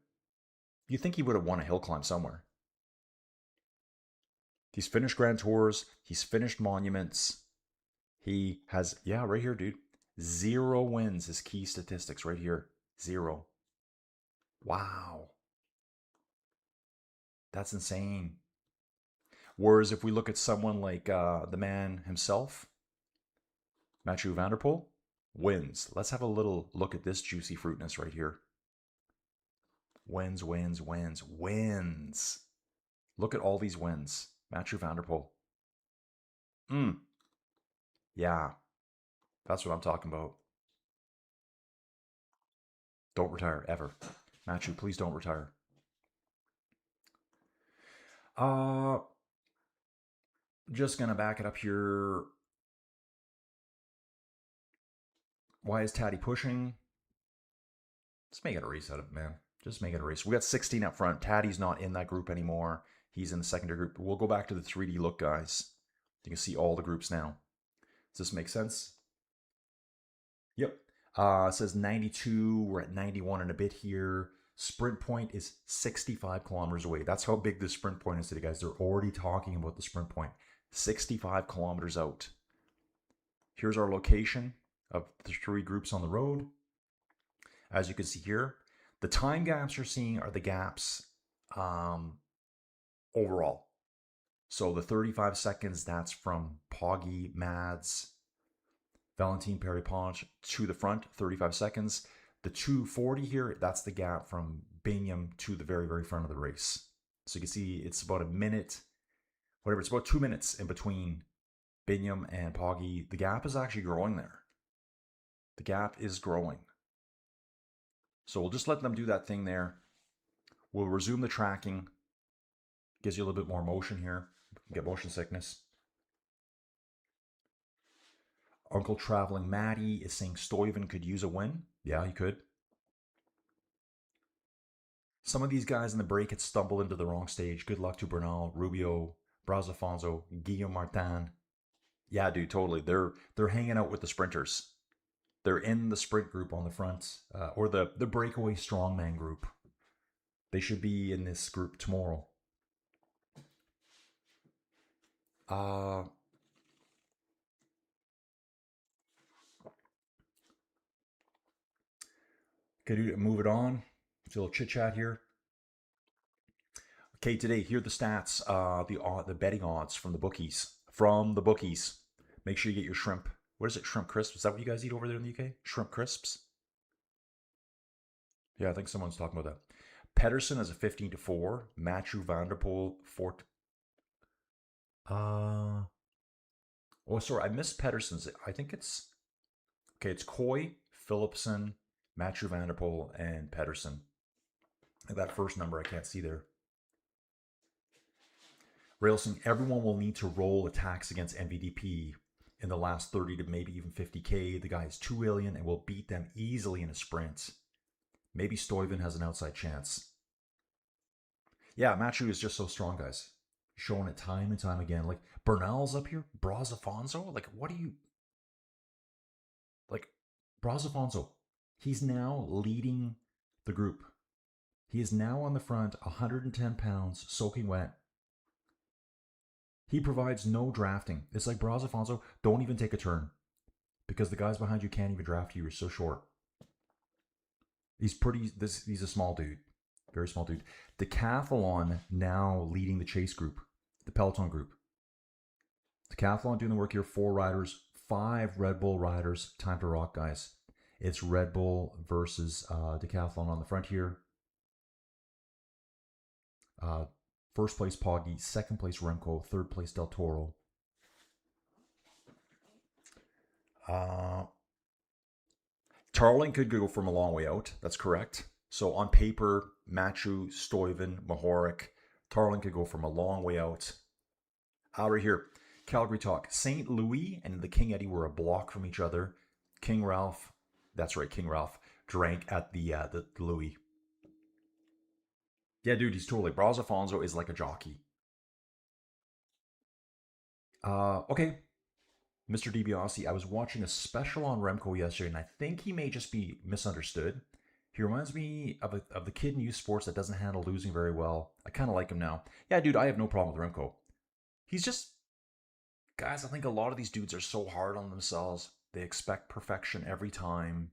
You'd think he would have won a hill climb somewhere. He's finished Grand Tours. He's finished Monuments. He has, yeah, right here, dude. 0 wins, his key statistics right here. 0. Wow. That's insane. Whereas if we look at someone like the man himself, Mathieu Van Der Poel, wins. Let's have a little look at this juicy fruitness right here. Wins, wins, wins, wins. Look at all these wins. Mathieu Van Der Poel. Yeah. That's what I'm talking about. Don't retire, ever. Mathieu, please don't retire. Just gonna back it up here. Why is Taddy pushing? Let's make it a race out of it, man. Just make it a race. We got 16 up front. Taddy's not in that group anymore. He's in the secondary group. We'll go back to the 3D look, guys. You can see all the groups now. Does this make sense? Yep. It says 92. We're at 91 and a bit here. Sprint point is 65 kilometers away. That's how big the sprint point is today, guys. They're already talking about the sprint point. 65 kilometers out. Here's our location of the 3 groups on the road. As you can see here, the time gaps you're seeing are the gaps overall. So the 35 seconds, that's from Poggy, Mads, Valentin Perry-Ponch to the front, 35 seconds. The 240 here, that's the gap from Bingham to the very, very front of the race. So you can see it's about a minute, whatever, it's about 2 minutes in between Bingham and Poggy. The gap is actually growing there. The gap is growing. So we'll just let them do that thing there. We'll resume the tracking. Gives you a little bit more motion here. Get motion sickness. Uncle Traveling Matty is saying Stuyven could use a win. Yeah, he could. Some of these guys in the break had stumbled into the wrong stage. Good luck to Bernal, Rubio, Brazafonso, Guillaume Martin. Yeah, dude, totally. They're hanging out with the sprinters. They're in the sprint group on the front, or the breakaway strongman group. They should be in this group tomorrow. Okay, move it on. It's a little chit chat here. Okay, today here are the stats, the betting odds from the bookies. From the bookies, make sure you get your shrimp. What is it? Shrimp crisps? Is that what you guys eat over there in the UK? Shrimp crisps? Yeah, I think someone's talking about that. Pedersen is a 15-4. Mathieu Van Der Poel 4. Oh, sorry, I missed Pedersen's. I think it's okay. It's Coy, Philipsen, Mathieu Van Der Poel, and Pedersen. That first number I can't see there. Railsing, everyone will need to roll attacks against MVDP in the last 30 to maybe even 50K. The guy is too alien and will beat them easily in a sprint. Maybe Stuyven has an outside chance. Yeah, Mathieu is just so strong, guys. Showing it time and time again. Like, Bernal's up here. Brazafonso? Like, what do you... Like, Brazafonso. He's now leading the group. He is now on the front, 110 pounds, soaking wet. He provides no drafting. It's like, Brazafonso, don't even take a turn. because the guys behind you can't even draft you. You're so short. He's a small dude. Very small dude. Decathlon now leading the chase group, the Peloton group. Decathlon doing the work here. 4 riders, 5 Red Bull riders. Time to rock, guys. It's Red Bull versus Decathlon on the front here. First place Poggy, second place Remco, third place Del Toro. Tarling could go from a long way out. That's correct. So on paper, Machu, Stuyven, Mahoric, Tarling could go from a long way out. Right here, Calgary talk. St. Louis and the King Eddie were a block from each other. King Ralph, that's right, King Ralph drank at the Louis. Yeah, dude, he's totally. Braz Alfonso is like a jockey. Okay. Mr. DiBiase, I was watching a special on Remco yesterday, and I think he may just be misunderstood. He reminds me of the kid in youth sports that doesn't handle losing very well. I kind of like him now. Yeah, dude, I have no problem with Remco. He's just... Guys, I think a lot of these dudes are so hard on themselves. They expect perfection every time.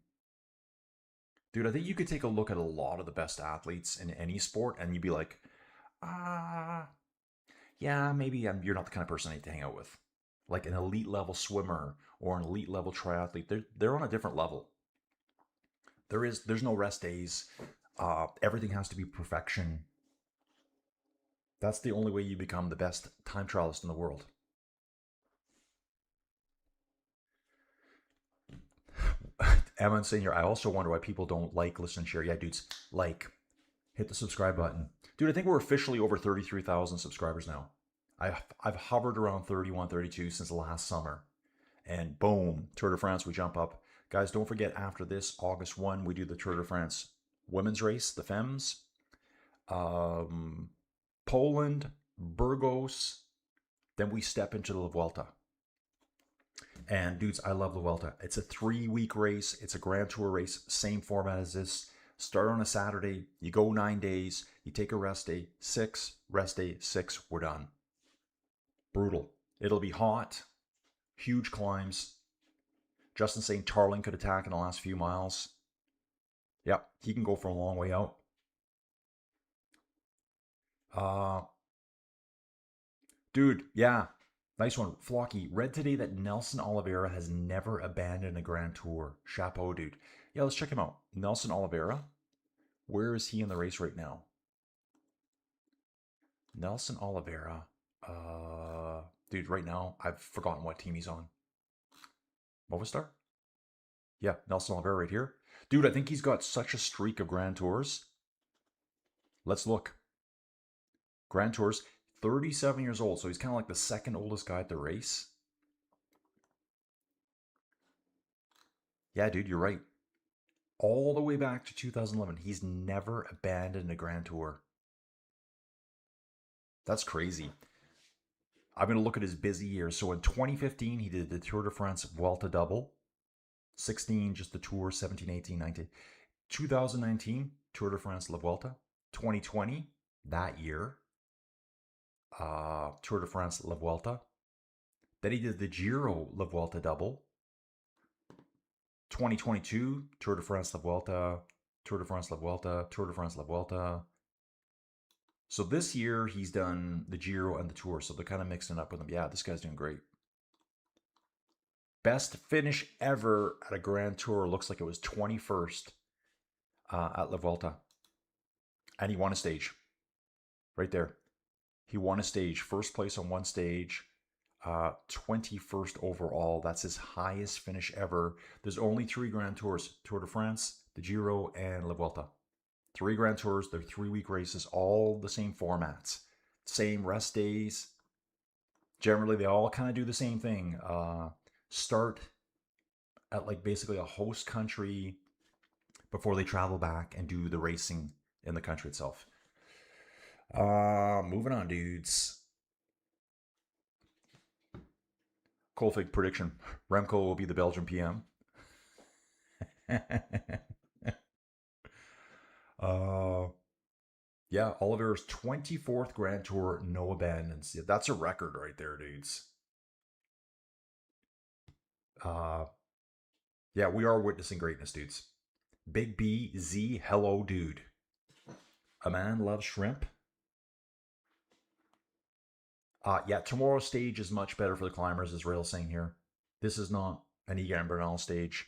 Dude, I think you could take a look at a lot of the best athletes in any sport, and you'd be like, yeah, maybe you're not the kind of person I need to hang out with. Like an elite level swimmer or an elite level triathlete, they're on a different level. There's no rest days. Everything has to be perfection. That's the only way you become the best time trialist in the world. Emma's saying here, I also wonder why people don't like, listen, share. Yeah, dudes, like, hit the subscribe button. Dude, I think we're officially over 33,000 subscribers now. I've hovered around 31, 32 since last summer. And boom, Tour de France, we jump up. Guys, don't forget, after this, August 1, we do the Tour de France women's race, the Femmes. Poland, Burgos. Then we step into the Vuelta. And dudes, I love the Vuelta. It's a 3-week race. It's a Grand Tour race. Same format as this. Start on a Saturday. You go 9 days. You take a rest day. 6, rest day, 6, we're done. Brutal. It'll be hot. Huge climbs. Justin saying Tarling could attack in the last few miles. Yep, he can go for a long way out. Dude, yeah. Nice one. Flocky, read today that Nelson Oliveira has never abandoned a Grand Tour. Chapeau, dude. Yeah, let's check him out. Nelson Oliveira. Where is he in the race right now? Nelson Oliveira. Dude, right now, I've forgotten what team he's on. Movistar? Yeah, Nelson Oliveira right here. Dude, I think he's got such a streak of Grand Tours. Let's look. Grand Tours, 37 years old, so he's kind of like the second oldest guy at the race. Yeah, dude, you're right. All the way back to 2011, he's never abandoned a Grand Tour. That's crazy. I'm going to look at his busy years. So in 2015, he did the Tour de France Vuelta double. 16, just the Tour, 17, 18, 19. 2019, Tour de France La Vuelta. 2020, that year, Tour de France La Vuelta. Then he did the Giro La Vuelta double. 2022, Tour de France La Vuelta, Tour de France La Vuelta, Tour de France La Vuelta. So this year, he's done the Giro and the Tour, so they're kind of mixing up with him. Yeah, this guy's doing great. Best finish ever at a Grand Tour. Looks like it was 21st at La Vuelta. And he won a stage. Right there. He won a stage. First place on one stage. 21st overall. That's his highest finish ever. There's only 3 Grand Tours. Tour de France, the Giro, and La Vuelta. 3 Grand Tours. They're 3-week races. All the same formats. Same rest days. Generally, they all kind of do the same thing. Start at like basically a host country before they travel back and do the racing in the country itself. Moving on, dudes. Colfig prediction. Remco will be the Belgian PM. Yeah, Oliver's 24th Grand Tour, no abandons. Yeah, that's a record right there, dudes. Yeah, we are witnessing greatness, dudes. Big B Z, hello, dude. A man loves shrimp. Yeah, tomorrow's stage is much better for the climbers, as Rail's saying here. This is not an Egan Bernal stage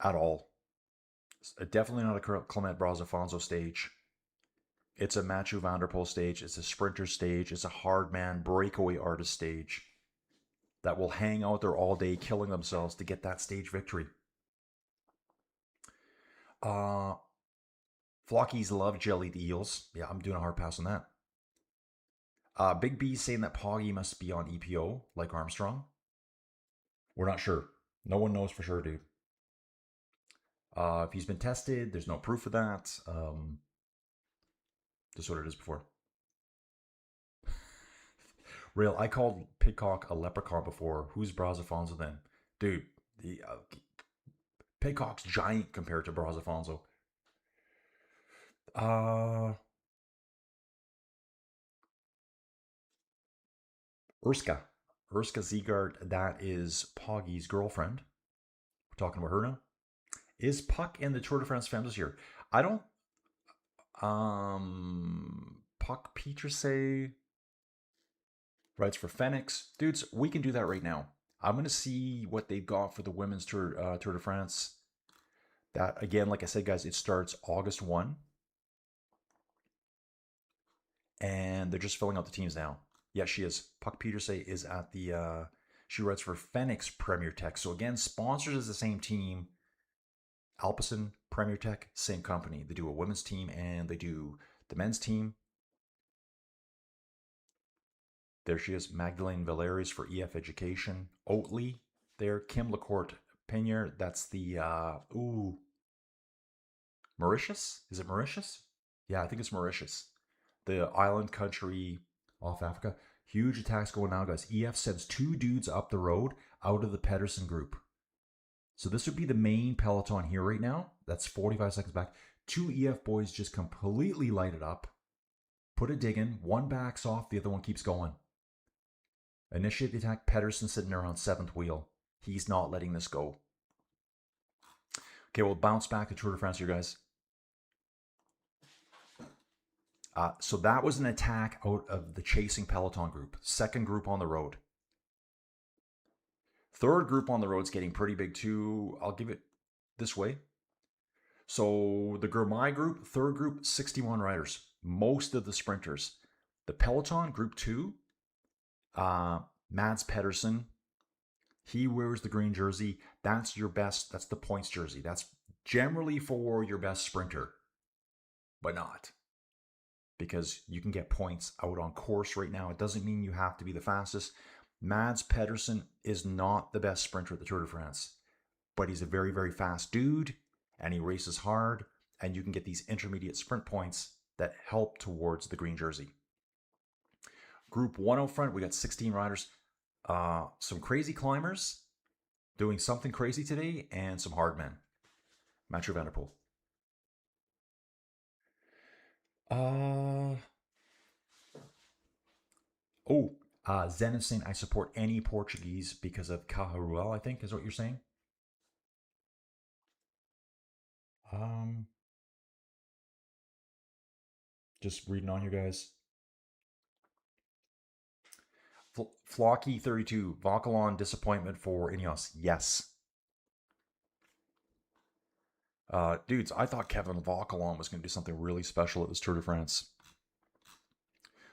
at all. It's definitely not a Clement Brazafonso stage. It's a Mathieu van der Poel stage. It's a sprinter stage. It's a hard man breakaway artist stage that will hang out there all day killing themselves to get that stage victory. Flockies love jellied eels. Yeah, I'm doing a hard pass on that. Big B saying that Poggy must be on EPO like Armstrong. We're not sure. No one knows for sure, dude. If he's been tested, there's no proof of that. Just what it is before. Real, I called Pidcock a leprechaun before. Who's Brazafonso then? Dude, Pidcock's giant compared to Brazafonso. Urska Ziegard, that is Poggy's girlfriend. We're talking about her now. Is Puck in the Tour de France Femmes this year? I don't. Puck Peterse writes for Phoenix. Dudes, we can do that right now. I'm going to see what they've got for the women's Tour de France. That, again, like I said, guys, it starts August 1. And they're just filling out the teams now. Yeah, she is. Puck Peterse is at the... she writes for Phoenix Premier Tech. So, again, sponsors is the same team. Alpecin, Premier Tech, same company. They do a women's team and they do the men's team. There she is, Magdalene Valeries for EF Education. Oatley there, Kim Lacourte Pinier. That's the, Mauritius? Is it Mauritius? Yeah, I think it's Mauritius. The island country off Africa. Huge attacks going now, guys. EF sends 2 dudes up the road out of the Pedersen group. So this would be the main peloton here right now. That's 45 seconds back. 2 EF boys just completely light it up. Put a dig in. One backs off. The other one keeps going. Initiate the attack. Pedersen sitting there on 7th wheel. He's not letting this go. Okay, we'll bounce back to Tour de France here, guys. So that was an attack out of the chasing peloton group. Second group on the road. Third group on the road is getting pretty big too. I'll give it this way. So the Gourmet group, third group, 61 riders. Most of the sprinters. The peloton, group 2, Mads Pedersen. He wears the green jersey. That's your best. That's the points jersey. That's generally for your best sprinter. But not. Because you can get points out on course right now. It doesn't mean you have to be the fastest. Mads Pedersen is not the best sprinter at the Tour de France, but he's a very, very fast dude, and he races hard, and you can get these intermediate sprint points that help towards the green jersey. Group 1 out front, we got 16 riders. Some crazy climbers doing something crazy today, and some hard men. Mathieu van der Poel. Zen is saying, I support any Portuguese because of Caharuel, I think, is what you're saying. Just reading on here, guys. Flocky 32, Vauquelin disappointment for Ineos. Yes. Dudes, I thought Kevin Vauquelin was going to do something really special at this Tour de France.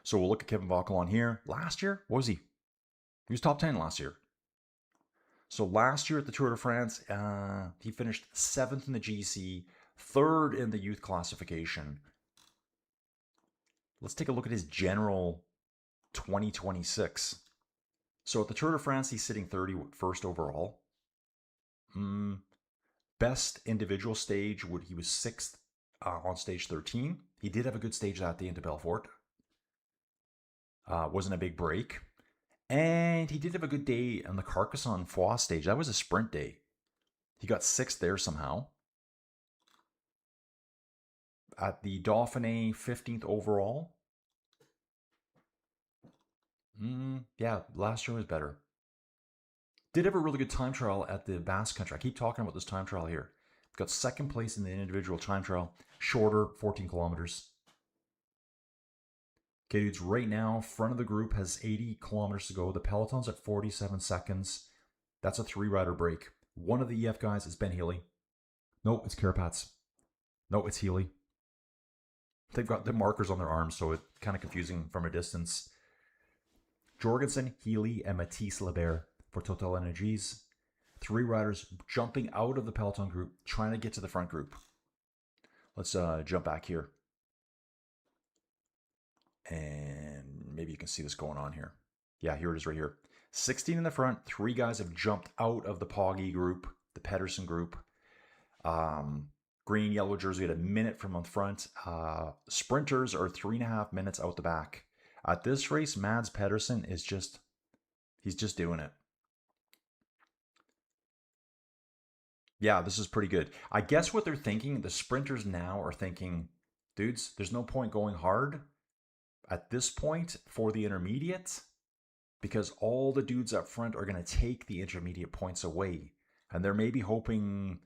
So we'll look at Kevin Vauquelin here. Last year, what was he? He was top 10 last year. So last year at the Tour de France, he finished 7th in the GC, 3rd in the youth classification. Let's take a look at his general 2026. So at the Tour de France, he's sitting 31st overall. Best individual stage, he was 6th on stage 13. He did have a good stage that day into Belfort. Wasn't a big break. And he did have a good day on the Carcassonne Foix stage. That was a sprint day. He got 6th there somehow. At the Dauphiné, 15th overall. Yeah, last year was better. Did have a really good time trial at the Basque Country. I keep talking about this time trial here. Got second place in the individual time trial. Shorter, 14 kilometers. Okay, dudes, right now, front of the group has 80 kilometers to go. The peloton's at 47 seconds. That's a 3-rider break. One of the EF guys is Ben Healy. No, it's Carapaz. No, it's Healy. They've got the markers on their arms, so it's kind of confusing from a distance. Jorgensen, Healy, and Matisse Lebert for Total Energies. 3 riders jumping out of the peloton group, trying to get to the front group. Let's jump back here. And maybe you can see this going on here. Yeah, here it is right here. 16 in the front. 3 guys have jumped out of the Poggy group, the Pedersen group. Green, yellow jersey at a minute from the front. Sprinters are 3.5 minutes out the back. At this race, Mads Pedersen is he's just doing it. Yeah, this is pretty good. I guess what they're thinking, the sprinters now are thinking, dudes, there's no point going hard at this point for the intermediate because all the dudes up front are going to take the intermediate points away. And they're maybe hoping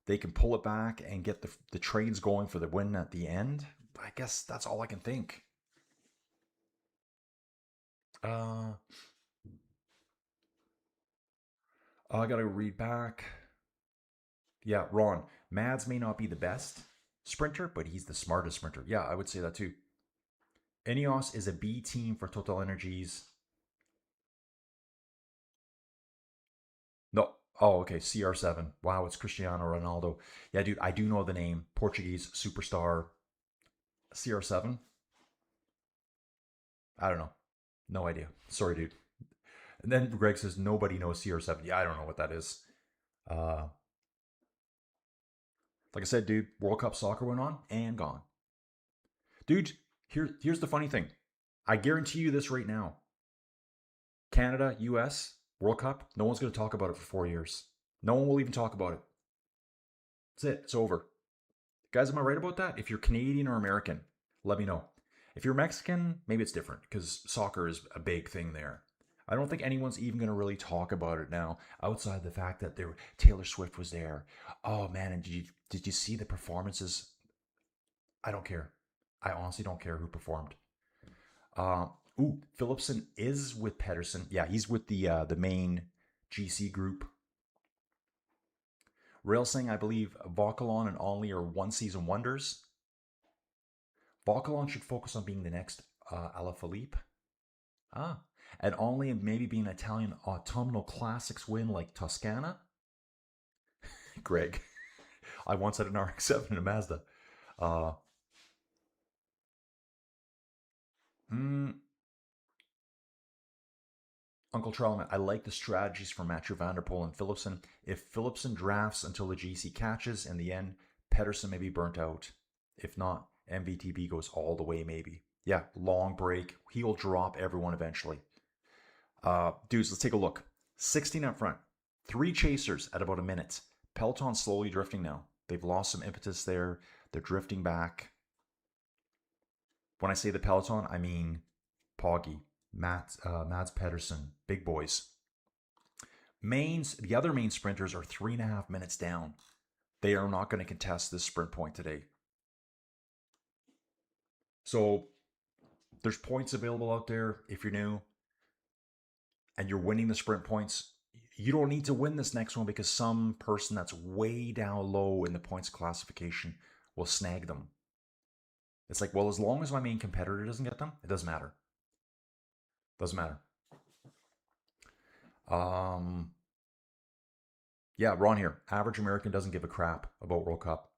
they can pull it back and get the trains going for the win at the end. I guess that's all I can think. I gotta read back. Yeah, Ron. Mads may not be the best sprinter, but he's the smartest sprinter. Yeah, I would say that too. Ineos is a B team for Total Energies. No. Oh, okay. CR7. Wow, it's Cristiano Ronaldo. Yeah, dude, I do know the name. Portuguese superstar. CR7? I don't know. No idea. Sorry, dude. And then Greg says nobody knows CR7. Yeah, I don't know what that is. Like I said, dude, World Cup soccer went on and gone. Dude, here's the funny thing. I guarantee you this right now. Canada, US, World Cup, no one's going to talk about it for 4 years. No one will even talk about it. That's it. It's over. Guys, am I right about that? If you're Canadian or American, let me know. If you're Mexican, maybe it's different because soccer is a big thing there. I don't think anyone's even going to really talk about it now outside the fact that Taylor Swift was there. Oh, man, and did you see the performances? I don't care. I honestly don't care who performed. Philipsen is with Pedersen. Yeah, he's with the main GC group. Railsing, I believe Vauquelin and Onley are one-season wonders. Vauquelin should focus on being the next Alaphilippe. And Onley maybe being an Italian autumnal classics win like Toscana. Greg, I once had an RX-7 in a Mazda. Uncle Trollman, I like the strategies from Mathieu van der Poel and Philipsen. If Philipsen drafts until the GC catches, in the end, Pedersen may be burnt out. If not, MVTB goes all the way maybe. Yeah, long break. He'll drop everyone eventually. Dudes, let's take a look. 16 up front. 3 chasers at about a minute. Peloton slowly drifting now. They've lost some impetus there. They're drifting back. When I say the Peloton, I mean Poggy, Mads Pedersen, big boys. The other main sprinters are 3.5 minutes down. They are not going to contest this sprint point today. So there's points available out there if you're new and you're winning the sprint points. You don't need to win this next one because some person that's way down low in the points classification will snag them. It's like, well, as long as my main competitor doesn't get them, it doesn't matter. Doesn't matter. Yeah, Ron here. Average American doesn't give a crap about World Cup.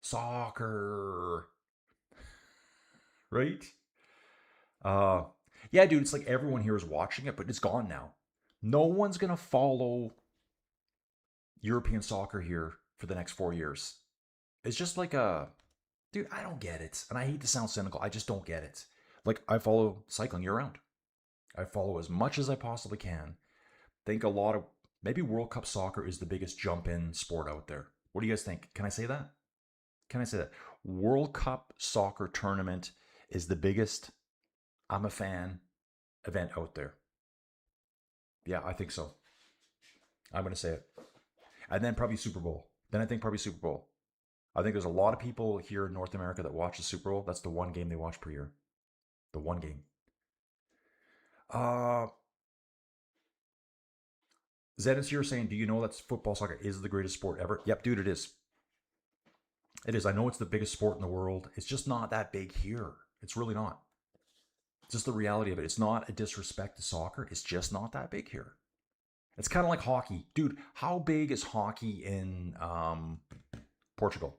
Soccer. Right? Yeah, dude, it's like everyone here is watching it, but it's gone now. No one's going to follow European soccer here for the next 4 years. It's just like dude, I don't get it. And I hate to sound cynical. I just don't get it. Like, I follow cycling year round. I follow as much as I possibly can. Think maybe World Cup soccer is the biggest jump-in sport out there. What do you guys think? Can I say that? Can I say that? World Cup soccer tournament is the biggest, I'm a fan, event out there. Yeah, I think so. I'm going to say it. And then probably Super Bowl. Then I think probably Super Bowl. I think there's a lot of people here in North America that watch the Super Bowl. That's the one game they watch per year. The one game. Uh, Zed is here saying, do you know that football soccer is the greatest sport ever? Yep, dude, it is. It is. I know it's the biggest sport in the world. It's just not that big here. It's really not. It's just the reality of it. It's not a disrespect to soccer. It's just not that big here. It's kind of like hockey. Dude, how big is hockey in Portugal?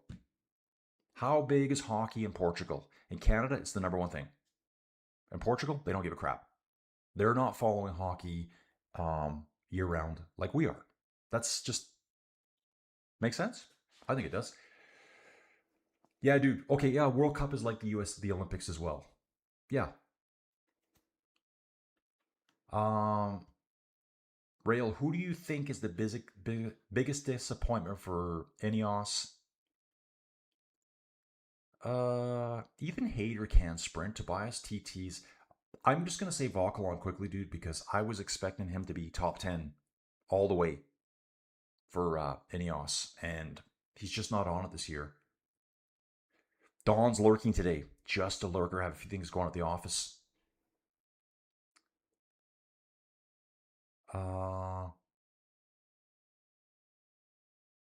How big is hockey in Portugal? In Canada, it's the number one thing. In Portugal, they don't give a crap. They're not following hockey year round like we are. That's just makes sense. I think it does. Yeah, dude. Okay, yeah, World Cup is like the Olympics as well. Yeah. Rail, who do you think is the biggest disappointment for Ineos? Even Hayter can sprint. Tobias TT's. I'm just gonna say Vauquelin quickly, dude, because I was expecting him to be top 10 all the way for Ineos, and he's just not on it this year. Don's lurking today. Just a lurker. Have a few things going at the office.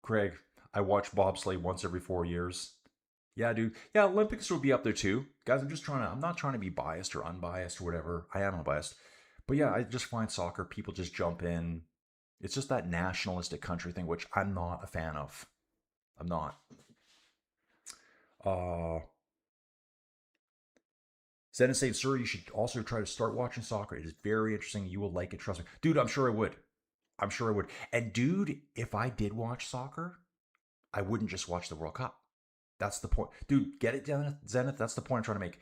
Craig, I watch bobsleigh once every 4 years. Yeah, dude. Yeah, Olympics will be up there too. Guys, I'm not trying to be biased or unbiased or whatever. I am unbiased. But yeah, I just find soccer, people just jump in. It's just that nationalistic country thing, which I'm not a fan of. I'm not. Zen is saying, sir, you should also try to start watching soccer. It is very interesting. You will like it. Trust me. Dude, I'm sure I would. I'm sure I would. And dude, if I did watch soccer, I wouldn't just watch the World Cup. That's the point. Dude, get it, Zenith? That's the point I'm trying to make.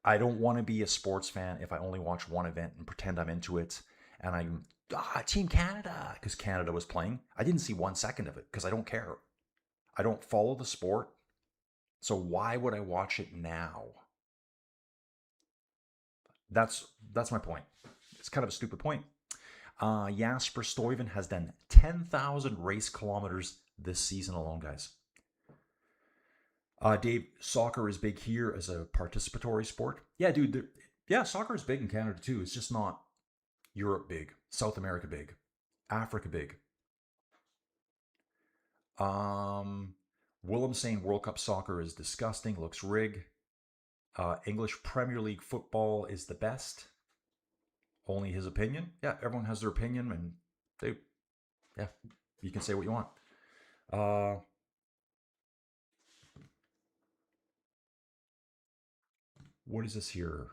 I don't want to be a sports fan if I only watch one event and pretend I'm into it. And I'm, Team Canada, because Canada was playing. I didn't see 1 second of it because I don't care. I don't follow the sport. So why would I watch it now? That's my point. It's kind of a stupid point. Jasper Stuyven has done 10,000 race kilometers this season alone, guys. Dave, soccer is big here as a participatory sport. Yeah, dude. Yeah, soccer is big in Canada too. It's just not Europe big, South America big, Africa big. Willem saying World Cup soccer is disgusting, looks rigged. English Premier League football is the best. Only his opinion. Yeah, everyone has their opinion, and you can say what you want. What is this here?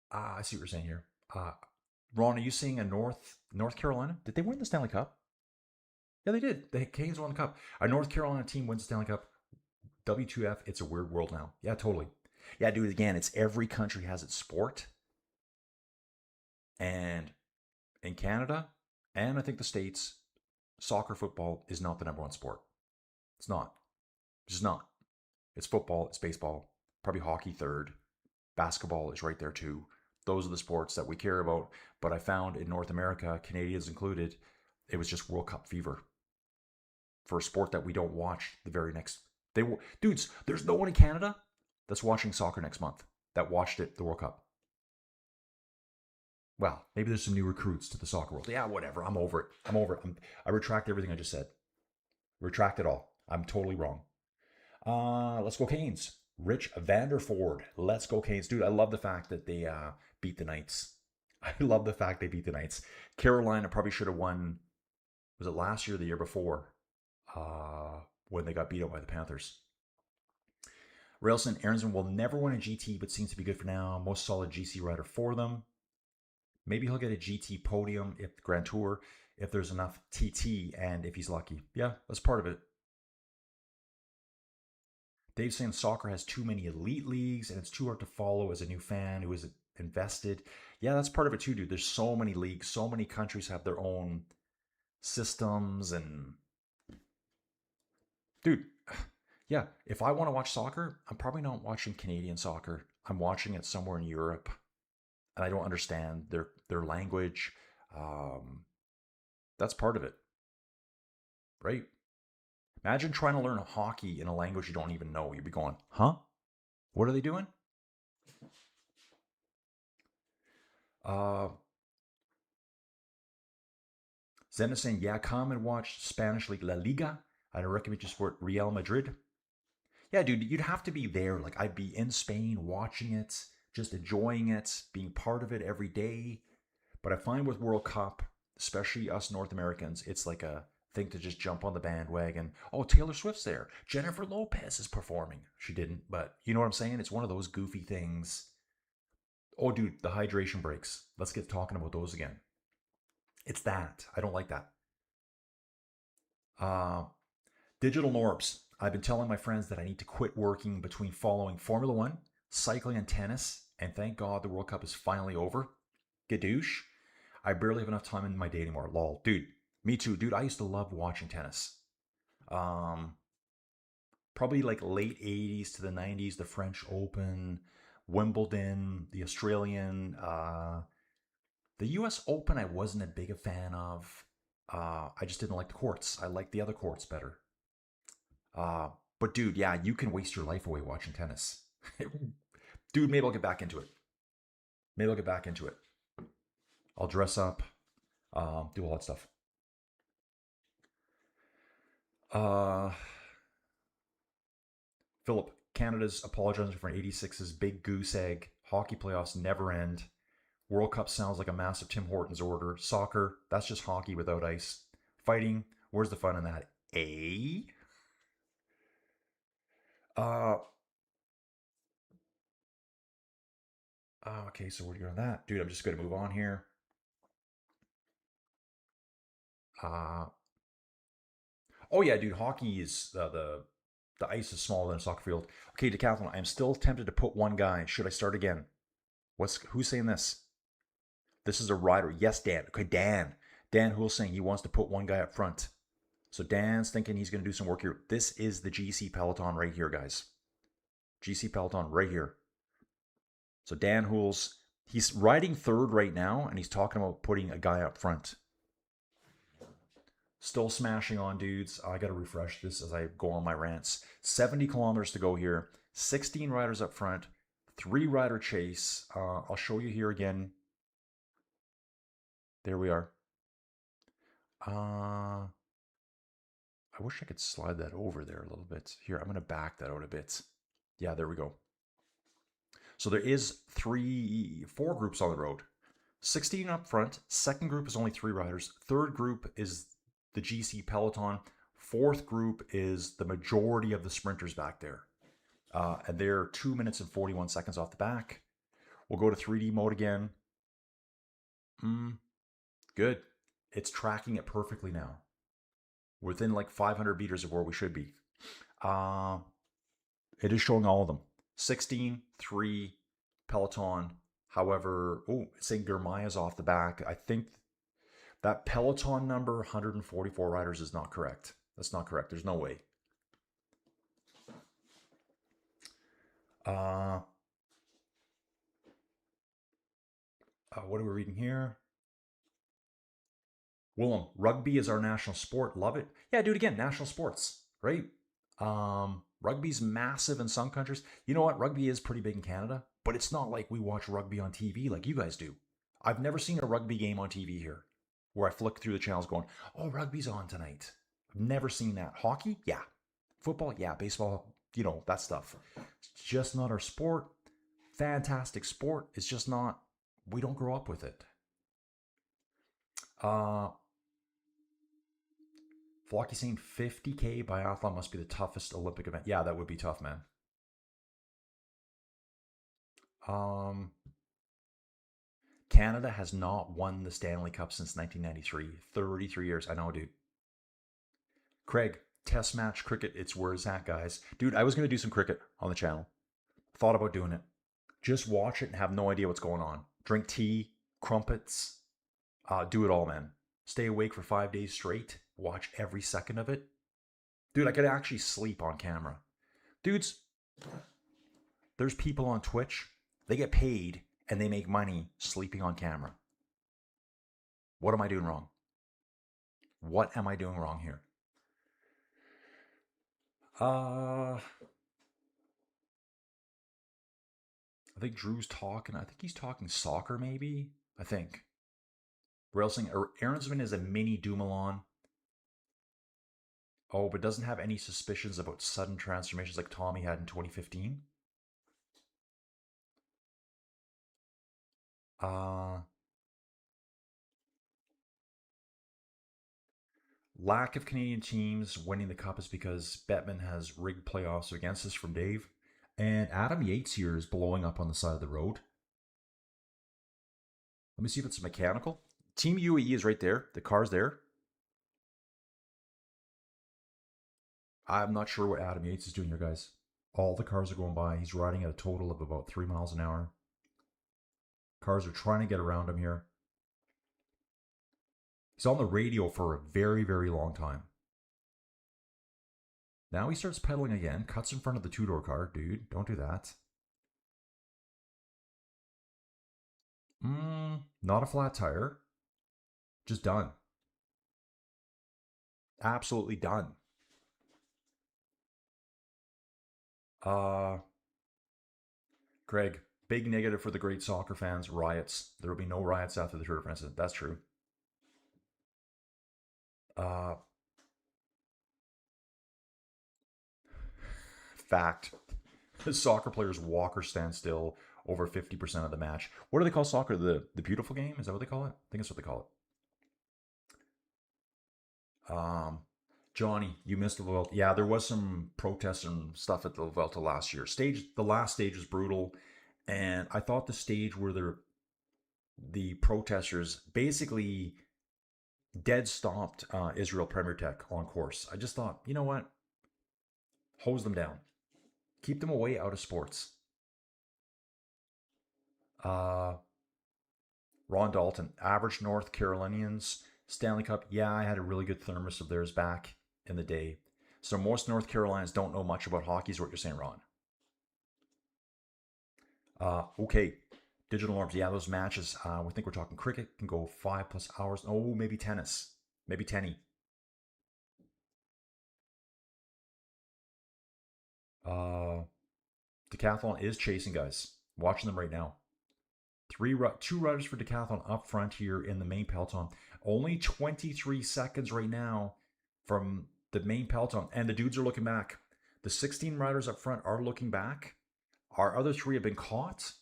I see what you're saying here. Ron, are you seeing a North Carolina? Did they win the Stanley Cup? Yeah, they did. The Canes won the cup. A North Carolina team wins the Stanley Cup. W2F, it's a weird world now. Yeah, totally. Yeah, dude, again, it's every country has its sport. And in Canada, and I think the States, soccer, football is not the number one sport. It's not. It's just not. It's football, it's baseball, probably hockey third. Basketball is right there too. Those are the sports that we care about. But I found in North America, Canadians included, it was just World Cup fever for a sport that we don't watch the very next. Dudes, there's no one in Canada that's watching soccer next month that watched it, the World Cup. Well, maybe there's some new recruits to the soccer world. Yeah, whatever. I'm over it. I retract everything I just said. Retract it all. I'm totally wrong. Let's go Canes. Rich Vanderford. Let's go Canes. Dude, I love the fact that they beat the Knights. I love the fact they beat the Knights. Carolina probably should have won. Was it last year or the year before? When they got beat up by the Panthers. Railson Aronson will never win a GT, but seems to be good for now. Most solid GC rider for them. Maybe he'll get a GT podium if the Grand Tour, if there's enough TT, and if he's lucky. Yeah, that's part of it. Dave's saying soccer has too many elite leagues, and it's too hard to follow as a new fan who is invested. Yeah, that's part of it too, dude. There's so many leagues, so many countries have their own systems, and dude, yeah, if I want to watch soccer, I'm probably not watching Canadian soccer. I'm watching it somewhere in Europe, and I don't understand their language. That's part of it, right? Imagine trying to learn hockey in a language you don't even know. You'd be going, huh? What are they doing? Zen is saying, yeah, come and watch Spanish League La Liga. I'd recommend you support Real Madrid. Yeah, dude, you'd have to be there. Like, I'd be in Spain watching it, just enjoying it, being part of it every day. But I find with World Cup, especially us North Americans, it's like a thing to just jump on the bandwagon. Oh, Taylor Swift's there. Jennifer Lopez is performing. She didn't, but you know what I'm saying? It's one of those goofy things. Oh, dude, the hydration breaks. Let's get talking about those again. It's that. I don't like that. Uh, Digital Norbs. I've been telling my friends that I need to quit working between following Formula One, cycling, and tennis, and thank God the World Cup is finally over. Gadoosh. I barely have enough time in my day anymore. Lol. Dude, me too. Dude, I used to love watching tennis. Um, Probably like late 80s to the 90s, the French Open, Wimbledon, the Australian, the US Open, I wasn't a big a fan of. I just didn't like the courts. I liked the other courts better. Uh, but dude, yeah, you can waste your life away watching tennis. Dude, maybe I'll get back into it. Maybe I'll get back into it. I'll dress up, do all that stuff. Uh, Philip, Canada's apologizing for 86's big goose egg. Hockey playoffs never end. World Cup sounds like a massive Tim Hortons order. Soccer, that's just hockey without ice. Fighting, where's the fun in that? Eh? Uh, okay, so where do you go on that? Dude, I'm just going to move on here. Uh, oh yeah, dude, hockey is the ice is smaller than a soccer field. Okay, Decathlon, I'm still tempted to put one guy. Should I start again? Who's saying this? This is a rider. Yes, Dan. Okay, Dan. Dan Hool saying he wants to put one guy up front. So Dan's thinking he's going to do some work here. This is the GC Peloton right here, guys. GC Peloton right here. So Dan Hool's, he's riding third right now, and he's talking about putting a guy up front. Still smashing on, dudes. I got to refresh this as I go on my rants. 70 kilometers to go here. 16 riders up front. 3-rider chase. I'll show you here again. There we are. I wish I could slide that over there a little bit. Here, I'm going to back that out a bit. Yeah, there we go. So there is 4 groups on the road. 16 up front. Second group is only 3 riders. Third group is the GC Peloton. Fourth group is the majority of the sprinters back there. And they're 2 minutes and 41 seconds off the back. We'll go to 3D mode again. Good. It's tracking it perfectly now. Within like 500 meters of where we should be. It is showing all of them. 16, 3, Peloton. However, it's saying Germaya's off the back. I think that Peloton number, 144 riders, is not correct. That's not correct. There's no way. What are we reading here? Willem, rugby is our national sport. Love it. Yeah, do it again. National sports, right? Rugby's massive in some countries. You know what? Rugby is pretty big in Canada, but it's not like we watch rugby on TV like you guys do. I've never seen a rugby game on TV here where I flick through the channels going, oh, rugby's on tonight. I've never seen that. Hockey? Yeah. Football? Yeah. Baseball? You know, that stuff. It's just not our sport. Fantastic sport. It's just not, we don't grow up with it. Flocky saying 50K biathlon must be the toughest Olympic event. Yeah, that would be tough, man. Canada has not won the Stanley Cup since 1993. 33 years. I know, dude. Craig, test match cricket. It's where it's at, guys. Dude, I was going to do some cricket on the channel. Thought about doing it. Just watch it and have no idea what's going on. Drink tea, crumpets. Do it all, man. Stay awake for 5 days straight. Watch every second of it. Dude, I could actually sleep on camera. Dudes, there's people on Twitch. They get paid and they make money sleeping on camera. What am I doing wrong? What am I doing wrong here? I think Drew's talking. I think he's talking soccer, maybe. I think. Railsing Aaronsman is a mini Dumoulin. Oh, but doesn't have any suspicions about sudden transformations like Tommy had in 2015. Lack of Canadian teams winning the cup is because Bettman has rigged playoffs against us from Dave. And Adam Yates here is blowing up on the side of the road. Let me see if it's mechanical. Team UAE is right there. The car's there. I'm not sure what Adam Yates is doing here, guys. All the cars are going by. He's riding at a total of about 3 miles an hour. Cars are trying to get around him here. He's on the radio for a very, very long time. Now he starts pedaling again. Cuts in front of the two-door car. Dude, don't do that. Not a flat tire. Just done. Absolutely done. Greg, big negative for the great soccer fans, riots. There will be no riots after the Tour de France. That's true. Fact. Soccer players walk or stand still over 50% of the match. What do they call soccer? The beautiful game? Is that what they call it? I think that's what they call it. Johnny, you missed the Vuelta. Yeah, there was some protests and stuff at the Vuelta last year. The last stage was brutal, and I thought the stage where the protesters basically dead stopped Israel Premier Tech on course. I just thought, you know what? Hose them down. Keep them away out of sports. Ron Dalton, average North Carolinians, Stanley Cup. Yeah, I had a really good thermos of theirs back in the day. So most North Carolinians don't know much about hockey is what you're saying, Ron. Okay. Digital norms. Yeah, those matches. We think we're talking cricket can go 5+ hours. Oh, maybe tennis. Maybe tenny. Decathlon is chasing, guys. Watching them right now. Two riders for Decathlon up front here in the main peloton. Only 23 seconds right now from the main peloton, and the dudes are looking back. The 16 riders up front are looking back. Our other 3 have been caught.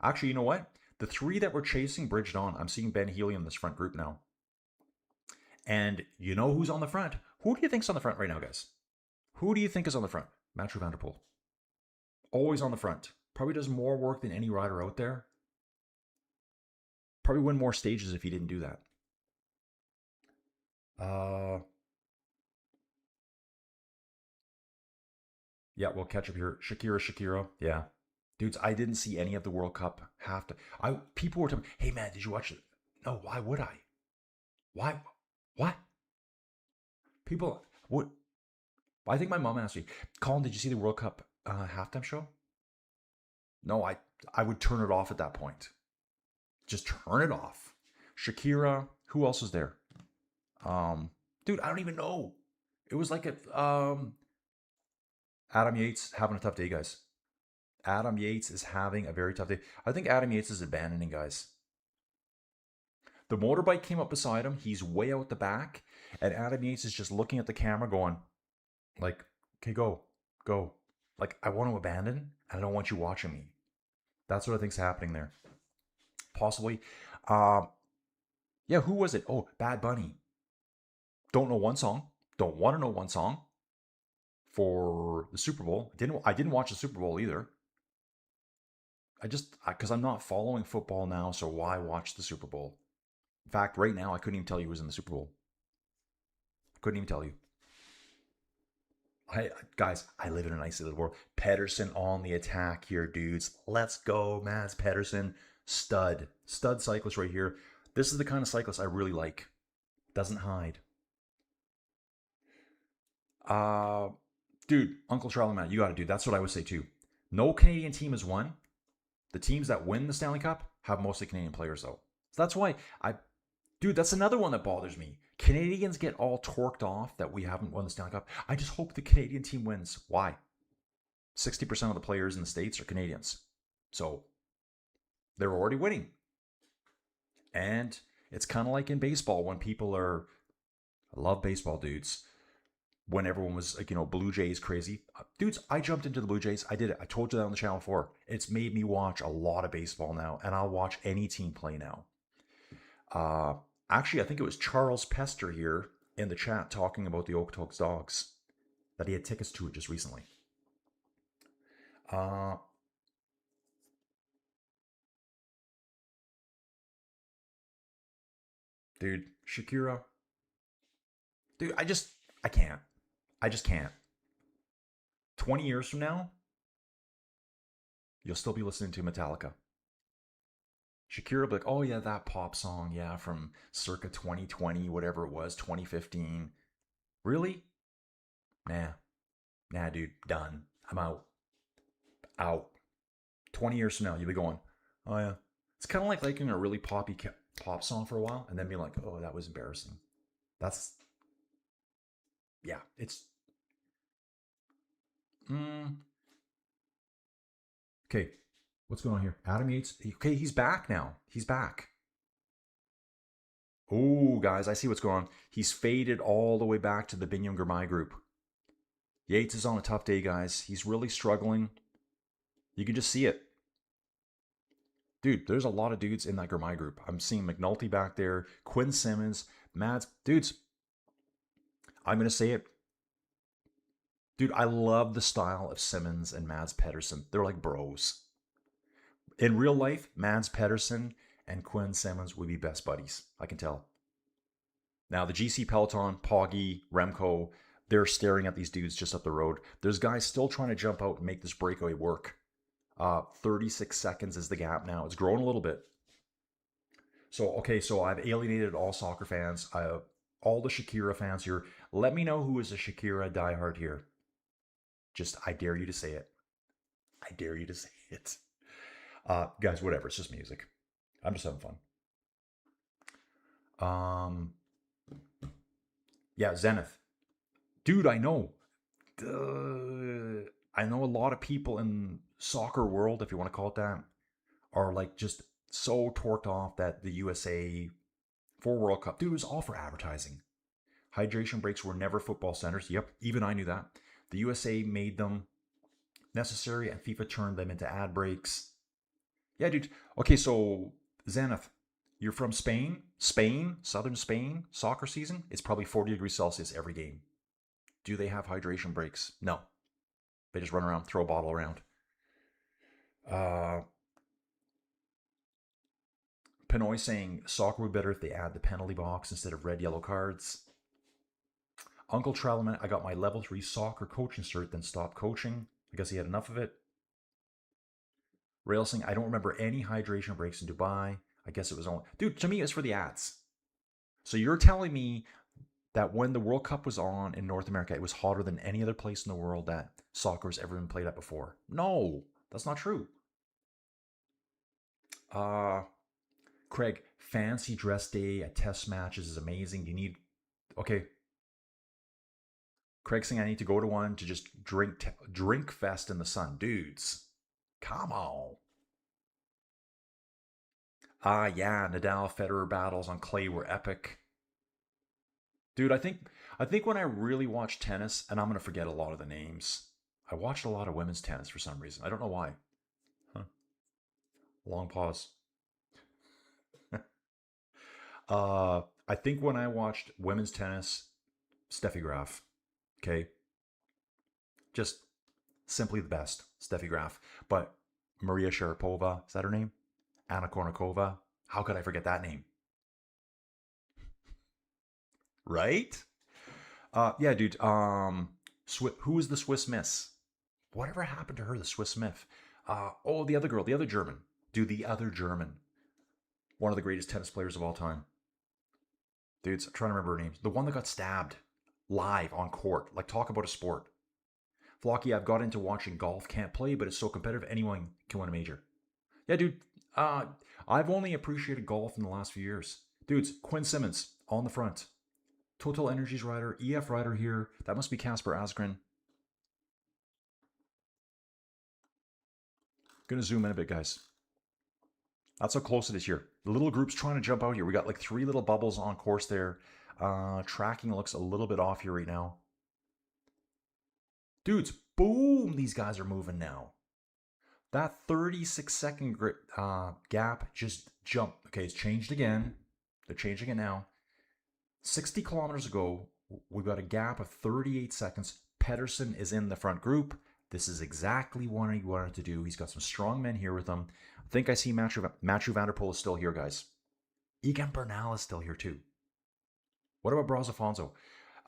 Actually, you know what? The 3 that were chasing bridged on. I'm seeing Ben Healy in this front group now. And you know who's on the front? Who do you think's on the front right now, guys? Who do you think is on the front? Matthew Van Der Poel. Always on the front. Probably does more work than any rider out there. Probably win more stages if he didn't do that. Yeah, we'll catch up here. Shakira. Yeah. Dudes, I didn't see any of the World Cup. People were telling me, hey man, did you watch it? No, why would I? Why? What? People, what? I think my mom asked me, Colin, did you see the World Cup halftime show? No, I would turn it off at that point. Just turn it off. Shakira, who else was there? Dude, I don't even know. It was like Adam Yates having a tough day, guys. Adam Yates is having a very tough day. I think Adam Yates is abandoning, guys. The motorbike came up beside him. He's way out the back. And Adam Yates is just looking at the camera going, like, okay, go. Like, I want to abandon, and I don't want you watching me. That's what I think's happening there. Possibly. Yeah, who was it? Oh, Bad Bunny. Don't know one song. Don't want to know one song for the Super Bowl. I didn't watch the Super Bowl either. Because I'm not following football now, so why watch the Super Bowl? In fact, right now, I couldn't even tell you who was in the Super Bowl. I couldn't even tell you. Guys, I live in a nice little world. Pedersen on the attack here, dudes. Let's go, Mads Pedersen. Stud cyclist right here. This is the kind of cyclist I really like. Doesn't hide. Dude, Uncle Charlie, man, you got to do. That's what I would say too. No Canadian team has won. The teams that win the Stanley Cup have mostly Canadian players, though. That's why dude, that's another one that bothers me. Canadians get all torqued off that we haven't won the Stanley Cup. I just hope the Canadian team wins. Why? 60% of the players in the States are Canadians. So they're already winning. And it's kind of like in baseball when people are, I love baseball, dudes. When everyone was like, Blue Jays crazy. Dudes, I jumped into the Blue Jays. I did it. I told you that on the channel before. It's made me watch a lot of baseball now, and I'll watch any team play now. Actually, I think it was Charles Pester here in the chat talking about the Okotoks Dogs, that he had tickets to it just recently. Dude, Shakira. Dude, I can't. I just can't. 20 years from now, you'll still be listening to Metallica. Shakira will be like, oh yeah, that pop song, yeah, from circa 2020, whatever it was, 2015. Really? Nah, dude, done. I'm out. Out. 20 years from now, you'll be going, oh yeah. It's kind of like liking a really poppy pop song for a while and then being like, oh, that was embarrassing. Yeah, it's... Okay, what's going on here? Adam Yates. Okay, he's back now. He's back. Oh, guys, I see what's going on. He's faded all the way back to the Binyam Girmay group. Yates is on a tough day, guys. He's really struggling. You can just see it. Dude, there's a lot of dudes in that Girmay group. I'm seeing McNulty back there, Quinn Simmons, Mads. Dudes, I'm going to say it. Dude, I love the style of Simmons and Mads Pedersen. They're like bros. In real life, Mads Pedersen and Quinn Simmons would be best buddies. I can tell. Now, the GC Peloton, Poggy, Remco, they're staring at these dudes just up the road. There's guys still trying to jump out and make this breakaway work. 36 seconds is the gap now. It's growing a little bit. So I've alienated all soccer fans. All the Shakira fans here. Let me know who is a Shakira diehard here. I dare you to say it. I dare you to say it. Guys, whatever. It's just music. I'm just having fun. Yeah, Zenith. Dude, I know. I know a lot of people in soccer world, if you want to call it that, are like just so torqued off that the USA for World Cup. Dude, it was all for advertising. Hydration breaks were never football centers. Yep, even I knew that. The USA made them necessary and FIFA turned them into ad breaks. Yeah, dude. Okay, so Zenith, you're from Spain? Southern Spain, soccer season? It's probably 40 degrees Celsius every game. Do they have hydration breaks? No. They just run around, throw a bottle around. Pinoy saying soccer would be better if they add the penalty box instead of red, yellow cards. Uncle Trellman, I got my level 3 soccer coaching cert, then stopped coaching. I guess he had enough of it. Rail saying, I don't remember any hydration breaks in Dubai. I guess it was only... Dude, to me, it's for the ads. So you're telling me that when the World Cup was on in North America, it was hotter than any other place in the world that soccer has ever been played at before? No, that's not true. Craig, fancy dress day at test matches is amazing. You need... Okay. Craig saying I need to go to one to just drink fest in the sun. Dudes, come on. Yeah, Nadal Federer battles on clay were epic. Dude, I think when I really watch tennis, and I'm gonna forget a lot of the names. I watched a lot of women's tennis for some reason. I don't know why. Huh. Long pause. I think when I watched women's tennis, Steffi Graf. Okay. Just simply the best, Steffi Graf. But Maria Sharapova, is that her name? Anna Kournikova. How could I forget that name? Right? Yeah, dude. Who was the Swiss Miss? Whatever happened to her, the Swiss Miss? The other girl, the other German. Dude, the other German. One of the greatest tennis players of all time. Dudes, I'm trying to remember her name. The one that got stabbed live on court. Like, talk about a sport. Flocky, I've got into watching golf. Can't play, but it's so competitive. Anyone can win a major. Yeah, dude. I've only appreciated golf in the last few years. Dudes, Quinn Simmons on the front. Total Energies rider, EF rider here. That must be Casper Asgren. Gonna zoom in a bit, guys. That's how close it is here. The little group's trying to jump out here. We got like 3 little bubbles on course there. Tracking looks a little bit off here right now. Dudes, boom! These guys are moving now. That 36-second gap just jumped. Okay, it's changed again. They're changing it now. 60 kilometers ago, we got a gap of 38 seconds. Pedersen is in the front group. This is exactly what he wanted to do. He's got some strong men here with him. I think I see Matthew van der Poel is still here, guys. Egan Bernal is still here too. What about Braz Afonso?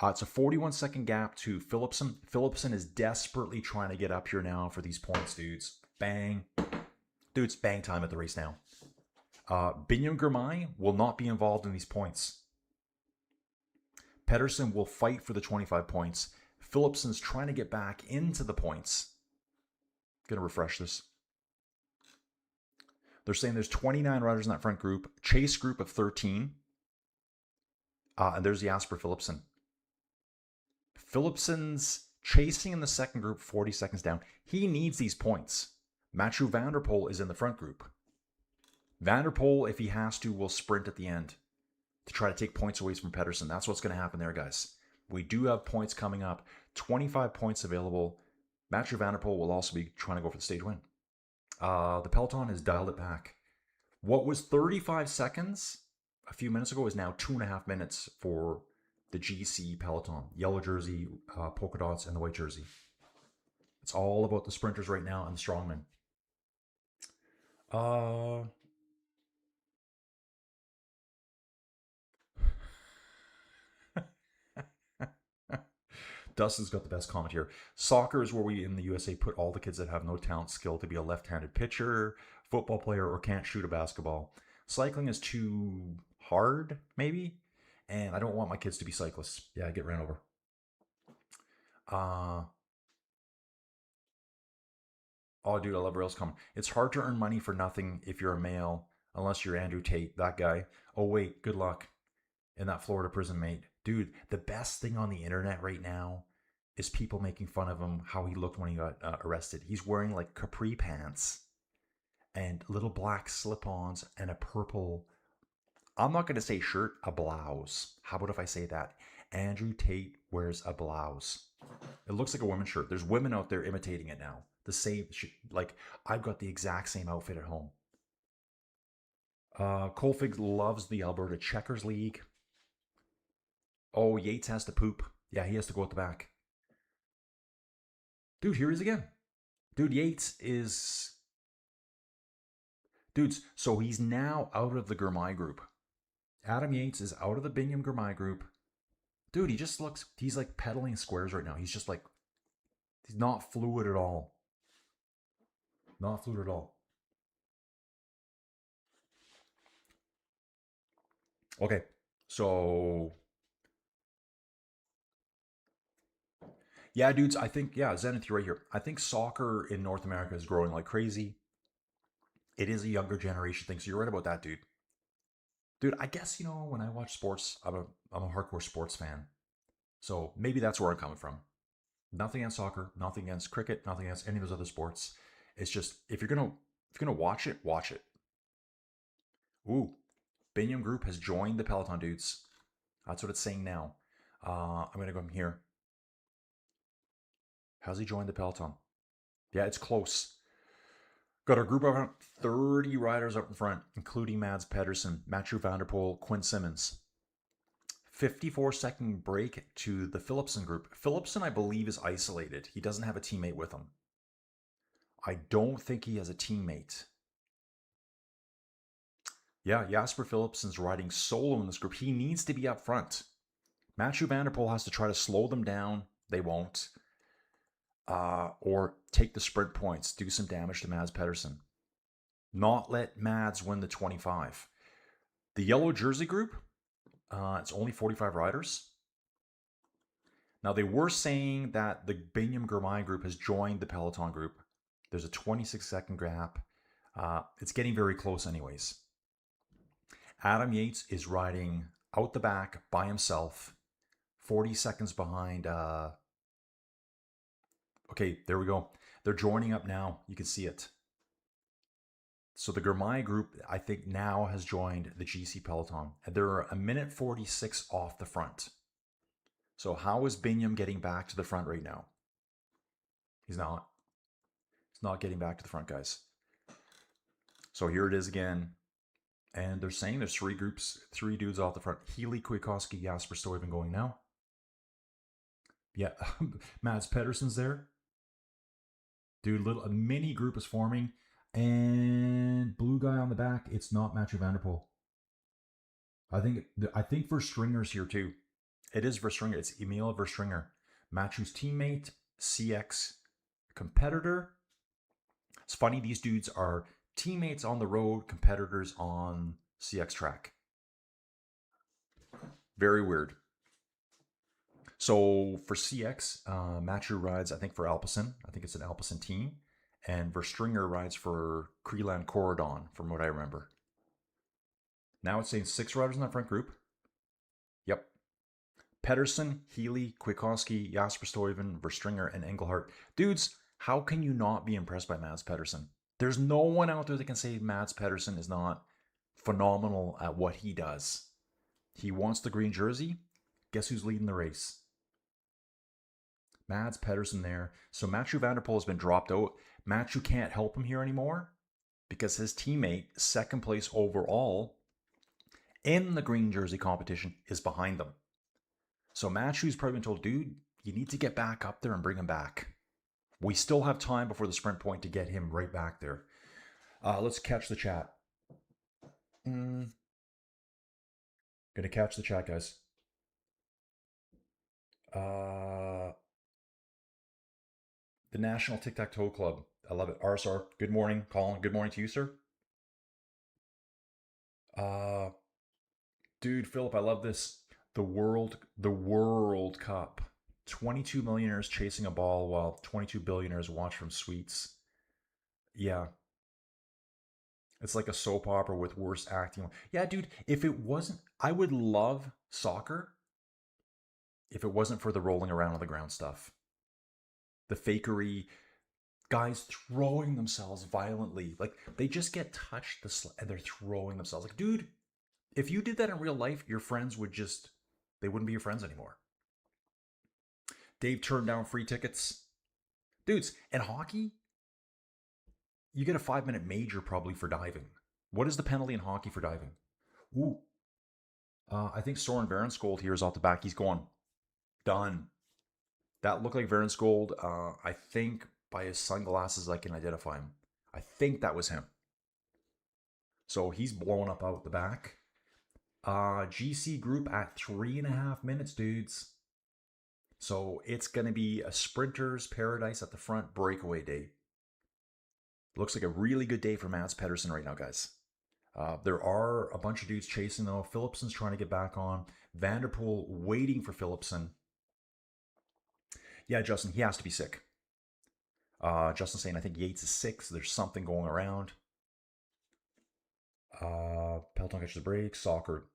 It's a 41-second gap to Philipsen. Philipsen is desperately trying to get up here now for these points, dudes. Bang. Dudes, bang time at the race now. Biniam Girmay will not be involved in these points. Pedersen will fight for the 25 points. Philipsen's trying to get back into the points. Gonna refresh this. They're saying there's 29 riders in that front group. Chase group of 13. And there's Jasper Philipsen. Philipsen's chasing in the second group, 40 seconds down. He needs these points. Mathieu van der Poel is in the front group. Van der Poel, if he has to, will sprint at the end to try to take points away from Pedersen. That's what's going to happen there, guys. We do have points coming up. 25 points available. Mathieu van der Poel will also be trying to go for the stage win. The peloton has dialed it back. What was 35 seconds a few minutes ago is now 2.5 minutes for the GC peloton. Yellow jersey, polka dots, and the white jersey. It's all about the sprinters right now and the strongmen. Dustin's got the best comment here. Soccer is where we in the USA put all the kids that have no talent, skill to be a left-handed pitcher, football player, or can't shoot a basketball. Cycling is too hard, maybe, and I don't want my kids to be cyclists. Yeah, I get ran over. Oh, dude, I love Rails comment. It's hard to earn money for nothing if you're a male, unless you're Andrew Tate, that guy. Oh, wait, good luck in that Florida prison, mate. Dude, the best thing on the internet right now is people making fun of him, how he looked when he got arrested. He's wearing like capri pants and little black slip-ons and a purple, I'm not going to say shirt, a blouse. How about if I say that? Andrew Tate wears a blouse. It looks like a women's shirt. There's women out there imitating it now. The same, like I've got the exact same outfit at home. Colfig loves the Alberta Checkers League. Oh, Yates has to poop. Yeah, he has to go at the back. Dude, here he is again. Dude, Yates is... Dudes, so he's now out of the Girmay group. Adam Yates is out of the Biniam Girmay group. Dude, he just looks... He's like pedaling squares right now. He's just like... He's not fluid at all. Not fluid at all. Okay, so... Yeah, dudes, I think, yeah, Zenith, you're right here. I think soccer in North America is growing like crazy. It is a younger generation thing, so you're right about that, dude. Dude, I guess, you know, when I watch sports, I'm a hardcore sports fan. So maybe that's where I'm coming from. Nothing against soccer, nothing against cricket, nothing against any of those other sports. It's just, if you're gonna watch it, watch it. Ooh, Biniam Group has joined the peloton, dudes. That's what it's saying now. I'm gonna go in here. How's he joined the peloton? Yeah, it's close. Got our group of around 30 riders up in front, including Mads Pedersen, Mathieu van der Poel, Quinn Simmons. 54-second break to the Philipsen group. Philipsen, I believe, is isolated. He doesn't have a teammate with him. I don't think he has a teammate. Yeah, Jasper Philipsen's riding solo in this group. He needs to be up front. Mathieu van der Poel has to try to slow them down. They won't. Or take the sprint points, do some damage to Mads Pedersen. Not let Mads win the 25. The yellow jersey group, it's only 45 riders. Now, they were saying that the Biniam Girmay group has joined the peloton group. There's a 26-second gap. It's getting very close, anyways. Adam Yates is riding out the back by himself, 40 seconds behind. Okay, there we go. They're joining up now. You can see it. So the Germay group, I think, now has joined the GC Peloton. And they're a minute 46 off the front. So how is Binyam getting back to the front right now? He's not. He's not getting back to the front, guys. So here it is again. And they're saying there's three groups, three dudes off the front. Healy, Kwiatkowski, Jasper Stuyven going now. Yeah, Mads Pedersen's there. Dude, a mini group is forming. And blue guy on the back, it's not Mathieu van der Poel. I think Verstringer's here too. It is Verstringer. It's Emil Verstringer. Mathieu's teammate, CX competitor. It's funny, these dudes are teammates on the road, competitors on CX track. Very weird. So for CX, Mathieu rides, I think, for Alpecin. I think it's an Alpecin team. And Verstringer rides for Creeland Corridon, from what I remember. Now it's saying 6 riders in that front group. Yep. Pedersen, Healy, Kwiatkowski, Jasper Stuyven, Verstringer, and Engelhart. Dudes, how can you not be impressed by Mads Pedersen? There's no one out there that can say Mads Pedersen is not phenomenal at what he does. He wants the green jersey. Guess who's leading the race? Mads Pedersen there. So Mathieu van der Poel has been dropped out. Mathieu can't help him here anymore because his teammate, second place overall in the green jersey competition, is behind them. So Mathieu's probably been told, dude, you need to get back up there and bring him back. We still have time before the sprint point to get him right back there. Let's catch the chat. Gonna catch the chat, guys. The National Tic-Tac-Toe Club. I love it. RSR, good morning. Colin, good morning to you, sir. Dude, Philip, I love this. The World Cup. 22 millionaires chasing a ball while 22 billionaires watch from suites. Yeah. It's like a soap opera with worse acting. Yeah, dude, if it wasn't, I would love soccer if it wasn't for the rolling around on the ground stuff. The fakery, guys throwing themselves violently. Like, they just get touched and they're throwing themselves. Like, dude, if you did that in real life, your friends would just, they wouldn't be your friends anymore. Dave turned down free tickets. Dudes, in hockey, you get a 5-minute major probably for diving. What is the penalty in hockey for diving? Ooh. I think Soren Verenskold here is off the back. He's going. Done. That looked like Verenskold. I think by his sunglasses I can identify him. I think that was him. So he's blowing up out the back. GC group at 3.5 minutes, dudes. So it's going to be a sprinter's paradise at the front, breakaway day. Looks like a really good day for Mads Pedersen right now, guys. There are a bunch of dudes chasing, though. Philipsen's trying to get back on. Van der Poel waiting for Philipsen. Yeah, Justin, he has to be sick. Justin saying, I think Yates is sick, so there's something going around. Peloton catches a break. Soccer.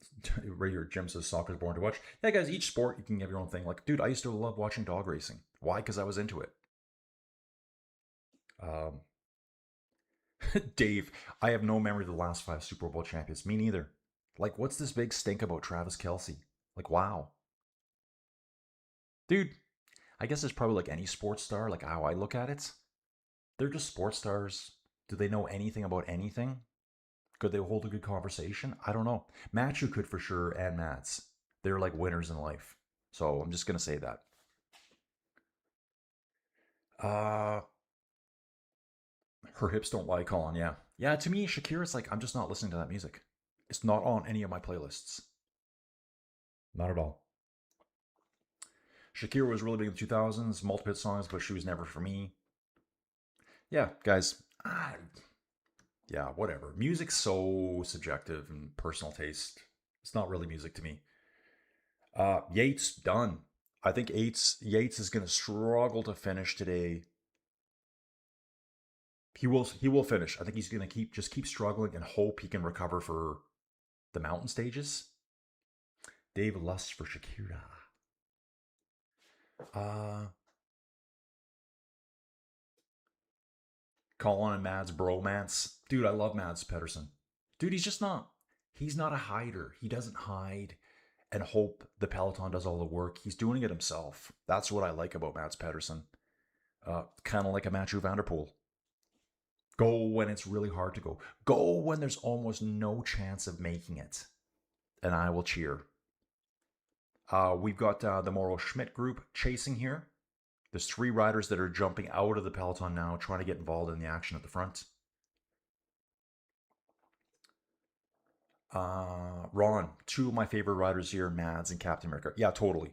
Radio Jim says soccer's boring to watch. Yeah, guys, each sport, you can have your own thing. Like, dude, I used to love watching dog racing. Why? Because I was into it. Dave, I have no memory of the last 5 Super Bowl champions. Me neither. Like, what's this big stink about Travis Kelce? Like, wow. Dude, I guess it's probably like any sports star, like how I look at it. They're just sports stars. Do they know anything about anything? Could they hold a good conversation? I don't know. Mathieu could for sure, and Mads. They're like winners in life. So I'm just going to say that. Her hips don't lie, Colin. Yeah. Yeah, to me, Shakira's like, I'm just not listening to that music. It's not on any of my playlists. Not at all. Shakira was really big in the 2000s, multiple hit songs, but she was never for me. Yeah, guys. Yeah, whatever. Music's so subjective and personal taste. It's not really music to me. Yates, done. I think Yates is going to struggle to finish today. He will finish. I think he's gonna keep struggling and hope he can recover for the mountain stages. Dave lusts for Shakira. Uh Colin and Mads bromance. Dude, I love Mads Pedersen. Dude, he's not a hider. He doesn't hide and hope the Peloton does all the work. He's doing it himself. That's what I like about Mads Pedersen. Kind of like a Matthew Vanderpool. Go when it's really hard to go. Go when there's almost no chance of making it. And I will cheer. We've got the Moro Schmidt group chasing here. There's 3 riders that are jumping out of the peloton now, trying to get involved in the action at the front. Ron, 2 of my favorite riders here, Mads and Captain America. Yeah, totally.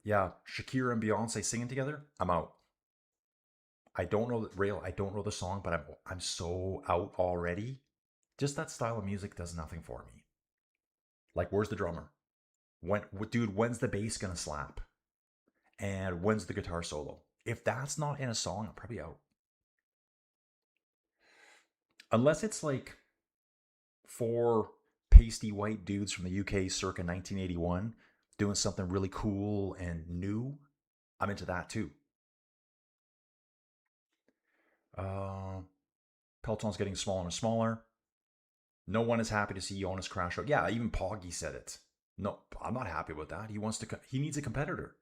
Yeah, Shakira and Beyonce singing together. I'm out. I don't know Rail. I don't know the song, but I'm so out already. Just that style of music does nothing for me. Like, where's the drummer? Dude, when's the bass gonna slap? And when's the guitar solo? If that's not in a song, I'm probably out. Unless it's like 4 pasty white dudes from the UK circa 1981 doing something really cool and new, I'm into that too. Peloton's getting smaller and smaller. No one is happy to see Jonas crash out. Yeah, even Poggy said it. No, I'm not happy with that. He needs a competitor.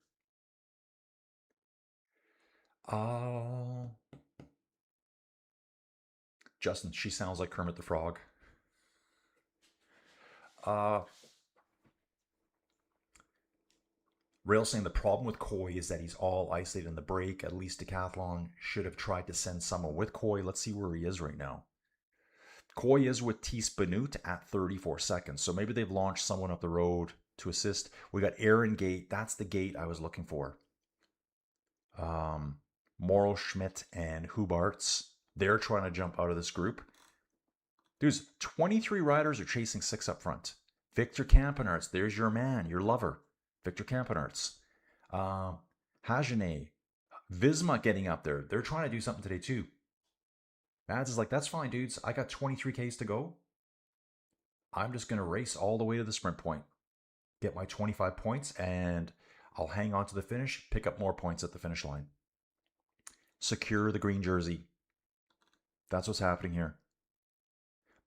Justin, she sounds like Kermit the Frog. Rail saying the problem with Coy is that he's all isolated in the break. At least Decathlon should have tried to send someone with Coy. Let's see where he is right now. Coy is with Thies Benoot at 34 seconds. So maybe they've launched someone up the road to assist. We got Aaron Gate. That's the gate I was looking for. Morrow Schmidt and Hubarts. They're trying to jump out of this group. Dudes, 23 riders are chasing 6 up front. Victor Campenarts, there's your man, your lover. Victor Campenarts. Hajane. Visma getting up there. They're trying to do something today too. Mads is like, that's fine, dudes. I got 23Ks to go. I'm just going to race all the way to the sprint point. Get my 25 points, and I'll hang on to the finish, pick up more points at the finish line. Secure the green jersey. That's what's happening here.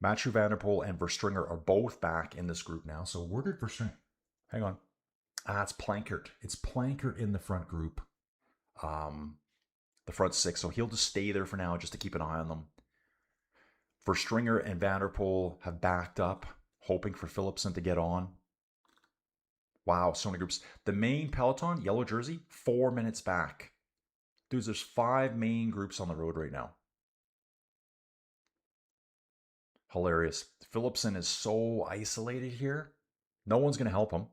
Matthew Vanderpool and Verstringer are both back in this group now. So where did Verstringer? Hang on. It's Plankert. It's Plankert in the front group. The front 6. So he'll just stay there for now just to keep an eye on them. Verstringer and Vanderpool have backed up, hoping for Philipsen to get on. Wow, so many groups. The main peloton, yellow jersey, 4 minutes back. Dudes, there's 5 main groups on the road right now. Hilarious. Philipsen is so isolated here. No one's going to help him.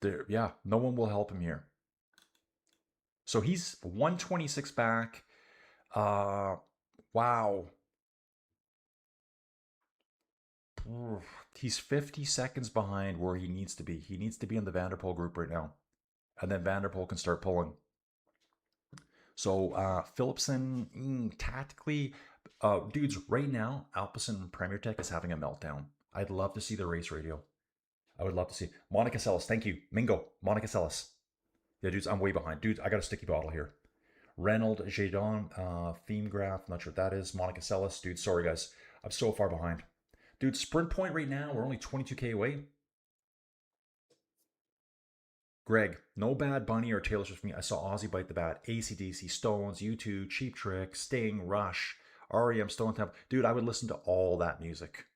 No one will help him here. So he's 126 back. Wow. He's 50 seconds behind where he needs to be. He needs to be in the Vanderpool group right now. And then Vanderpool can start pulling. So Philipsen, tactically, dudes, right now, Alpecin Premier Tech is having a meltdown. I'd love to see the race radio. I would love to see. Monica Sellis, thank you. Mingo, Monica Sellis. Yeah, dudes, I'm way behind. Dudes, I got a sticky bottle here. Reynold Jadon, theme graph, not sure what that is. Monica Sellis, dude, sorry guys. I'm so far behind. Dude, sprint point right now, we're only 22K away. Greg, no Bad Bunny or Taylor Swift for me. I saw Ozzy Bite the Bat, AC/DC, Stones, U2, Cheap Trick, Sting, Rush, REM, Stone Temple. Dude, I would listen to all that music.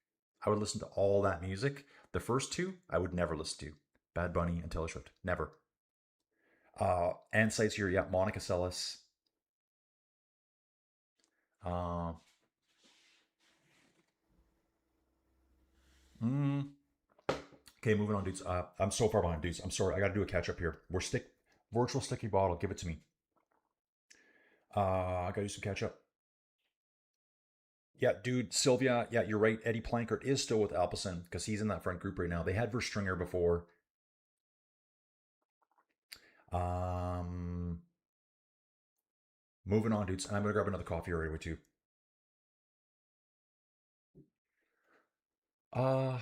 The first 2, I would never listen to. Bad Bunny and Taylor Swift. Never. And sites here, yeah, Monica Sellis. Okay, moving on, dudes. I'm so far behind, dudes. I'm sorry. I got to do a catch up here. Virtual sticky bottle. Give it to me. I got to do some catch up. Yeah, dude, Sylvia. Yeah, you're right. Eddie Plankert is still with Alpecin because he's in that front group right now. They had Verstringer before. Moving on, dudes. I'm gonna grab another coffee right away too. Uh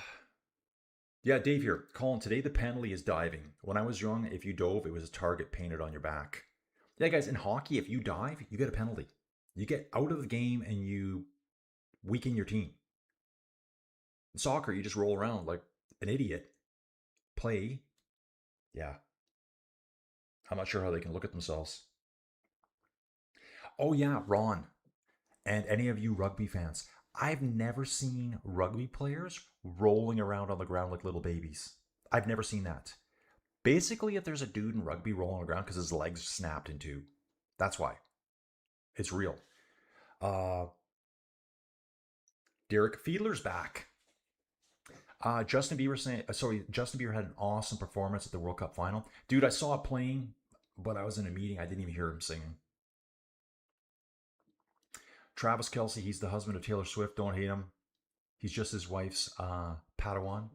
yeah, Dave here. Colin, today the penalty is diving. When I was young, if you dove, it was a target painted on your back. Yeah, guys, in hockey, if you dive, you get a penalty. You get out of the game and you weaken your team. In soccer, you just roll around like an idiot. Play. Yeah. I'm not sure how they can look at themselves. Oh yeah, Ron. And any of you rugby fans, I've never seen rugby players rolling around on the ground like little babies. I've never seen that. Basically, if there's a dude in rugby rolling on the ground because his legs snapped in two, that's why. It's real. Uh, Derek Fiedler's back. Justin Bieber had an awesome performance at the World Cup final. Dude, I saw it playing, but I was in a meeting. I didn't even hear him singing. Travis Kelsey, he's the husband of Taylor Swift. Don't hate him. He's just his wife's Padawan.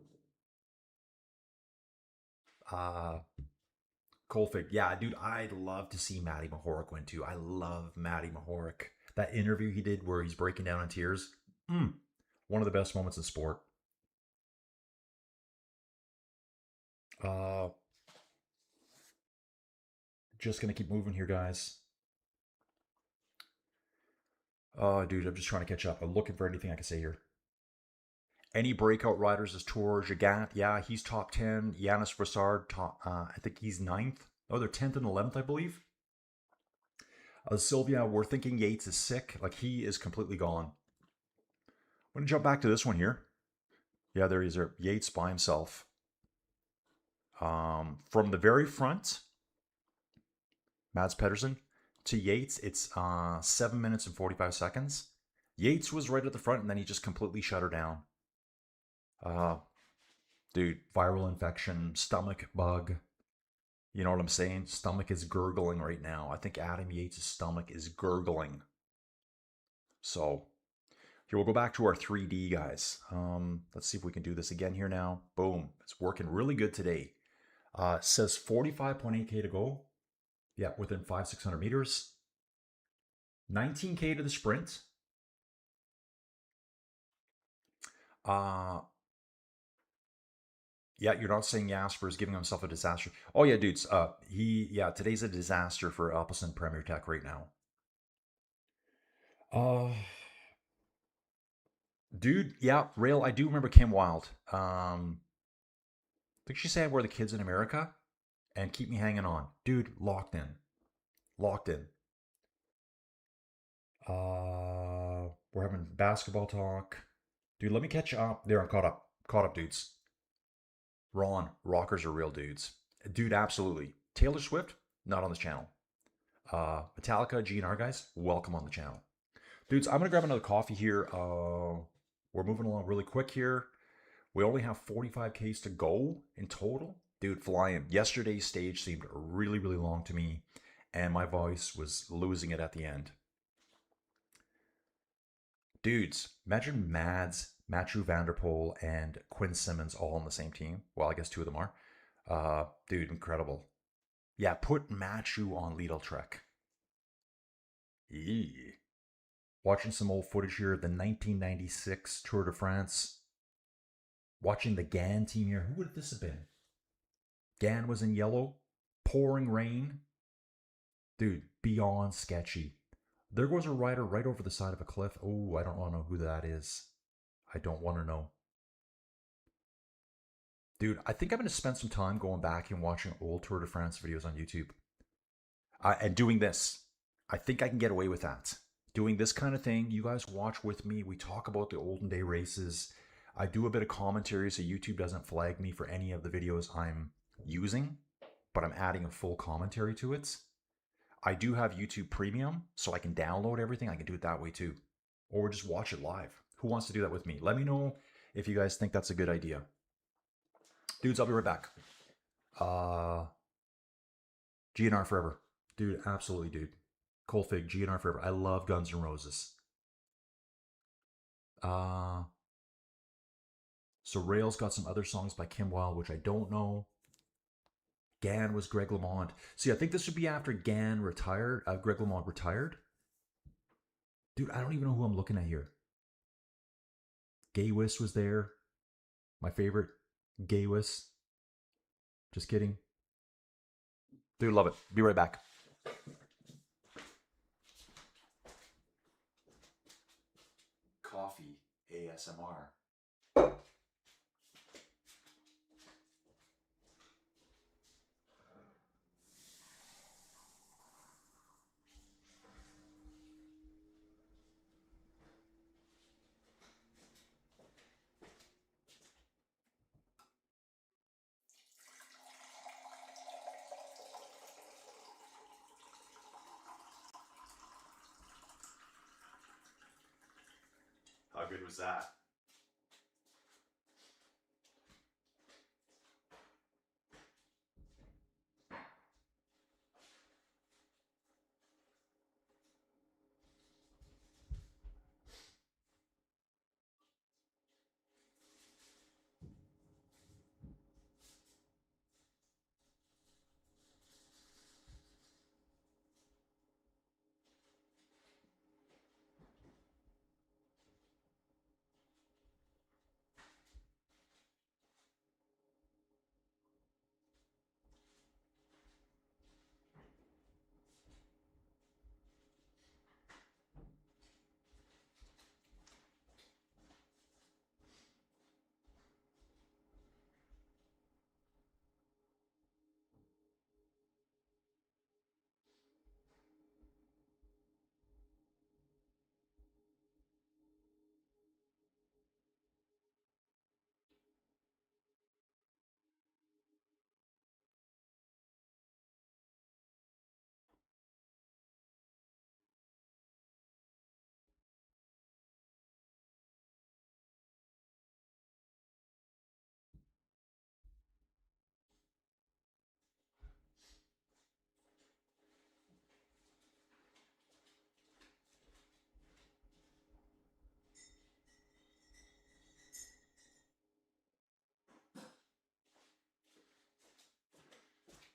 Uh, Colfig, yeah, dude, I'd love to see Matty Mahoric win too. I love Matty Mahoric. That interview he did where he's breaking down in tears. One of the best moments in sport. Uh, just gonna keep moving here, guys. Oh, dude, I'm just trying to catch up. I'm looking for anything I can say here. Any breakout riders is Tour Jagat. Yeah, he's top 10. Yanis Brassard, I think he's ninth. Oh, they're 10th and 11th, I believe. Sylvia, we're thinking Yates is sick. Like, he is completely gone. I'm going to jump back to this one here. Yeah, there he is. There. Yates by himself. From the very front, Mads Pedersen, to Yates, it's 7 minutes and 45 seconds. Yates was right at the front, and then he just completely shut her down. Dude, viral infection, stomach bug. You know what I'm saying? Stomach is gurgling right now. I think Adam Yates' stomach is gurgling. So, here we'll go back to our 3D, guys. Let's see if we can do this again here now. Boom. It's working really good today. It says 45.8K to go. Yeah, within 600 meters. 19K to the sprint. Yeah, you're not saying Jasper is giving himself a disaster. Oh yeah, dudes. Today's a disaster for Alpecin Premier Tech right now. Uh Dude, yeah, Rail, I do remember Kim Wilde. I think she said we're the kids in America and keep me hanging on. Dude, locked in. Locked in. We're having basketball talk. Dude, let me catch up. There, I'm caught up. Caught up, dudes. Ron, rockers are real dudes. Dude, absolutely. Taylor Swift, not on this channel. Metallica, GNR guys, welcome on the channel. Dudes, I'm gonna grab another coffee here. We're moving along really quick here. We only have 45Ks to go in total. Dude, flying. Yesterday's stage seemed really, really long to me, and my voice was losing it at the end. Dudes, imagine Mads, Matthew Vanderpool, and Quinn Simmons all on the same team. Well, I guess two of them are. Dude, incredible. Yeah, put Matthew on Lidl Trek. Yee. Watching some old footage here of the 1996 Tour de France. Watching the GAN team here. Who would this have been? GAN was in yellow. Pouring rain. Dude, beyond sketchy. There goes a rider right over the side of a cliff. Oh, I don't want to know who that is. I don't want to know. Dude, I think I'm going to spend some time going back and watching old Tour de France videos on YouTube. And doing this. I think I can get away with that. Doing this kind of thing. You guys watch with me. We talk about the olden day races. I do a bit of commentary so YouTube doesn't flag me for any of the videos I'm using, but I'm adding a full commentary to it. I do have YouTube Premium, so I can download everything. I can do it that way too. Or just watch it live. Who wants to do that with me? Let me know if you guys think that's a good idea. Dudes, I'll be right back. GNR forever. Dude, absolutely, dude. Colfig, GNR forever. I love Guns N' Roses. So Rail's got some other songs by Kim Wilde, which I don't know. Gann was Greg LeMond. See, I think this would be after Gann retired. Greg LeMond retired. Dude, I don't even know who I'm looking at here. Gaywis was there. My favorite. Gaywis. Just kidding. Dude, love it. Be right back. Coffee ASMR. How good was that?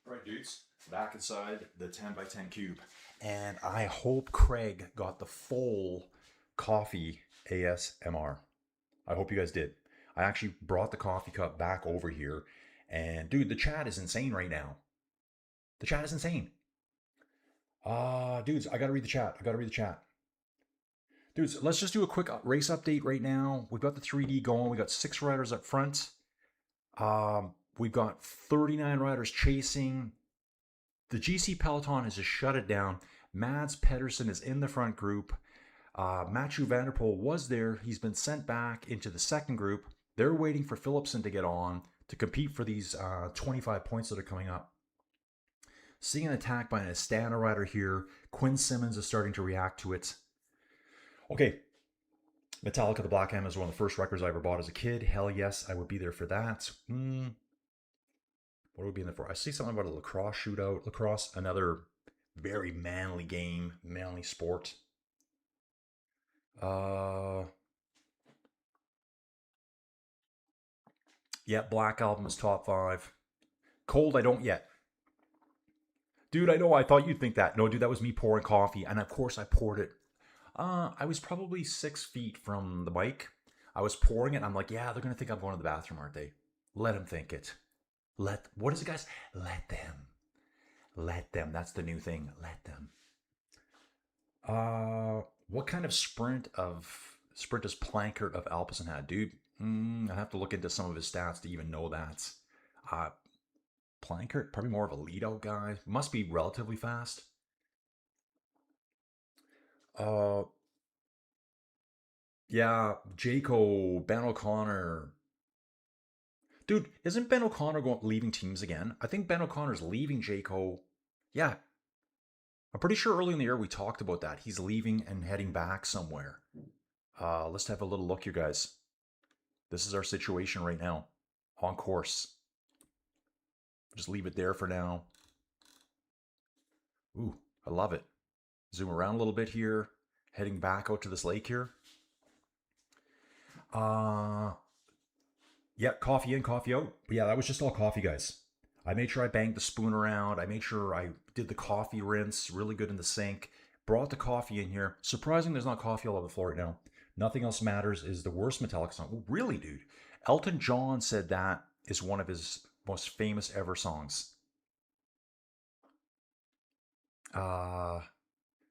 All right, dudes, back inside the 10 by 10 cube. And I hope Craig got the full coffee ASMR. I hope you guys did. I actually brought the coffee cup back over here. And dude, the chat is insane right now. The chat is insane. Dudes, I gotta read the chat. Dudes, let's just do a quick race update right now. We've got the 3D going. We got 6 riders up front. We've got 39 riders chasing. The GC Peloton has just shut it down. Mads Pedersen is in the front group. Matthew Vanderpool was there. He's been sent back into the second group. They're waiting for Philipsen to get on to compete for these 25 points that are coming up. Seeing an attack by an Astana rider here. Quinn Simmons is starting to react to it. Okay. Metallica the Black Ham is one of the first records I ever bought as a kid. Hell yes, I would be there for that. What would we be in there for? I see something about a lacrosse shootout. Lacrosse, another very manly game, manly sport. Yeah, Black Album is top 5. Cold, I don't yet. Dude, I know, I thought you'd think that. No, dude, that was me pouring coffee. And of course I poured it. I was probably 6 feet from the mic. I was pouring it. And I'm like, yeah, they're going to think I'm going to the bathroom, aren't they? Let them think it. What is it, guys? Let them. Let them. That's the new thing. Let them. What kind of sprint does Plankert of Alpecin had, dude? I have to look into some of his stats to even know that. Plankert, probably more of a lead-out guy. Must be relatively fast. Yeah, Jaco, Ben O'Connor. Dude, isn't Ben O'Connor leaving teams again? I think Ben O'Connor's leaving Jaco. Yeah. I'm pretty sure early in the year we talked about that. He's leaving and heading back somewhere. Let's have a little look here, guys. This is our situation right now. On course. Just leave it there for now. Ooh, I love it. Zoom around a little bit here. Heading back out to this lake here. Yeah, coffee in, coffee out. But yeah, that was just all coffee, guys. I made sure I banged the spoon around. I made sure I did the coffee rinse really good in the sink. Brought the coffee in here. Surprising there's not coffee all over the floor right now. Nothing Else Matters is the worst Metallica song. Oh, really, dude? Elton John said that is one of his most famous ever songs.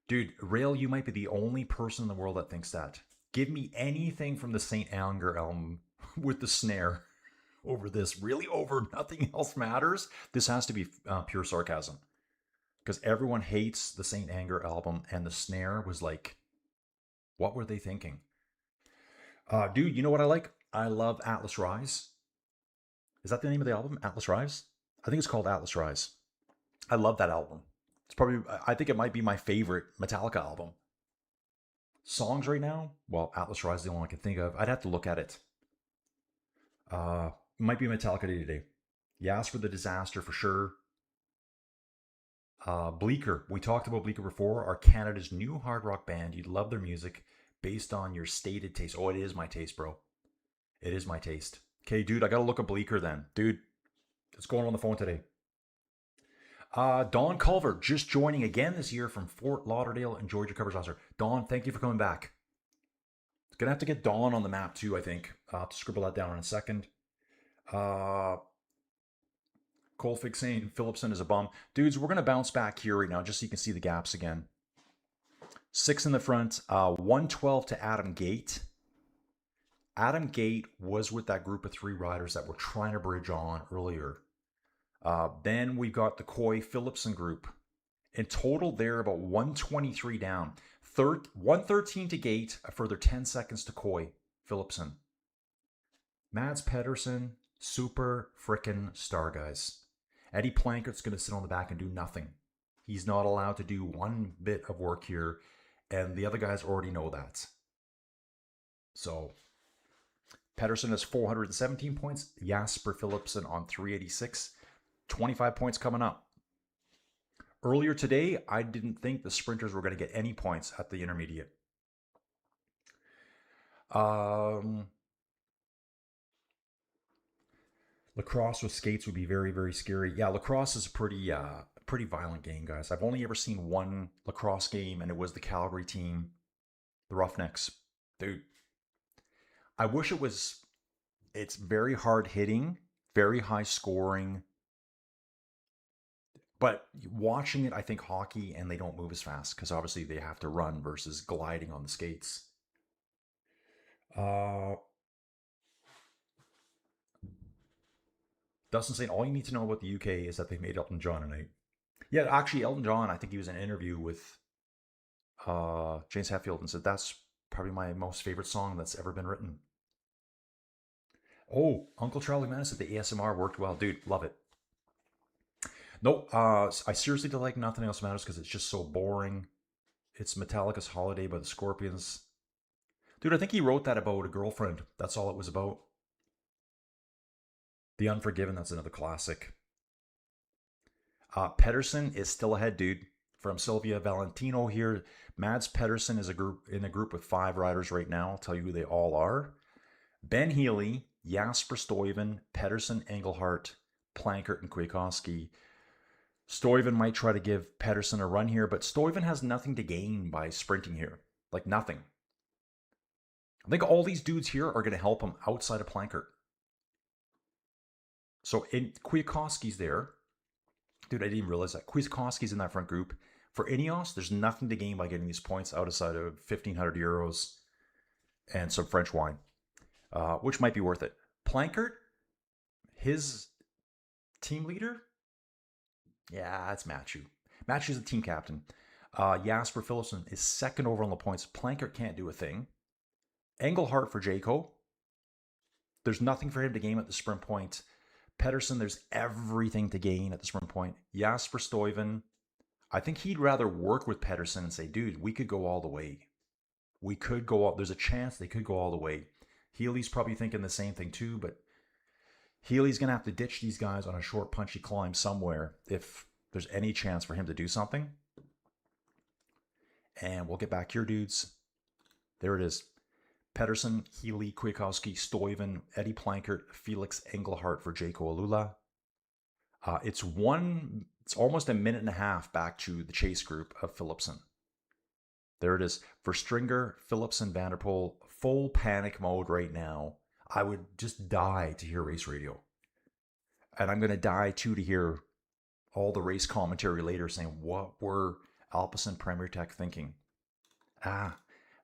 Dude, Rail, you might be the only person in the world that thinks that. Give me anything from the Saint Anger album with the snare over this. Really, over Nothing Else Matters? This has to be pure sarcasm. Because everyone hates the Saint Anger album, and the snare was like, what were they thinking? Dude, you know what I like? I love Atlas Rise. Is that the name of the album? Atlas Rise? I think it's called Atlas Rise. I love that album. It's probably, I think it might be my favorite Metallica album. Songs right now? Well, Atlas Rise is the only one I can think of. I'd have to look at it. Might be Metallica Day to Day. Yes, for the Disaster for sure. Bleaker. We talked about Bleaker before. Are Canada's new hard rock band. You'd love their music based on your stated taste. Oh, it is my taste, bro. It is my taste. Okay, dude, I gotta look at Bleaker then. Dude, what's going on the phone today? Don Culver, just joining again this year from Fort Lauderdale. Enjoyed your coverage last year. Don, thank you for coming back. Gonna have to get Don on the map too, I think. I'll have to scribble that down in a second. Colfig saying Phillipson is a bum. Dudes, we're gonna bounce back here right now just so you can see the gaps again. 6 in the front, 112 to Adam Gate. Adam Gate was with that group of 3 riders that were trying to bridge on earlier. Then we've got the Coy Phillipson group. In total, they're about 123 down. 113 to Gate, a further 10 seconds to Coy Phillipson. Mads Pedersen, super frickin' star, guys. Eddie Plankert's going to sit on the back and do nothing. He's not allowed to do one bit of work here, and the other guys already know that. So, Pedersen has 417 points. Jasper Phillipson on 386. 25 points coming up. Earlier today, I didn't think the sprinters were going to get any points at the intermediate. Lacrosse with skates would be very, very scary. Yeah, lacrosse is a pretty violent game, guys. I've only ever seen one lacrosse game, and it was the Calgary team, the Roughnecks. Dude, I wish it was. It's very hard hitting, very high scoring. But watching it, I think hockey, and they don't move as fast because obviously they have to run versus gliding on the skates. Dustin saying all you need to know about the UK is that they made Elton John tonight. Yeah, actually, Elton John, I think he was in an interview with James Hetfield and said that's probably my most favorite song that's ever been written. Oh, Uncle Charlie Mann said the ASMR worked well. Dude, love it. No, I seriously don't like Nothing Else Matters because it's just so boring. It's Metallica's Holiday by the Scorpions. Dude, I think he wrote that about a girlfriend. That's all it was about. The Unforgiven, that's another classic. Pedersen is still ahead, dude. From Sylvia Valentino here. Mads Pedersen is in a group with 5 riders right now. I'll tell you who they all are. Ben Healy, Jasper Stuyven, Pedersen, Engelhart, Plankert, and Kwiatkowski. Stuyven might try to give Pedersen a run here, but Stuyven has nothing to gain by sprinting here. Like nothing. I think all these dudes here are going to help him outside of Plankert. So Kwiatkowski's there. Dude, I didn't even realize that. Kwiatkowski's in that front group. For Ineos, there's nothing to gain by getting these points outside of 1,500 euros and some French wine, which might be worth it. Plankert, his team leader? Yeah, that's Matthew. Matthew's the team captain. Jasper Phillipson is second over on the points. Plankert can't do a thing. Engelhart for Jaco. There's nothing for him to gain at the sprint point. Pedersen, there's everything to gain at the sprint point. Jasper Stuyven, I think he'd rather work with Pedersen and say, dude, we could go all the way. We could go all, there's a chance they could go all the way. Healy's probably thinking the same thing too, but Healy's going to have to ditch these guys on a short, punchy climb somewhere if there's any chance for him to do something. And we'll get back here, dudes. There it is. Pedersen, Healy, Kwiatkowski, Stuyven, Eddie Plankert, Felix Engelhart for Jaco Alula. It's almost a minute and a half back to the chase group of Philipsen. There it is. For Stringer, Philipsen, Vanderpool, full panic mode right now. I would just die to hear race radio. And I'm going to die too to hear all the race commentary later saying, what were Alpecin Premier Tech thinking?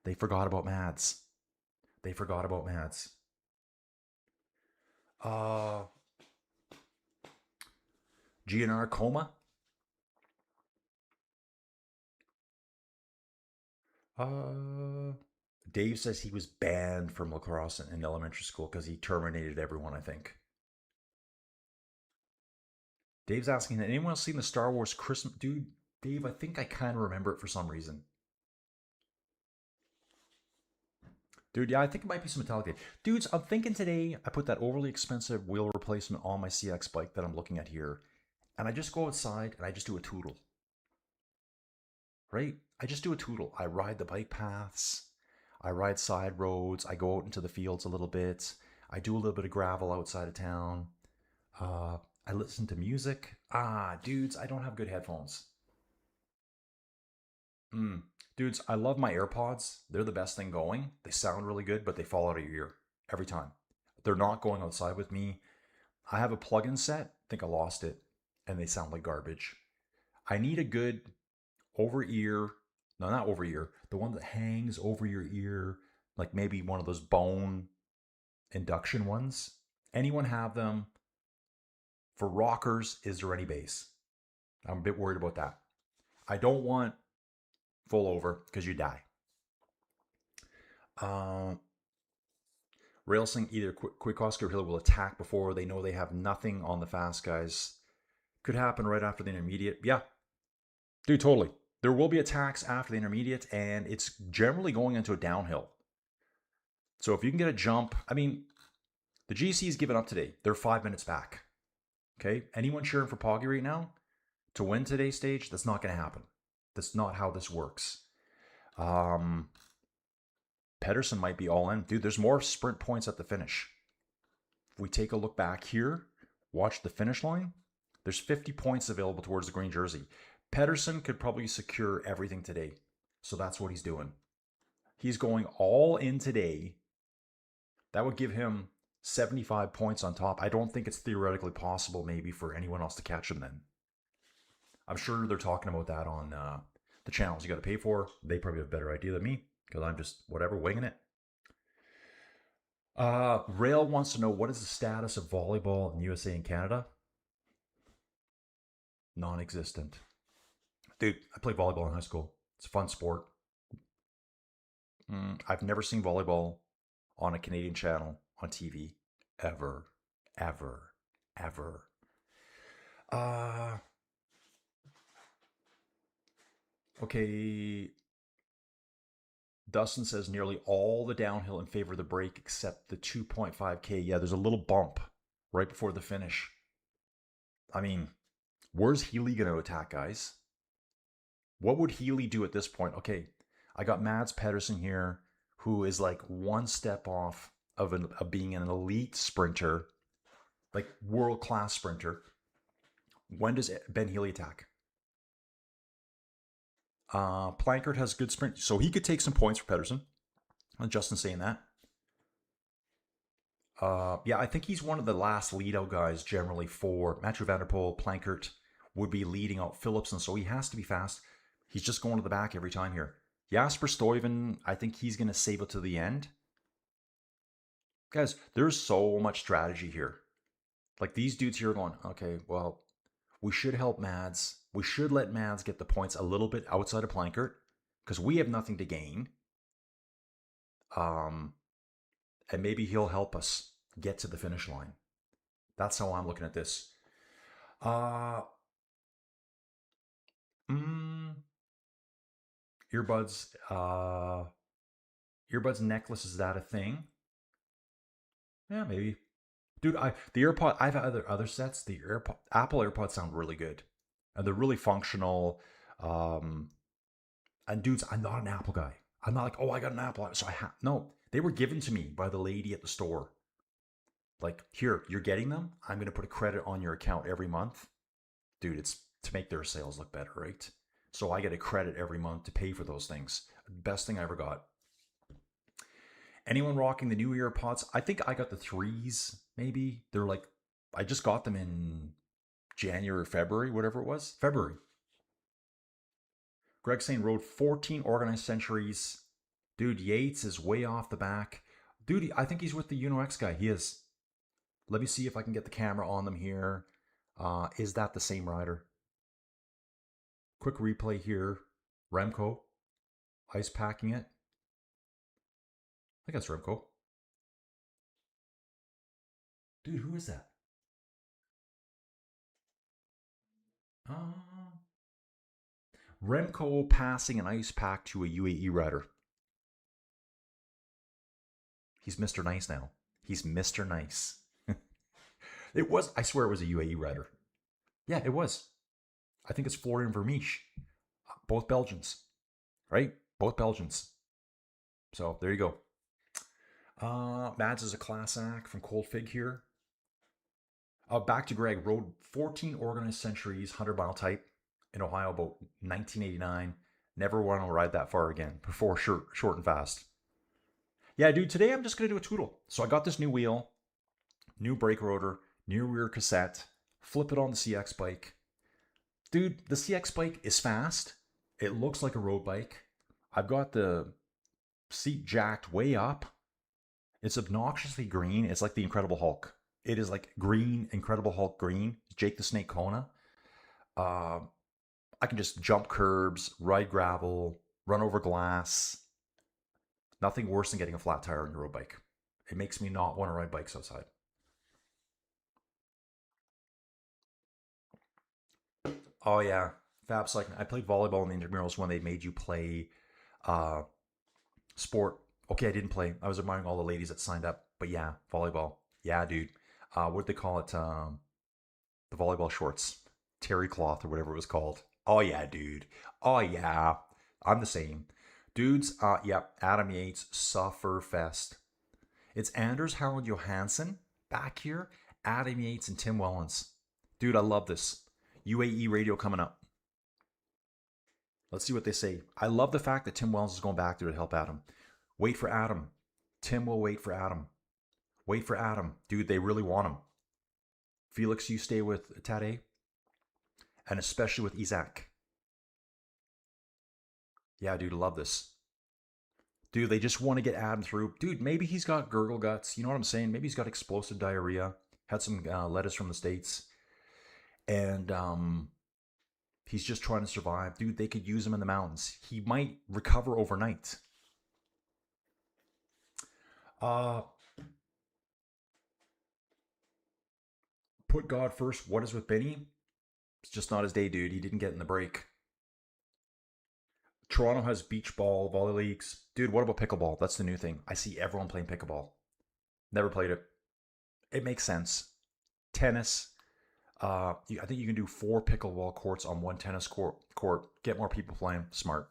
They forgot about Mads. They forgot about Mads. GNR coma. Dave says he was banned from lacrosse in elementary school because he terminated everyone, I think. Dave's asking, has anyone else seen the Star Wars Christmas? Dude, Dave, I think I kind of remember it for some reason. Dude, yeah, I think it might be some metallic. Dudes, I'm thinking today I put that overly expensive wheel replacement on my CX bike that I'm looking at here. And I just go outside and I just do a tootle. Right? I just do a tootle. I ride the bike paths. I ride side roads. I go out into the fields a little bit. I do a little bit of gravel outside of town. I listen to music. Dudes, I don't have good headphones. Dudes, I love my AirPods. They're the best thing going. They sound really good, but they fall out of your ear every time. They're not going outside with me. I have a plug-in set. I think I lost it, and they sound like garbage. I need a good over-ear. No, not over-ear. The one that hangs over your ear, like maybe one of those bone induction ones. Anyone have them? For rockers, is there any bass? I'm a bit worried about that. I don't want full over because you die. Railsing, either Kwiatkowski or Hill will attack before they know they have nothing on the fast guys. Could happen right after the intermediate. Yeah. Dude, totally. There will be attacks after the intermediate, and it's generally going into a downhill. So if you can get a jump, I mean, the GC's given up today. They're 5 minutes back. Okay? Anyone cheering for Poggy right now to win today's stage? That's not going to happen. That's not how this works. Pedersen might be all in. Dude, there's more sprint points at the finish. If we take a look back here, watch the finish line, there's 50 points available towards the green jersey. Pedersen could probably secure everything today. So that's what he's doing. He's going all in today. That would give him 75 points on top. I don't think it's theoretically possible maybe for anyone else to catch him then. I'm sure they're talking about that on the channels you got to pay for. They probably have a better idea than me because I'm just, whatever, winging it. Rail wants to know, what is the status of volleyball in USA and Canada? Non-existent. Dude, I played volleyball in high school. It's a fun sport. I've never seen volleyball on a Canadian channel on TV. Ever. Okay. Dustin says nearly all the downhill in favor of the break except the 2.5K. Yeah, there's a little bump right before the finish. I mean, where's Healy going to attack, guys? What would Healy do at this point? Okay, I got Mads Pedersen here, who is like one step off of being an elite sprinter, like world-class sprinter. When does Ben Healy attack? Plankert has good sprint, so he could take some points for Pedersen. Justin's saying that. Yeah, I think he's one of the last lead-out guys generally for Matthew Vanderpool. Plankert would be leading out Philipsen, so he has to be fast. He's just going to the back every time here. Jasper Stuyven, I think he's going to save it to the end. Guys, there's so much strategy here. Like, these dudes here are going, okay, well, we should help Mads. We should let Mads get the points a little bit outside of Plankert because we have nothing to gain. And maybe he'll help us get to the finish line. That's how I'm looking at this. Earbuds. Earbuds necklace, is that a thing? Yeah, maybe. Dude, the AirPod, I've had other sets. The Apple AirPods sound really good. And they're really functional. And dudes, I'm not an Apple guy. I'm not like, oh, I got an Apple. So no, they were given to me by the lady at the store. Like, here, you're getting them. I'm going to put a credit on your account every month. Dude, it's to make their sales look better, right? So I get a credit every month to pay for those things. Best thing I ever got. Anyone rocking the new ear pods? I think I got the threes, maybe. They're like, I just got them in January, February, whatever it was. February. Greg saying rode 14 organized centuries. Dude, Yates is way off the back. Dude, I think he's with the Uno X guy. He is. Let me see if I can get the camera on them here. Is that the same rider? Quick replay here. Remco. Ice packing it. I think that's Remco. Dude, who is that? Remco passing an ice pack to a UAE rider. He's Mr. Nice now. He's Mr. Nice. It was, I swear it was a UAE rider. Yeah, it was. I think it's Florian Vermeesch. Both Belgians. Right? Both Belgians. So there you go. Mads is a class act from Cold Fig here. Back to Greg. Rode 14 organized centuries, 100-mile type in Ohio about 1989. Never want to ride that far again. Before short and fast. Yeah, dude, today I'm just going to do a tootle. So I got this new wheel, new brake rotor, new rear cassette, flip it on the CX bike. Dude, the CX bike is fast. It looks like a road bike. I've got the seat jacked way up. It's obnoxiously green. It's like the Incredible Hulk. It is like green, Incredible Hulk green. Jake the Snake Kona. I can just jump curbs, ride gravel, run over glass. Nothing worse than getting a flat tire on your road bike. It makes me not want to ride bikes outside. Oh yeah, Fab Cycling. I played volleyball in the intramurals when they made you play sport. Okay, I didn't play. I was admiring all the ladies that signed up. But yeah, volleyball. Yeah, dude. What did they call it? The volleyball shorts. Terry cloth or whatever it was called. Oh yeah, dude. Oh yeah. I'm the same. Dudes, yeah, Adam Yates, Suffer Fest. It's Anders Harold Johansson back here, Adam Yates, and Tim Wellens. Dude, I love this. UAE radio coming up. Let's see what they say. I love the fact that Tim Wellens is going back there to help Adam. Wait for Adam. Tim will wait for Adam. Wait for Adam. Dude, they really want him. Felix, you stay with Tade. And especially with Isaac. Yeah, dude, I love this. Dude, they just want to get Adam through. Dude, maybe he's got gurgle guts. You know what I'm saying? Maybe he's got explosive diarrhea. Had some lettuce from the States. And he's just trying to survive. Dude, they could use him in the mountains. He might recover overnight. Put God first. What is with Benny? It's just not his day, dude. He didn't get in the break. Toronto has beach ball, volley leagues. Dude, what about pickleball? That's the new thing. I see everyone playing pickleball. Never played it. It makes sense. Tennis. I think you can do 4 pickleball courts on 1 tennis court. Get more people playing. Smart.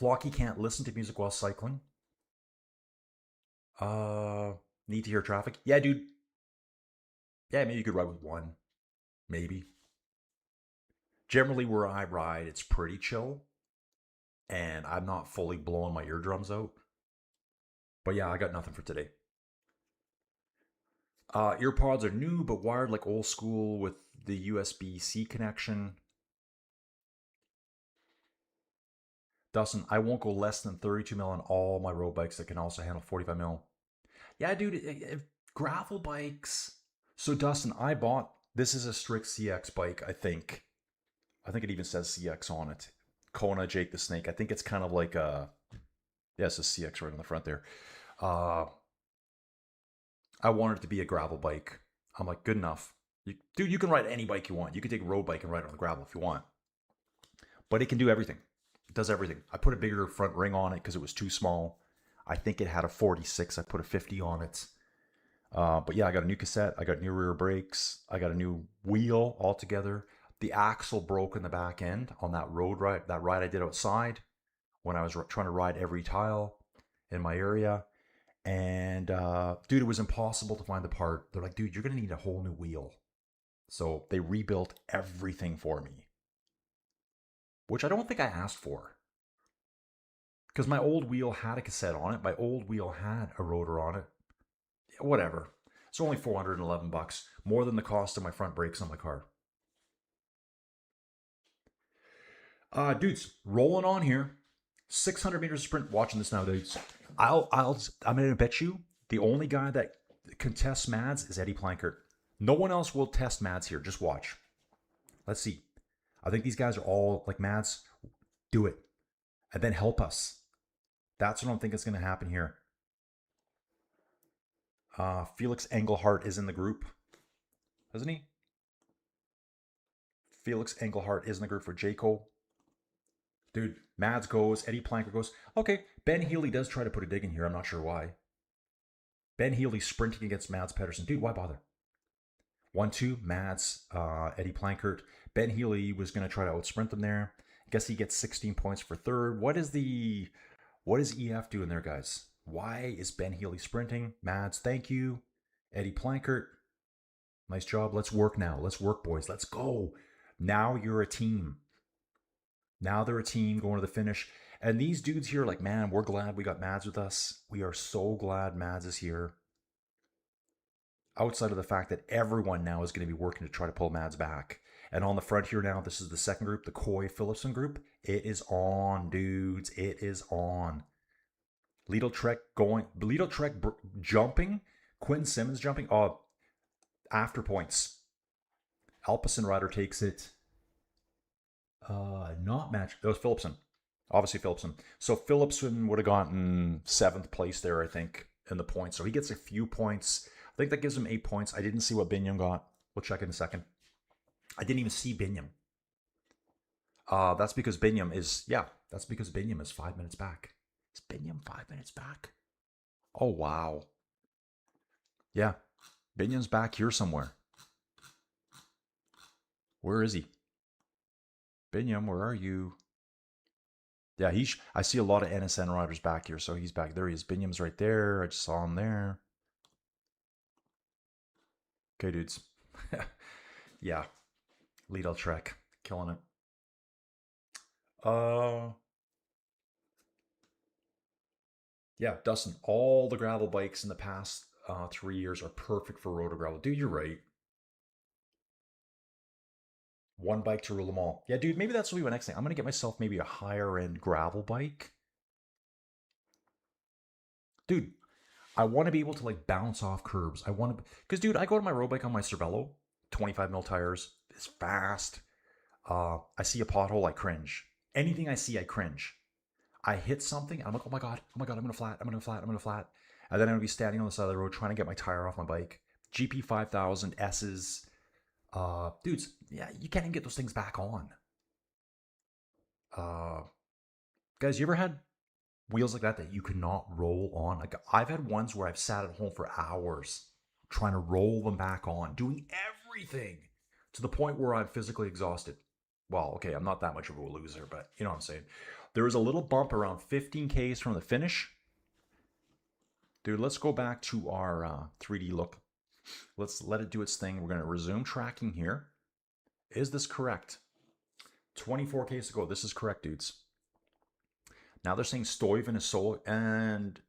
Flocky can't listen to music while cycling. Need to hear traffic. Yeah, dude. Yeah, maybe you could ride with 1. Maybe. Generally, where I ride, it's pretty chill. And I'm not fully blowing my eardrums out. But yeah, I got nothing for today. Earpods are new, but wired like old school with the USB-C connection. Dustin, I won't go less than 32 mil on all my road bikes that can also handle 45 mil. Yeah, dude, gravel bikes. So Dustin, this is a strict CX bike, I think. I think it even says CX on it. Kona, Jake the Snake. I think it's kind of like a... Yeah, it says CX right on the front there. I wanted it to be a gravel bike. I'm like, good enough. Dude, you can ride any bike you want. You can take a road bike and ride it on the gravel if you want. But it can do everything. It does everything. I put a bigger front ring on it because it was too small. I think it had a 46. I put a 50 on it. But yeah, I got a new cassette. I got new rear brakes. I got a new wheel altogether. The axle broke in the back end on that ride I did outside when I was trying to ride every tile in my area. And dude, it was impossible to find the part. They're like, dude, you're gonna need a whole new wheel. So they rebuilt everything for me, which I don't think I asked for. Because my old wheel had a cassette on it. My old wheel had a rotor on it. Whatever. It's only $411, more than the cost of my front brakes on my car. Dudes, rolling on here. 600 meters sprint. Watching this now, dudes. I'm gonna bet you the only guy that contests Mads is Eddie Plankert. No one else will test Mads here. Just watch. Let's see. I think these guys are all like, Mads, do it, and then help us. That's what I'm thinking is going to happen here. Felix Engelhardt is in the group, isn't he? Felix Engelhardt is in the group for Jayco. Dude, Mads goes, Eddie Planker goes. Okay, Ben Healy does try to put a dig in here. I'm not sure why. Ben Healy sprinting against Mads Pedersen. Dude, why bother? 1-2, Mads, Eddie Plankert. Ben Healy was going to try to outsprint them there. Guess he gets 16 points for third. What is EF doing there, guys? Why is Ben Healy sprinting? Mads, thank you. Eddie Plankert, nice job. Let's work now. Let's work, boys. Let's go. Now you're a team. Now they're a team going to the finish. And these dudes here are like, man, we're glad we got Mads with us. We are so glad Mads is here. Outside of the fact that everyone now is going to be working to try to pull Mads back. And on the front here now, this is the second group, the Coy Phillipson group. It is on, dudes. It is on. Lidl Trek jumping. Quinn Simmons jumping. After points. Alpecin Rider takes it. Not match. That was Phillipson. Obviously Phillipson. So Phillipson would have gotten 7th place there, I think, in the points. So he gets a few points. I think that gives him 8 points. I didn't see what Binyam got. We'll check in a second. I didn't even see Binyam. That's because Binyam is 5 minutes back. Is Binyam 5 minutes back? Oh, wow. Yeah. Binyam's back here somewhere. Where is he? Binyam, where are you? Yeah, I see a lot of NSN riders back here, so he's back. There he is. Binyam's right there. I just saw him there. Okay, dudes. Yeah. Lidl Trek. Killing it. Yeah, Dustin, all the gravel bikes in the past 3 years are perfect for roto gravel. Dude, you're right. One bike to rule them all. Yeah, dude, maybe that's what we went next thing. I'm going to get myself maybe a higher end gravel bike. Dude, I want to be able to like bounce off curbs. Because dude, I go to my road bike on my Cervelo, 25 mil tires. It's fast. I see a pothole, I cringe. Anything I see, I cringe. I hit something, I'm like, oh my god, I'm gonna flat. And then I'm gonna be standing on the side of the road trying to get my tire off my bike. GP 5000 S's. Dudes, yeah, you can't even get those things back on. Guys, you ever had wheels like that you cannot roll on? Like, I've had ones where I've sat at home for hours trying to roll them back on, doing everything to the point where I'm physically exhausted. Well, okay, I'm not that much of a loser, but you know what I'm saying. There was a little bump around 15 Ks from the finish. Dude, let's go back to our 3D look. Let's let it do its thing. We're going to resume tracking here. Is this correct? 24 Ks to go. This is correct, dudes. Now they're saying Stuyven is solo, and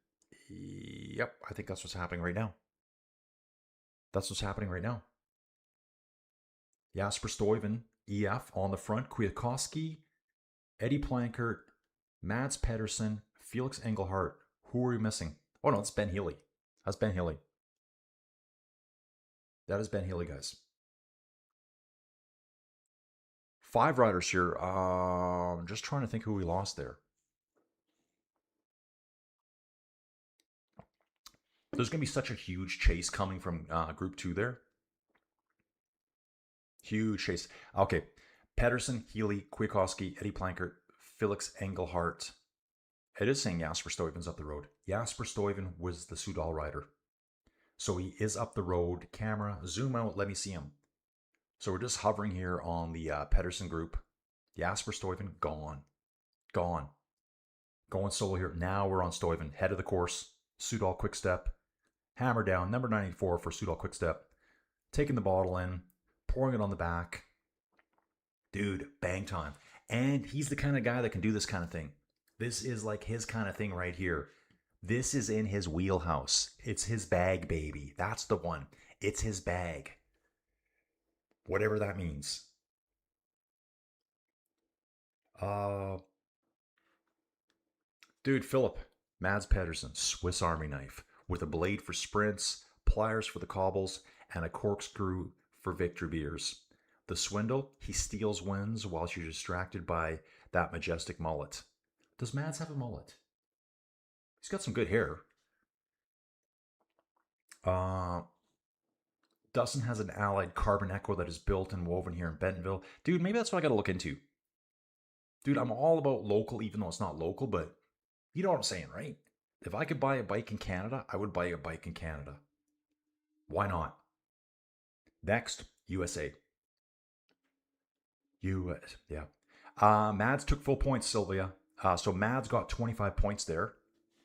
yep, I think that's what's happening right now. That's what's happening right now. Jasper Stuyven, EF on the front. Kwiatkowski, Eddie Plankert, Mads Pedersen, Felix Engelhardt. Who are we missing? Oh no, it's Ben Healy. That's Ben Healy. That is Ben Healy, guys. 5 riders here. I'm just trying to think who we lost there. There's going to be such a huge chase coming from Group 2 there. Huge chase. Okay. Pedersen, Healy, Kwiatkowski, Eddie Plankert, Felix Engelhardt. It is saying Jasper Stuyven's up the road. Jasper Stuyven was the Soudal rider. So he is up the road. Camera, zoom out, let me see him. So we're just hovering here on the Pedersen group. Jasper Stuyven, gone. Gone. Going solo here. Now we're on Stuyven. Head of the course. Sudal Quickstep. Hammer down, number 94 for Sudal Quickstep. Taking the bottle in, pouring it on the back. Dude, bang time. And he's the kind of guy that can do this kind of thing. This is like his kind of thing right here. This is in his wheelhouse. It's his bag, baby. That's the one. It's his bag. Whatever that means. Dude, Philip, Mads Pedersen, Swiss Army knife, with a blade for sprints, pliers for the cobbles, and a corkscrew for victory beers. The swindle, he steals wins while you're distracted by that majestic mullet. Does Mads have a mullet? He's got some good hair. Dustin has an Allied carbon echo that is built and woven here in Bentonville. Dude, maybe that's what I got to look into. Dude, I'm all about local, even though it's not local, but you know what I'm saying, right? If I could buy a bike in Canada, I would buy a bike in Canada. Why not? Next, USA. US, yeah. Mads took full points, Sylvia. So Mads got 25 points there.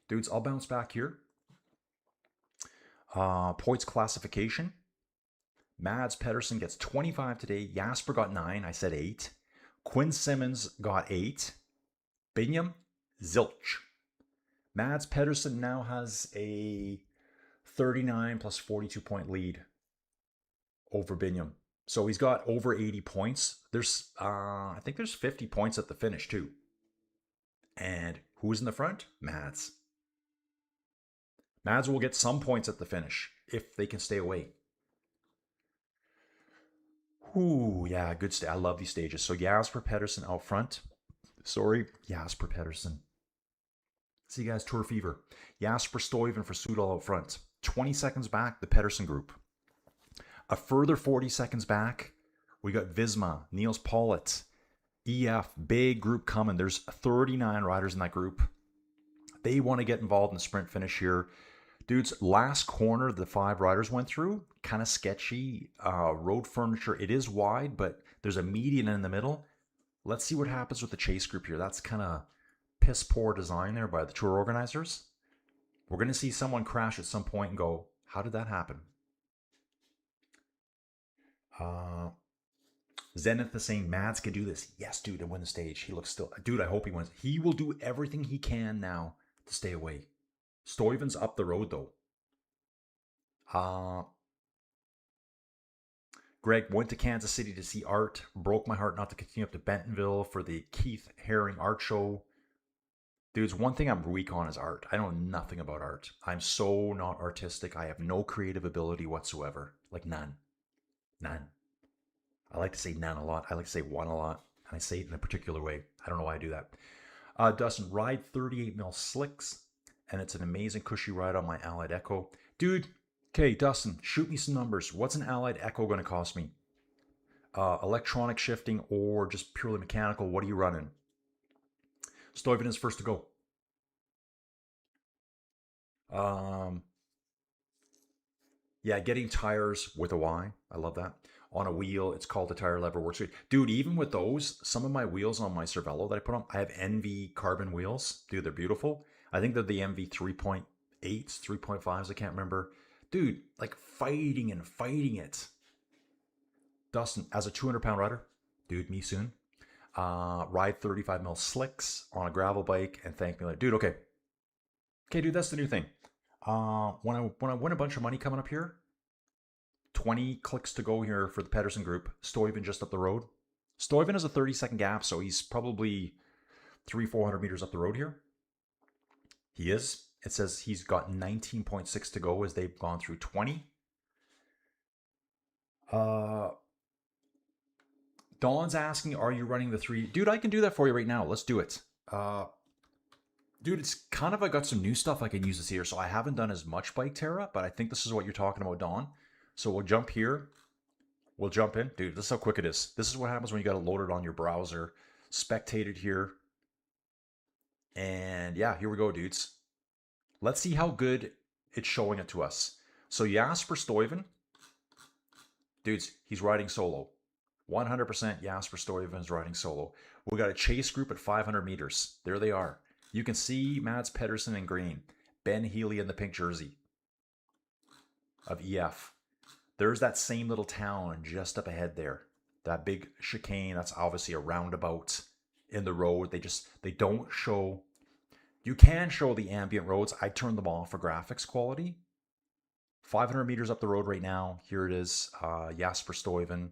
Dudes, I'll bounce back here. Points classification. Mads Pedersen gets 25 today. Jasper got 9. I said 8. Quinn Simmons got 8. Binyam, zilch. Mads Pedersen now has a 39 plus 42 point lead over Binyam. So he's got over 80 points. There's, I think there's 50 points at the finish too. And who's in the front? Mads. Mads will get some points at the finish if they can stay away. Ooh, yeah, good I love these stages. So Jasper Pedersen out front. Sorry, Jasper Pedersen. See you guys, Tour Fever. Jasper Stuyven for Sudal out front. 20 seconds back, the Pedersen group. A further 40 seconds back, we got Visma, Niels Pollitt, EF, big group coming. There's 39 riders in that group. They want to get involved in the sprint finish here. Dudes, last corner the 5 riders went through, kind of sketchy. Road furniture, it is wide, but there's a median in the middle. Let's see what happens with the chase group here. That's kind of piss poor design there by the tour organizers. We're going to see someone crash at some point and go, how did that happen? Zenith is saying Mads can do this. Yes, dude, and win the stage. He looks still. Dude, I hope he wins. He will do everything he can now to stay away. Stuyven's up the road, though. Greg went to Kansas City to see art. Broke my heart not to continue up to Bentonville for the Keith Haring art show. Dudes, one thing I'm weak on is art. I know nothing about art. I'm so not artistic. I have no creative ability whatsoever. Like none. None. I like to say none a lot. I like to say one a lot. And I say it in a particular way. I don't know why I do that. Dustin, ride 38 mil slicks. And it's an amazing cushy ride on my Allied Echo. Dude, okay, Dustin, shoot me some numbers. What's an Allied Echo going to cost me? Electronic shifting or just purely mechanical? What are you running? Stuyven is first to go. Yeah, getting tires with a Y. I love that. On a wheel, it's called a tire lever. Works great. Dude, even with those, some of my wheels on my Cervelo that I put on, I have NV carbon wheels. Dude, they're beautiful. I think they're the MV 3.8s, 3.5s, I can't remember. Dude, like fighting it. Dustin, as a 200-pound rider, dude, me soon. Ride 35 mil slicks on a gravel bike and thank me later. Dude, okay. Okay, dude, that's the new thing. When I win a bunch of money coming up here, 20 clicks to go here for the Pedersen group. Stuyven just up the road. Stuyven has a 30-second gap, so he's probably 300-400 meters up the road here. He is. It says he's got 19.6 to go as they've gone through 20. Dawn's asking, are you running the 3? Dude, I can do that for you right now. Let's do it. Dude, it's kind of, I got some new stuff I can use this year, so I haven't done as much Bike Terra, but I think this is what you're talking about, Dawn. So we'll jump here. We'll jump in. Dude, this is how quick it is. This is what happens when you got it loaded on your browser. Spectated here. And yeah, here we go, dudes. Let's see how good it's showing it to us. So Jasper Stuyven. Dudes, he's riding solo. 100% Jasper Stuyven is riding solo. We got a chase group at 500 meters. There they are. You can see Mads Pedersen in green. Ben Healy in the pink jersey of EF. There's that same little town just up ahead there. That big chicane, that's obviously a roundabout in the road. They don't show. You can show the ambient roads. I turned them off for graphics quality. 500 meters up the road right now. Here it is, Jasper Stuyven.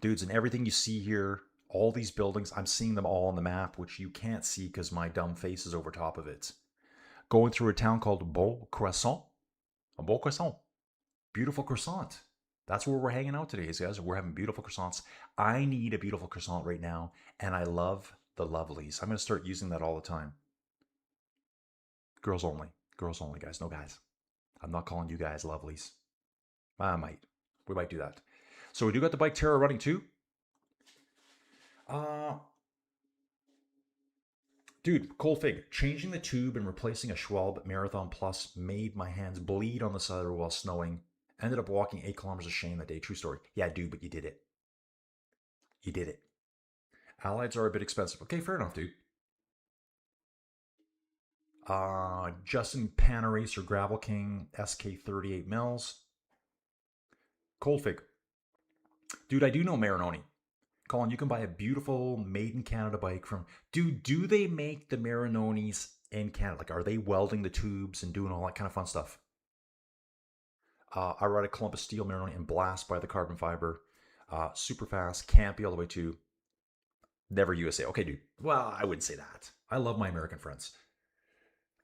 Dudes, and everything you see here, all these buildings, I'm seeing them all on the map, which you can't see because my dumb face is over top of it. Going through a town called Beaucroissant. A Beaucroissant. Beautiful croissant. That's where we're hanging out today, guys. We're having beautiful croissants. I need a beautiful croissant right now, and I love the lovelies. I'm going to start using that all the time. Girls only. Girls only, guys. No guys. I'm not calling you guys lovelies. I might. We might do that. So we do got the Bike Terror running too. Dude, cold fig. Changing the tube and replacing a Schwalbe Marathon Plus made my hands bleed on the side of the road while snowing. Ended up walking 8 kilometers of shame that day. True story. Yeah, dude, but you did it. You did it. Allieds are a bit expensive. Okay, fair enough, dude. Justin Panaracer Gravel King SK38 mils. Cold fig. Dude, I do know Marinoni. Colin, you can buy a beautiful made in Canada bike from... Dude, do they make the Marinonis in Canada? Like, are they welding the tubes and doing all that kind of fun stuff? I ride a Columbus Steel Marinoni and blast by the carbon fiber. Super fast, campy all the way to... Never USA. Okay, dude. Well, I wouldn't say that. I love my American friends.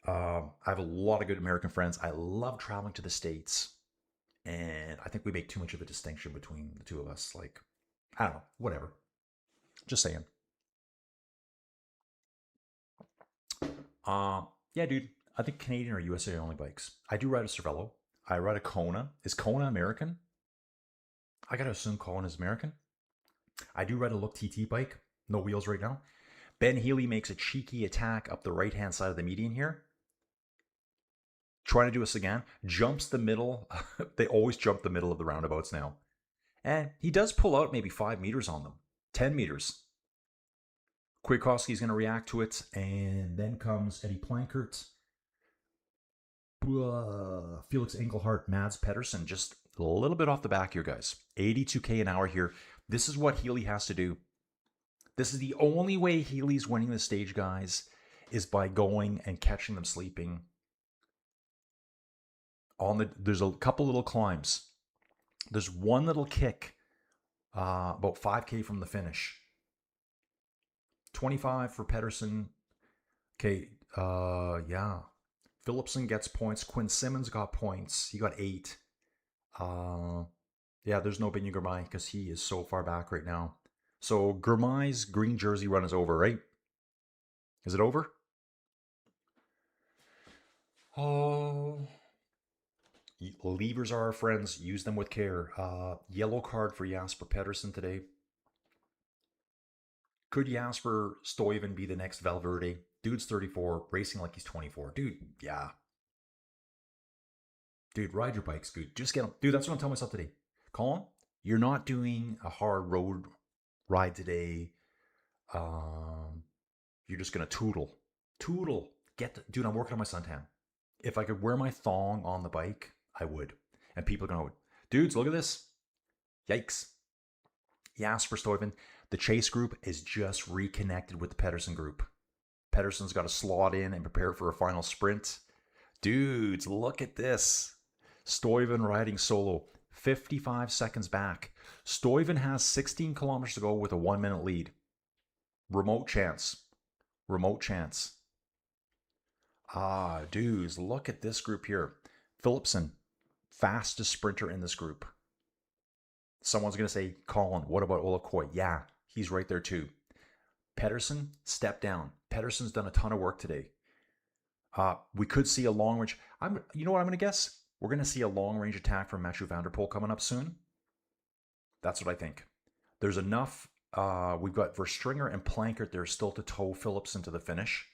I have a lot of good American friends. I love traveling to the States. And I think we make too much of a distinction between the two of us. Like, I don't know. Whatever. Just saying. Yeah, dude. I think Canadian or USA only bikes. I do ride a Cervelo. I ride a Kona. Is Kona American? I gotta assume Kona is American. I do ride a Look TT bike. No wheels right now. Ben Healy makes a cheeky attack up the right-hand side of the median here. Trying to do a Sagan. Jumps the middle. They always jump the middle of the roundabouts now. And he does pull out maybe 5 meters on them. 10 meters. Kwiatkowski's going to react to it. And then comes Eddie Plankert. Felix Engelhardt, Mads Pedersen. Just a little bit off the back here, guys. 82k an hour here. This is what Healy has to do. This is the only way Healy's winning the stage, guys, is by going and catching them sleeping. There's a couple little climbs. There's one little kick, about 5k from the finish. 25 for Pedersen. Okay, yeah. Philipsen gets points. Quinn Simmons got points. He got 8. Yeah, there's no Binion Girmay because he is so far back right now. So Girmay's green jersey run is over, right? Is it over? Oh. Levers are our friends. Use them with care. Yellow card for Jasper Pedersen today. Could Jasper Stuyven be the next Valverde? Dude's 34, racing like he's 24. Dude, yeah. Dude, ride your bikes, dude. Just get them. Dude, that's what I'm telling myself today. Colin, you're not doing a hard road ride today. You're just going to tootle. Tootle. Dude, I'm working on my suntan. If I could wear my thong on the bike, I would. And people are going to, dudes, look at this. Yikes. Jasper Stuyven. The Chase group is just reconnected with the Pedersen group. Pedersen's got to slot in and prepare for a final sprint. Dudes, look at this. Stuyven riding solo. 55 seconds back. Stuyven has 16 kilometers to go with a 1-minute lead. Remote chance. Remote chance. Dudes, look at this group here. Philipsen, fastest sprinter in this group. Someone's going to say, Colin, what about Ola Coy? Yeah, he's right there too. Pedersen, step down. Pedersen's done a ton of work today. We could see a long range. You know what I'm going to guess? We're going to see a long range attack from Mathieu van der Poel coming up soon. That's what I think. There's enough. We've got Verstringer and Plankert there still to tow Philipsen to the finish.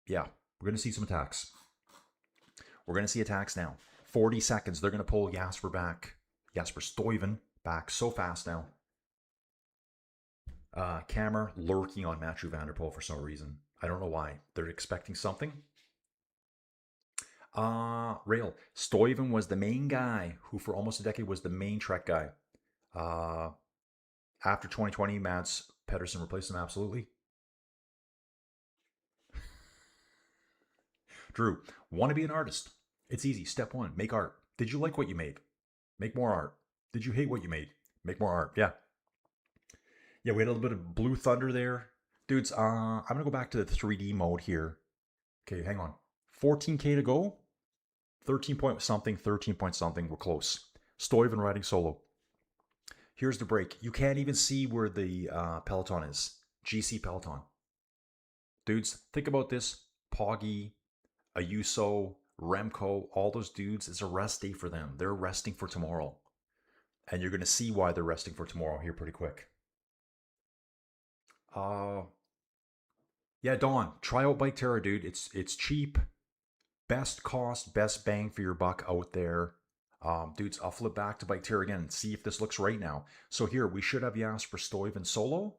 Yeah, we're going to see some attacks. We're going to see attacks now. 40 seconds. They're going to pull Jasper back. Jasper Stuyven back so fast now. Camera lurking on Matthew Vanderpool for some reason. I don't know why. They're expecting something. Rail. Stuyven was the main guy who for almost a decade was the main Trek guy. After 2020, Mads Pedersen replaced him absolutely. Drew, want to be an artist? It's easy. Step one, make art. Did you like what you made? Make more art. Did you hate what you made? Make more art. Yeah. Yeah, we had a little bit of Blue Thunder there. Dudes, I'm going to go back to the 3D mode here. Okay, hang on. 14K to go. 13 point something, 13 point something. We're close. Stuyven riding solo. Here's the break. You can't even see where the peloton is. GC peloton. Dudes, think about this. Poggy, Ayuso, Remco, all those dudes, it's a rest day for them. They're resting for tomorrow. And you're going to see why they're resting for tomorrow here pretty quick. Yeah, Dawn, try out Bike Terra, dude. It's cheap. Best cost, best bang for your buck out there. Dudes, I'll flip back to Bike Terra again and see if this looks right now. So here, we should have Jasper Stuyven solo.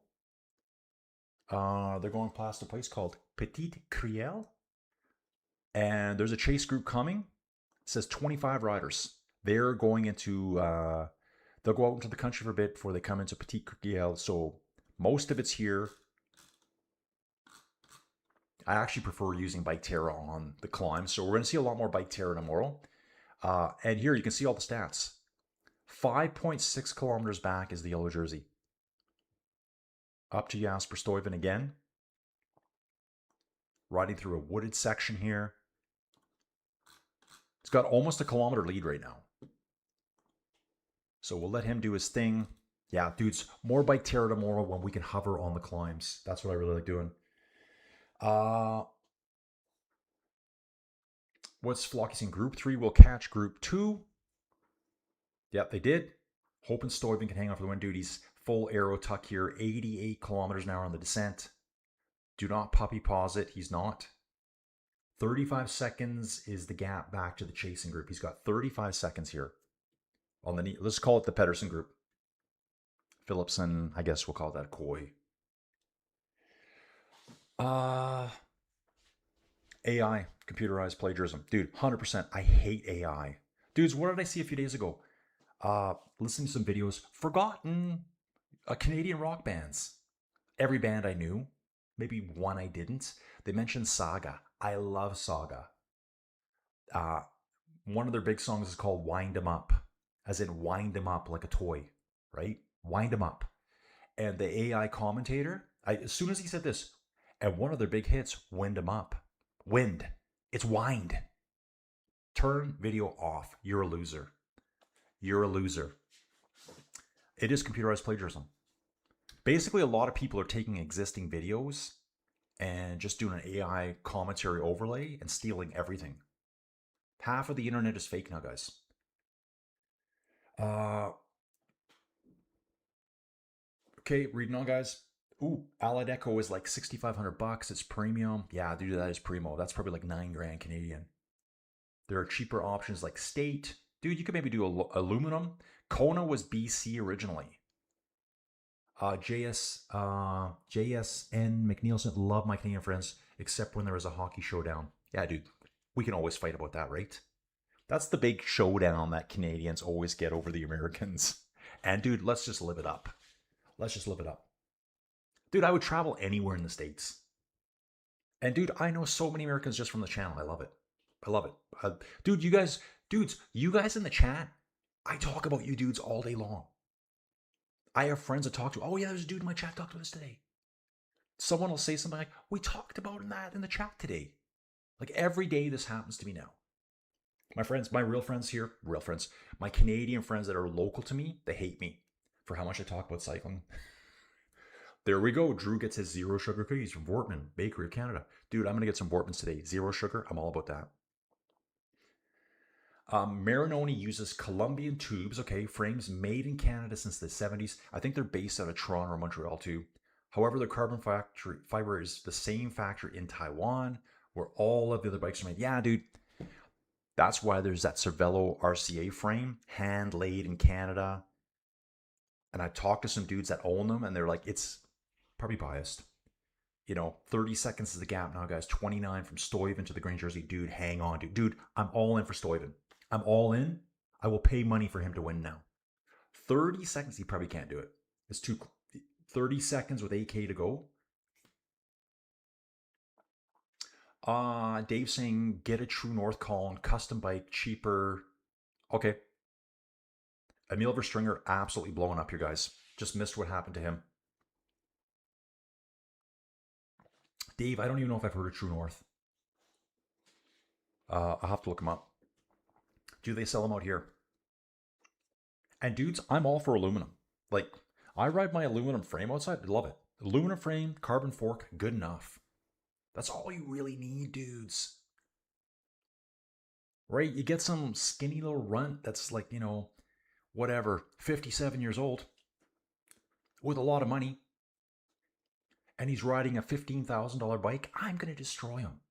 They're going past a place called Petite Crielle. And there's a chase group coming. It says 25 riders. They're going into, they'll go out into the country for a bit before they come into Petite Crielle. So most of it's here. I actually prefer using Bike Terra on the climb. So we're going to see a lot more Bike Terra tomorrow. And here you can see all the stats. 5.6 kilometers back is the yellow jersey. Up to Jasper Stuyven again. Riding through a wooded section here. He's got almost a kilometer lead right now. So we'll let him do his thing. Yeah, dudes, more Bike Terra tomorrow when we can hover on the climbs. That's what I really like doing. What's Flocky saying? Group 3 will catch Group 2. Yep, they did. Hoping Stuyven can hang on for the win, dude. He's full aero tuck here. 88 kilometers an hour on the descent. Do not puppy pause it. He's not. 35 seconds is the gap back to the chasing group. He's got 35 seconds here. On the knee. Let's call it the Pedersen group. Philipson, I guess we'll call that Coy. AI, computerized plagiarism. Dude, 100%. I hate AI. Dudes, what did I see a few days ago? Listening to some videos. Forgotten. Canadian rock bands. Every band I knew. Maybe one I didn't. They mentioned Saga. I love Saga. One of their big songs is called Wind 'Em Up. As in wind 'em up like a toy. Right? Wind 'em up. And the AI commentator, as soon as he said this, and one of their big hits, Wind 'Em Up. Wind. It's wind. Turn video off. You're a loser. You're a loser. It is computerized plagiarism. Basically, a lot of people are taking existing videos and just doing an AI commentary overlay and stealing everything. Half of the internet is fake now, guys. Okay, reading on, guys. Ooh, Allied Echo is like $6,500. It's premium. Yeah, dude, that is primo. That's probably like $9,000 Canadian. There are cheaper options like State. Dude, you could maybe do aluminum. Kona was BC originally. JSN McNeilson, love my Canadian friends, except when there was a hockey showdown. Yeah, dude, we can always fight about that, right? That's the big showdown that Canadians always get over the Americans. And dude, let's just live it up. Let's just live it up. Dude, I would travel anywhere in the States. And dude, I know so many Americans just from the channel. I love it. I love it. Dude, you guys in the chat, I talk about you dudes all day long. I have friends that talk to, oh yeah, there's a dude in my chat talked to us today. Someone will say something like, we talked about that in the chat today. Like every day this happens to me now. My friends, my real friends here, my Canadian friends that are local to me, they hate me for how much I talk about cycling. There we go. Drew gets his zero sugar cookies from Vortman Bakery of Canada. Dude, I'm going to get some Vortmans today. Zero sugar. I'm all about that. Marinoni uses Colombian tubes. Okay, frames made in Canada since the 70s. I think they're based out of Toronto or Montreal too. However, the carbon fiber is the same factory in Taiwan where all of the other bikes are made. Yeah, dude. That's why there's that Cervelo RCA frame, hand laid in Canada. And I talked to some dudes that own them and they're like, it's probably biased. 30 seconds is the gap now, guys. 29 from Stuyven to the green jersey. Dude, hang on, dude. Dude, I'm all in for Stuyven. I'm all in. I will pay money for him to win now. 30 seconds, he probably can't do it. It's too 30 seconds with 8K to go. Dave saying get a True North Colin, custom bike, cheaper. Okay. Emil Verstringer absolutely blowing up here, guys. Just missed what happened to him. Dave, I don't even know if I've heard of True North. I'll have to look them up. Do they sell them out here? And dudes, I'm all for aluminum. Like, I ride my aluminum frame outside. I love it. Aluminum frame, carbon fork, good enough. That's all you really need, dudes. Right? You get some skinny little runt that's like, whatever, 57 years old with a lot of money. And he's riding a $15,000 bike. I'm going to destroy him.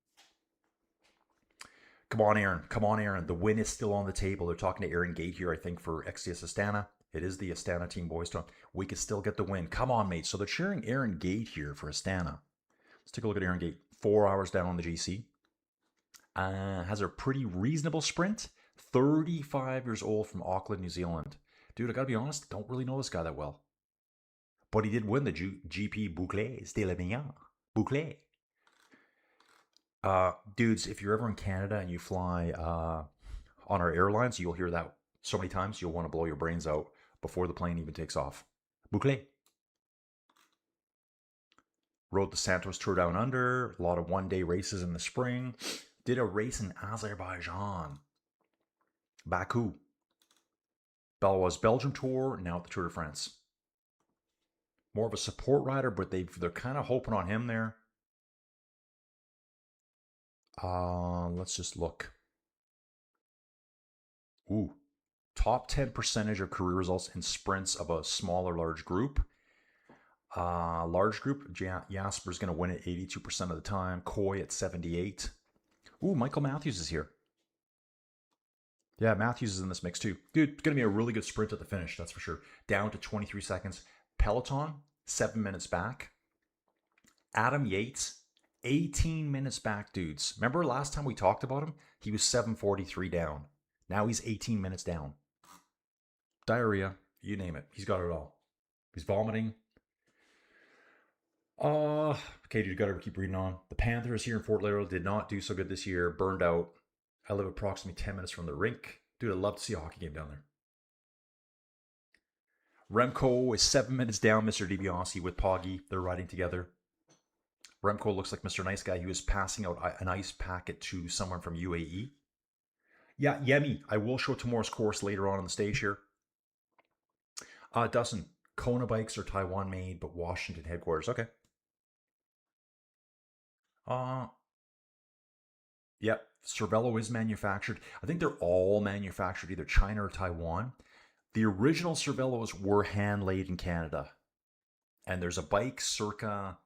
Come on, Aaron. Come on, Aaron. The win is still on the table. They're talking to Aaron Gate here, I think, for XCS Astana. It is the Astana team, boys. We can still get the win. Come on, mate. So they're cheering Aaron Gate here for Astana. Let's take a look at Aaron Gate. 4 hours down on the GC. Has a pretty reasonable sprint. 35 years old from Auckland, New Zealand. Dude, I got to be honest, don't really know this guy that well. But he did win the GP Boucle. C'était le meilleur. Boucle. Dudes, if you're ever in Canada and you fly on our airlines, you'll hear that so many times you'll want to blow your brains out before the plane even takes off. Boucle. Rode the Santos Tour Down Under. A lot of one-day races in the spring. Did a race in Azerbaijan. Baku. Balois Belgium Tour. Now at the Tour de France. More of a support rider, but they're kind of hoping on him there. Let's just look. Ooh. Top 10 percentage of career results in sprints of a smaller large group. Large group, Jasper's going to win it 82% of the time. Coy at 78. Ooh, Michael Matthews is here. Yeah, Matthews is in this mix too. Dude, it's going to be a really good sprint at the finish, that's for sure. Down to 23 seconds. Peloton, 7 minutes back. Adam Yates, 18 minutes back, dudes. Remember last time we talked about him? He was 7:43 down. Now he's 18 minutes down. Diarrhea, you name it. He's got it all. He's vomiting. Okay, dude, you gotta keep reading on. The Panthers here in Fort Lauderdale did not do so good this year. Burned out. I live approximately 10 minutes from the rink. Dude, I'd love to see a hockey game down there. Remco is 7 minutes down, Mr. DiBiase with Poggy. They're riding together. Remco looks like Mr. Nice Guy. He was passing out an ice packet to someone from UAE. Yeah, Yemi, I will show tomorrow's course later on the stage here. Dustin, Kona bikes are Taiwan made, but Washington headquarters. Okay. Yep, Cervelo is manufactured. I think they're all manufactured either China or Taiwan. The original Cervelos were hand-laid in Canada. And there's a bike circa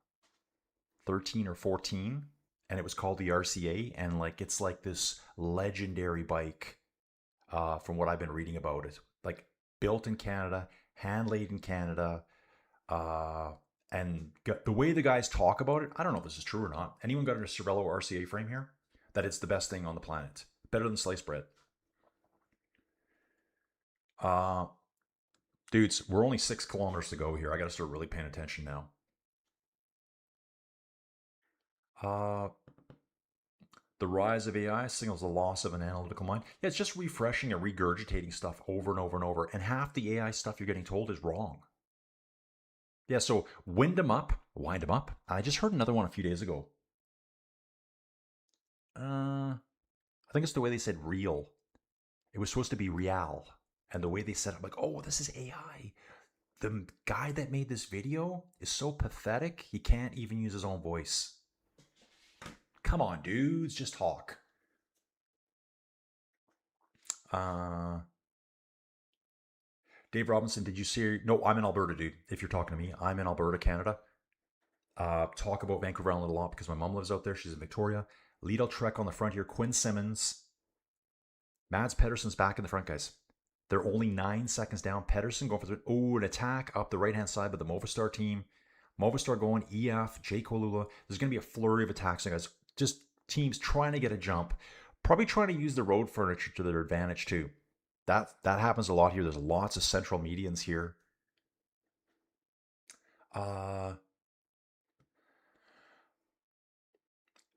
13 or 14, and it was called the RCA, and it's like this legendary bike from what I've been reading about it. Like, built in Canada, hand-laid in Canada, and the way the guys talk about it, I don't know if this is true or not. Anyone got a Cervelo RCA frame here? That it's the best thing on the planet. Better than sliced bread. Dudes, we're only 6 kilometers to go here. I got to start really paying attention now. The rise of AI signals the loss of an analytical mind. Yeah, it's just refreshing and regurgitating stuff over and over and over. And half the AI stuff you're getting told is wrong. Yeah, so wind them up. I just heard another one a few days ago. I think it's the way they said real. It was supposed to be real. And the way they said it, like, oh, this is AI. The guy that made this video is so pathetic, he can't even use his own voice. Come on, dudes, just talk. Dave Robinson, did you see? No, I'm in Alberta, dude. If you're talking to me, I'm in Alberta, Canada. Talk about Vancouver Island a lot because my mom lives out there. She's in Victoria. Lidl Trek on the front here. Quinn Simmons. Mads Pedersen's back in the front, guys. They're only 9 seconds down. Pedersen going for an attack up the right-hand side by the Movistar team. Movistar going, EF, J. Colula. There's going to be a flurry of attacks, guys. Just teams trying to get a jump. Probably trying to use the road furniture to their advantage, too. That happens a lot here. There's lots of central medians here. Mr.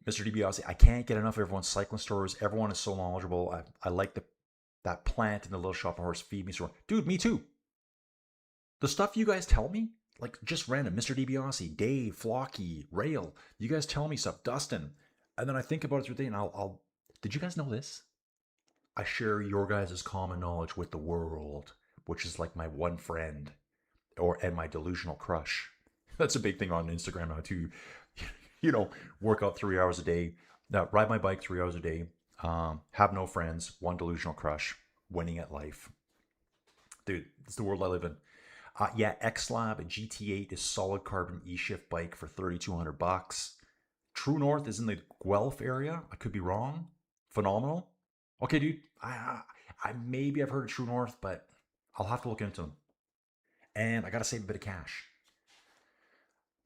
DiBiase, I can't get enough of everyone's cycling stories. Everyone is so knowledgeable. I like that plant in the little shop of horse feed me store. Dude, me too. The stuff you guys tell me, like just random. Mr. DiBiase, Dave, Flocky, Rail. You guys tell me stuff. Dustin. And then I think about it through the day and I'll did you guys know this? I share your guys' common knowledge with the world, which is like my one friend and my delusional crush. That's a big thing on Instagram now too. Work out 3 hours a day, ride my bike 3 hours a day, have no friends, one delusional crush, winning at life. Dude, it's the world I live in. XLab GT8 is solid carbon E-Shift bike for $3,200. True North is in the Guelph area. I could be wrong. Phenomenal. Okay, dude. I've heard of True North, but I'll have to look into them. And I gotta save a bit of cash.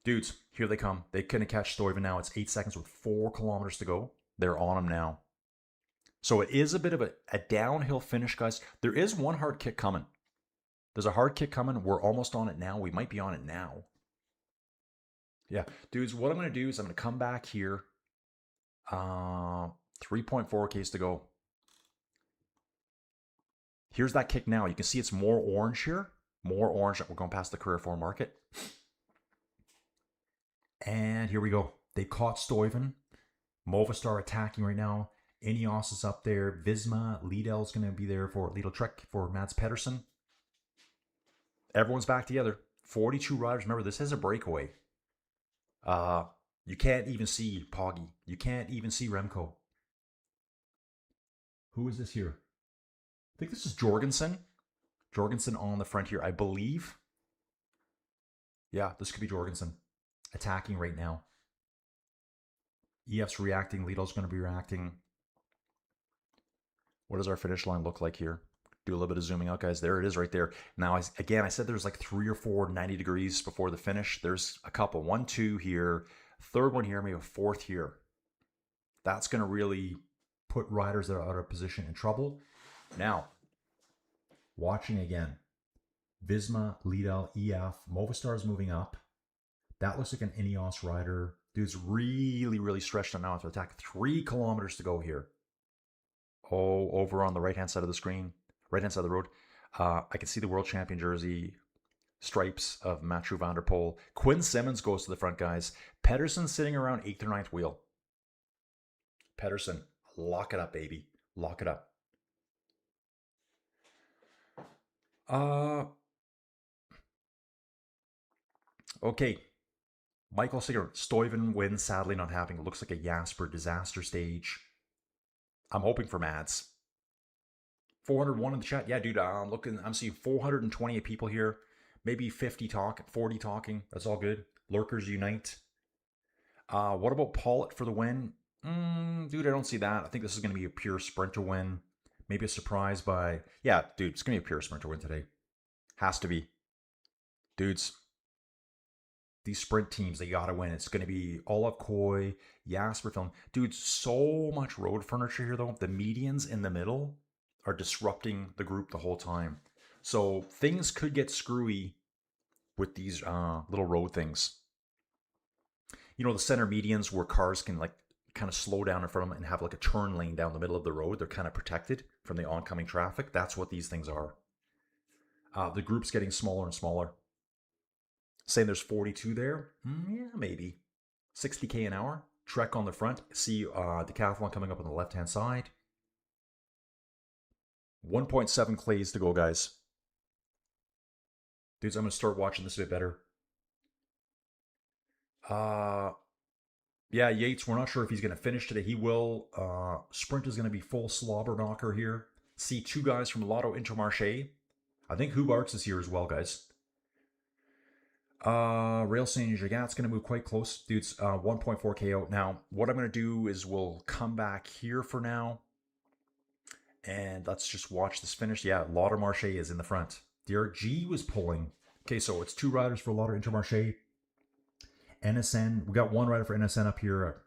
Dudes, here they come. They couldn't catch Stuyven now. It's 8 seconds with 4 kilometers to go. They're on him now. So it is a bit of a downhill finish, guys. There is one hard kick coming. There's a hard kick coming. We're almost on it now. We might be on it now. Yeah, dudes, what I'm going to do is I'm going to come back here. 3.4Ks to go. Here's that kick now. You can see it's more orange here. More orange. We're going past the Career 4 market. And here we go. They caught Stuyven. Movistar attacking right now. Ineos is up there. Visma. Lidl is going to be there for Lidl Trek for Mads Pedersen. Everyone's back together. 42 riders. Remember, this is a breakaway. You can't even see Poggy. You can't even see Remco. Who is this here? I think this is Jorgensen. Jorgensen on the front here, I believe. Yeah, this could be Jorgensen. Attacking right now. EF's reacting. Lidl's going to be reacting. What does our finish line look like here? Do a little bit of zooming out, guys. There it is right there. Now, I said there's like 3 or 4 90 degrees before the finish. There's a couple. 1, 2 here. Third one here. Maybe a fourth here. That's going to really put riders that are out of position in trouble. Now, watching again. Visma, Lidl, EF. Movistar is moving up. That looks like an Ineos rider. Dude's really, really stretched on now to attack. 3 kilometers to go here. Oh, over on the right-hand side of the screen. Right-hand side of the road. I can see the world champion jersey stripes of Mathieu van der Poel. Quinn Simmons goes to the front, guys. Pedersen sitting around 8th or 9th wheel. Pedersen, lock it up, baby. Lock it up. Okay. Michael Singer, Stuyven wins, sadly not happening. It looks like a Jasper disaster stage. I'm hoping for Mads. 401 in the chat. Yeah, dude, I'm seeing 428 people here. Maybe 40 talking. That's all good. Lurkers unite. What about Pollitt for the win? Dude, I don't see that. I think this is going to be a pure sprinter win. Maybe a surprise by... Yeah, dude, it's going to be a pure sprinter win today. Has to be. Dudes, these sprint teams, they got to win. It's going to be Olav Koy, Jasper Film. Dude, so much road furniture here, though. The medians in the middle are disrupting the group the whole time. So things could get screwy with these little road things. You know, the center medians where cars can like kind of slow down in front of them and have like a turn lane down the middle of the road. They're kind of protected from the oncoming traffic. That's what these things are. The group's getting smaller and smaller. Saying there's 42 there? Yeah, maybe. 60K an hour. Trek on the front. See Decathlon coming up on the left-hand side. 1.7 clays to go, guys. Dudes, I'm going to start watching this a bit better. Yeah, Yates, we're not sure if he's going to finish today. He will. Sprint is going to be full slobber knocker here. See 2 guys from Lotto Intermarché. I think Hubarts is here as well, guys. Rail Saint Jagat's going to move quite close. Dudes, 1.4K out. Now, what I'm going to do is we'll come back here for now. And let's just watch this finish. Yeah, Lotto Marché is in the front. Derek G was pulling. Okay, so it's 2 riders for Lotto Intermarché. NSN, we got one rider for NSN up here.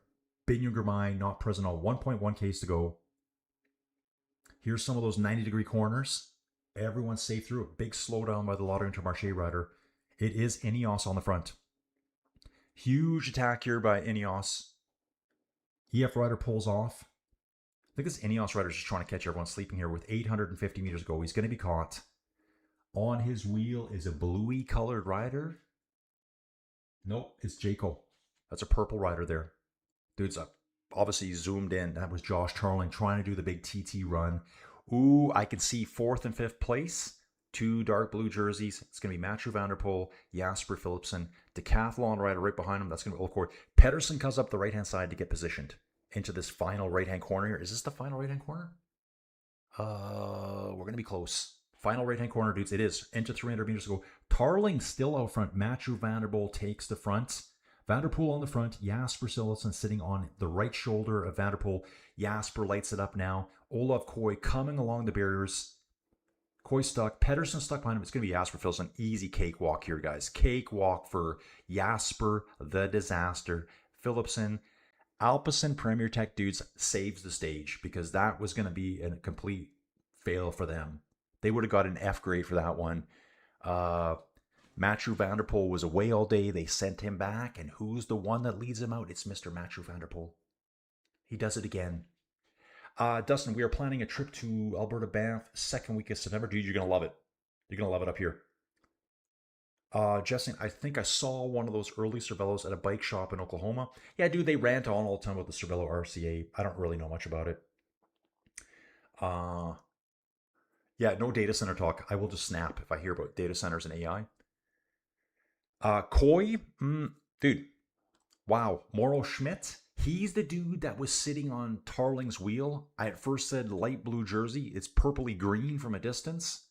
Binion Germay, not present on 1.1 Ks to go. Here's some of those 90-degree corners. Everyone's safe through. A big slowdown by the Lotto Intermarché rider. It is Ineos on the front. Huge attack here by Ineos. EF rider pulls off. I think this Ineos rider is just trying to catch everyone sleeping here with 850 meters to go. He's going to be caught. On his wheel is a bluey colored rider. Nope, it's Jaco. That's a purple rider there. Dude's up. Obviously zoomed in. That was Josh Tarling trying to do the big TT run. Ooh, I can see 4th and 5th place. 2 dark blue jerseys. It's going to be Mathieu van der Poel, Jasper Philipsen, decathlon rider right behind him. That's going to be Ulfcoy. Pedersen comes up the right-hand side to get positioned into this final right-hand corner here. Is this the final right-hand corner? We're going to be close. Final right-hand corner, dudes. It is. Into 300 meters to go. Tarling still out front. Mathieu van der Poel takes the front. Van der Poel on the front. Jasper Philipsen sitting on the right shoulder of Van der Poel. Jasper lights it up now. Olaf Koy coming along the barriers. Koy stuck. Pedersen stuck behind him. It's going to be Jasper Philipsen. Easy cakewalk here, guys. Cakewalk for Jasper the Disaster. Philipsen. Alpecin Premier Tech dudes saves the stage because that was going to be a complete fail for them. They would have got an F grade for that one. Mathieu van der Poel was away all day. They sent him back. And who's the one that leads him out? It's Mr. Mathieu van der Poel. He does it again. Dustin, we are planning a trip to Alberta Banff, 2nd week of September. Dude, you're going to love it. You're going to love it up here. Justin, I think I saw one of those early Cervelos at a bike shop in Oklahoma. Yeah, dude, they rant on all the time about the Cervelo RCA. I don't really know much about it. Yeah, no data center talk. I will just snap if I hear about data centers and AI. Koy, dude, wow. Mauro Schmidt, he's the dude that was sitting on Tarling's wheel. I at first said light blue jersey. It's purpley green from a distance.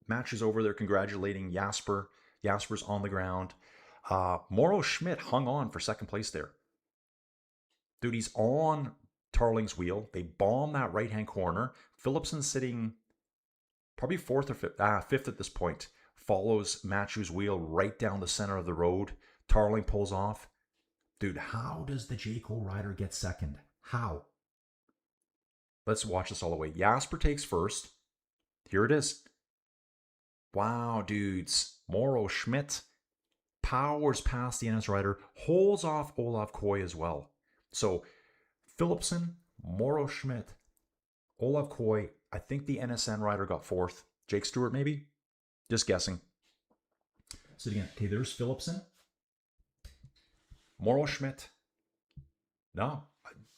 Match is over there congratulating Jasper. Jasper's on the ground. Mauro Schmidt hung on for 2nd place there. Dude, he's on Tarling's wheel. They bomb that right-hand corner. Philipsen's sitting probably 4th or 5th at this point. Follows Matthew's wheel right down the center of the road. Tarling pulls off. Dude, how does the Jaco rider get 2nd? How? Let's watch this all the way. Jasper takes first. Here it is. Wow, dudes. Mauro Schmidt powers past the NS rider, holds off Olaf Koy as well. So, Philipsen, Mauro Schmidt, Olaf Koy. I think the NSN rider got 4th. Jake Stewart, maybe? Just guessing. So again, okay, there's Philipsen. Mauro Schmidt. No.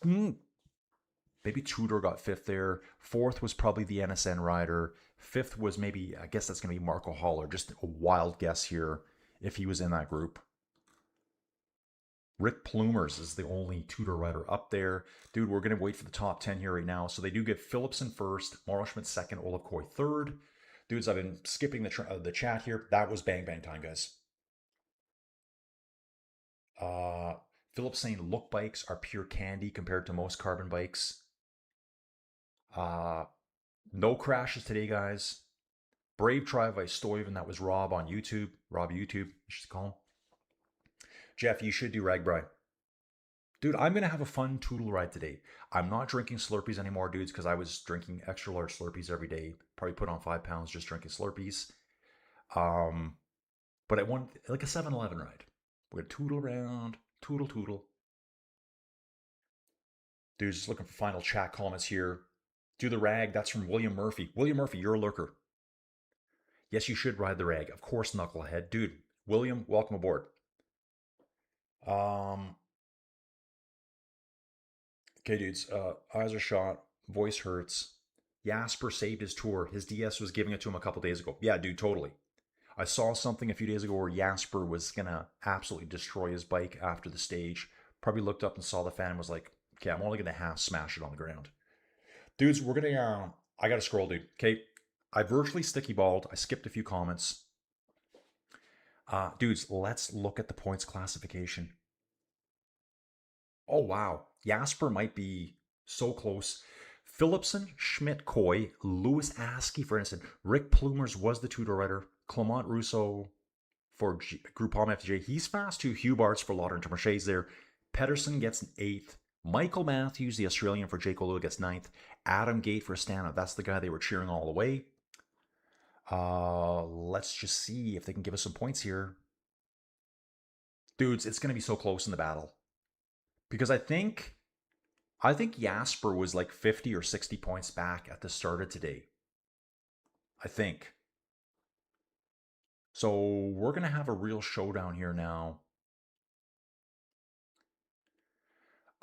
Maybe Tudor got 5th there. 4th was probably the NSN rider. 5th was maybe, I guess that's going to be Marco Haller. Just a wild guess here if he was in that group. Rick Plumers is the only Tudor rider up there. Dude, we're going to wait for the top 10 here right now. So they do get Philipsen 1st, Mauro Schmidt 2nd, Olaf Koy 3rd. Dudes, I've been skipping the chat here. That was bang bang time, guys. Philip's saying look bikes are pure candy compared to most carbon bikes. No crashes today, guys. Brave try by Stoyven. That was Rob on YouTube. Rob YouTube, you should call him. Jeff, you should do Ragbri. Dude, I'm going to have a fun Toodle ride today. I'm not drinking Slurpees anymore, dudes, because I was drinking extra large Slurpees every day. Probably put on 5 pounds just drinking Slurpees. But I want like a 7-Eleven ride. We're going to toodle around. Toodle. Dudes, just looking for final chat comments here. Do the rag. That's from William Murphy. William Murphy, you're a lurker. Yes, you should ride the rag. Of course, knucklehead. Dude, William, welcome aboard. Okay, dudes. Eyes are shot. Voice hurts. Jasper saved his tour. His DS was giving it to him a couple days ago. Yeah, dude, totally. I saw something a few days ago where Jasper was going to absolutely destroy his bike after the stage. Probably looked up and saw the fan and was like, okay, I'm only going to half smash it on the ground. Dudes, we're going to... I got to scroll, dude. Okay, I virtually sticky balled. I skipped a few comments. Dudes, let's look at the points classification. Oh, wow. Jasper might be so close. Philipsen, Schmidt, Koy, Lewis Askey, for instance. Rick Plumers was the Tudor rider. Clement Rousseau, for Groupon FJ. He's fast too. Hugh Bart's for Lauder and Tomarche's there. Pedersen gets 8th. Michael Matthews, the Australian for Jake Olo, gets 9th. Adam Gate for Stana. That's the guy they were cheering all the way. Let's just see if they can give us some points here. Dudes, it's going to be so close in the battle. Because I think Jasper was like 50 or 60 points back at the start of today. I think. So we're going to have a real showdown here now.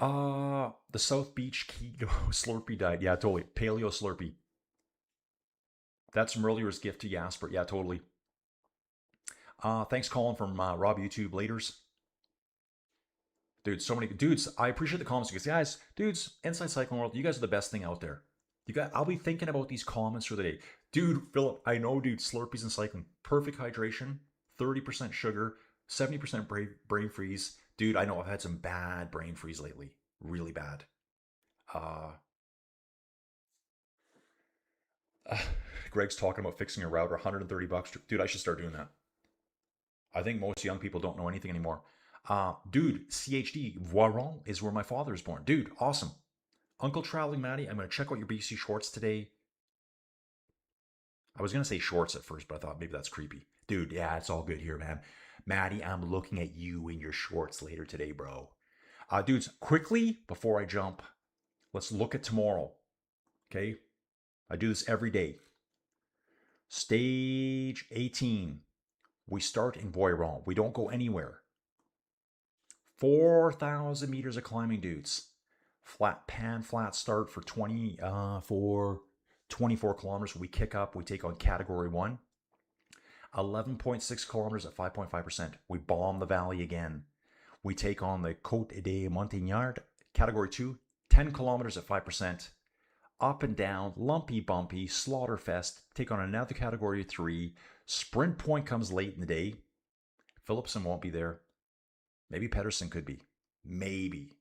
The South Beach Keto Slurpee died. Yeah, totally. Paleo Slurpee. That's Merlier's gift to Jasper. Yeah, totally. Thanks, Colin, from Rob YouTube. Laters. Dude, so many dudes. I appreciate the comments because guys, dudes, Inside Cycling World, you guys are the best thing out there. I'll be thinking about these comments for the day. Dude, Philip, I know, dude, Slurpees and cycling. Perfect hydration, 30% sugar, 70% brain freeze. Dude, I know I've had some bad brain freeze lately. Really bad. Greg's talking about fixing a router, $130. Dude, I should start doing that. I think most young people don't know anything anymore. Dude, CHD, Voiron is where my father is born. Dude, awesome. Uncle Traveling Maddie, I'm going to check out your BC shorts today. I was going to say shorts at first, but I thought maybe that's creepy. Dude, yeah, it's all good here, man. Maddie, I'm looking at you in your shorts later today, bro. Dudes, quickly, before I jump, let's look at tomorrow. Okay? I do this every day. Stage 18. We start in Voiron. We don't go anywhere. 4,000 meters of climbing, dudes. Flat start for 24 kilometers. We kick up. We take on category 1. 11.6 kilometers at 5.5%. We bomb the valley again. We take on the Côte des Montagnards, category 2. 10 kilometers at 5%. Up and down, lumpy bumpy, slaughterfest. Take on another category 3. Sprint point comes late in the day. Philipsen won't be there. Maybe Pedersen could be. Maybe.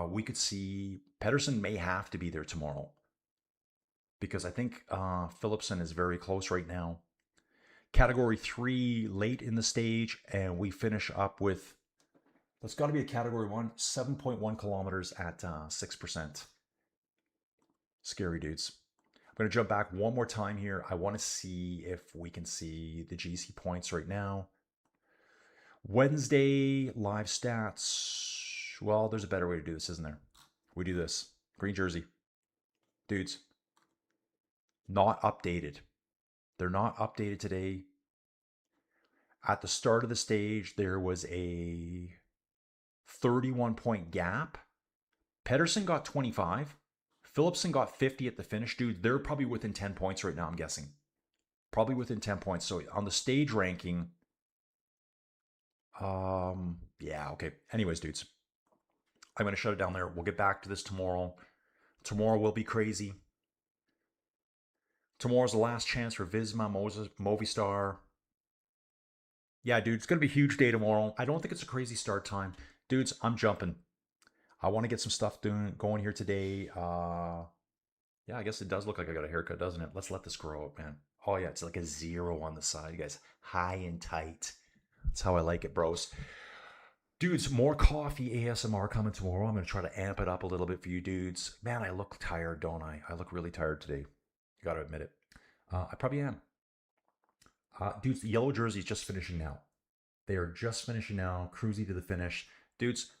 We could see Pedersen may have to be there tomorrow. Because I think Philipsen is very close right now. Category 3 late in the stage. And we finish up with, that's got to be a category 1, 7.1 kilometers at 6%. Scary, dudes. I'm going to jump back one more time here. I want to see if we can see the GC points right now. Wednesday live stats. Well, there's a better way to do this, isn't there? We do this. Green jersey. Dudes. Not updated. They're not updated today. At the start of the stage, there was a 31-point gap. Pedersen got 25. Philipsen got 50 at the finish. Dude, they're probably within 10 points right now, I'm guessing. Probably within 10 points. So on the stage ranking, yeah, okay. Anyways, dudes, I'm going to shut it down there. We'll get back to this tomorrow. Tomorrow will be crazy. Tomorrow's the last chance for Visma, Movistar. Yeah, dude, it's going to be a huge day tomorrow. I don't think it's a crazy start time. Dudes, I'm jumping. I want to get some stuff going here today. Yeah, I guess it does look like I got a haircut, doesn't it? Let's let this grow up, man. Oh, yeah, it's like a 0 on the side, guys. High and tight. That's how I like it, bros. Dudes, more coffee ASMR coming tomorrow. I'm going to try to amp it up a little bit for you dudes. Man, I look tired, don't I? I look really tired today. You got to admit it. I probably am. Dudes, the yellow jersey is just finishing now. They are just finishing now, cruising to the finish. Dudes,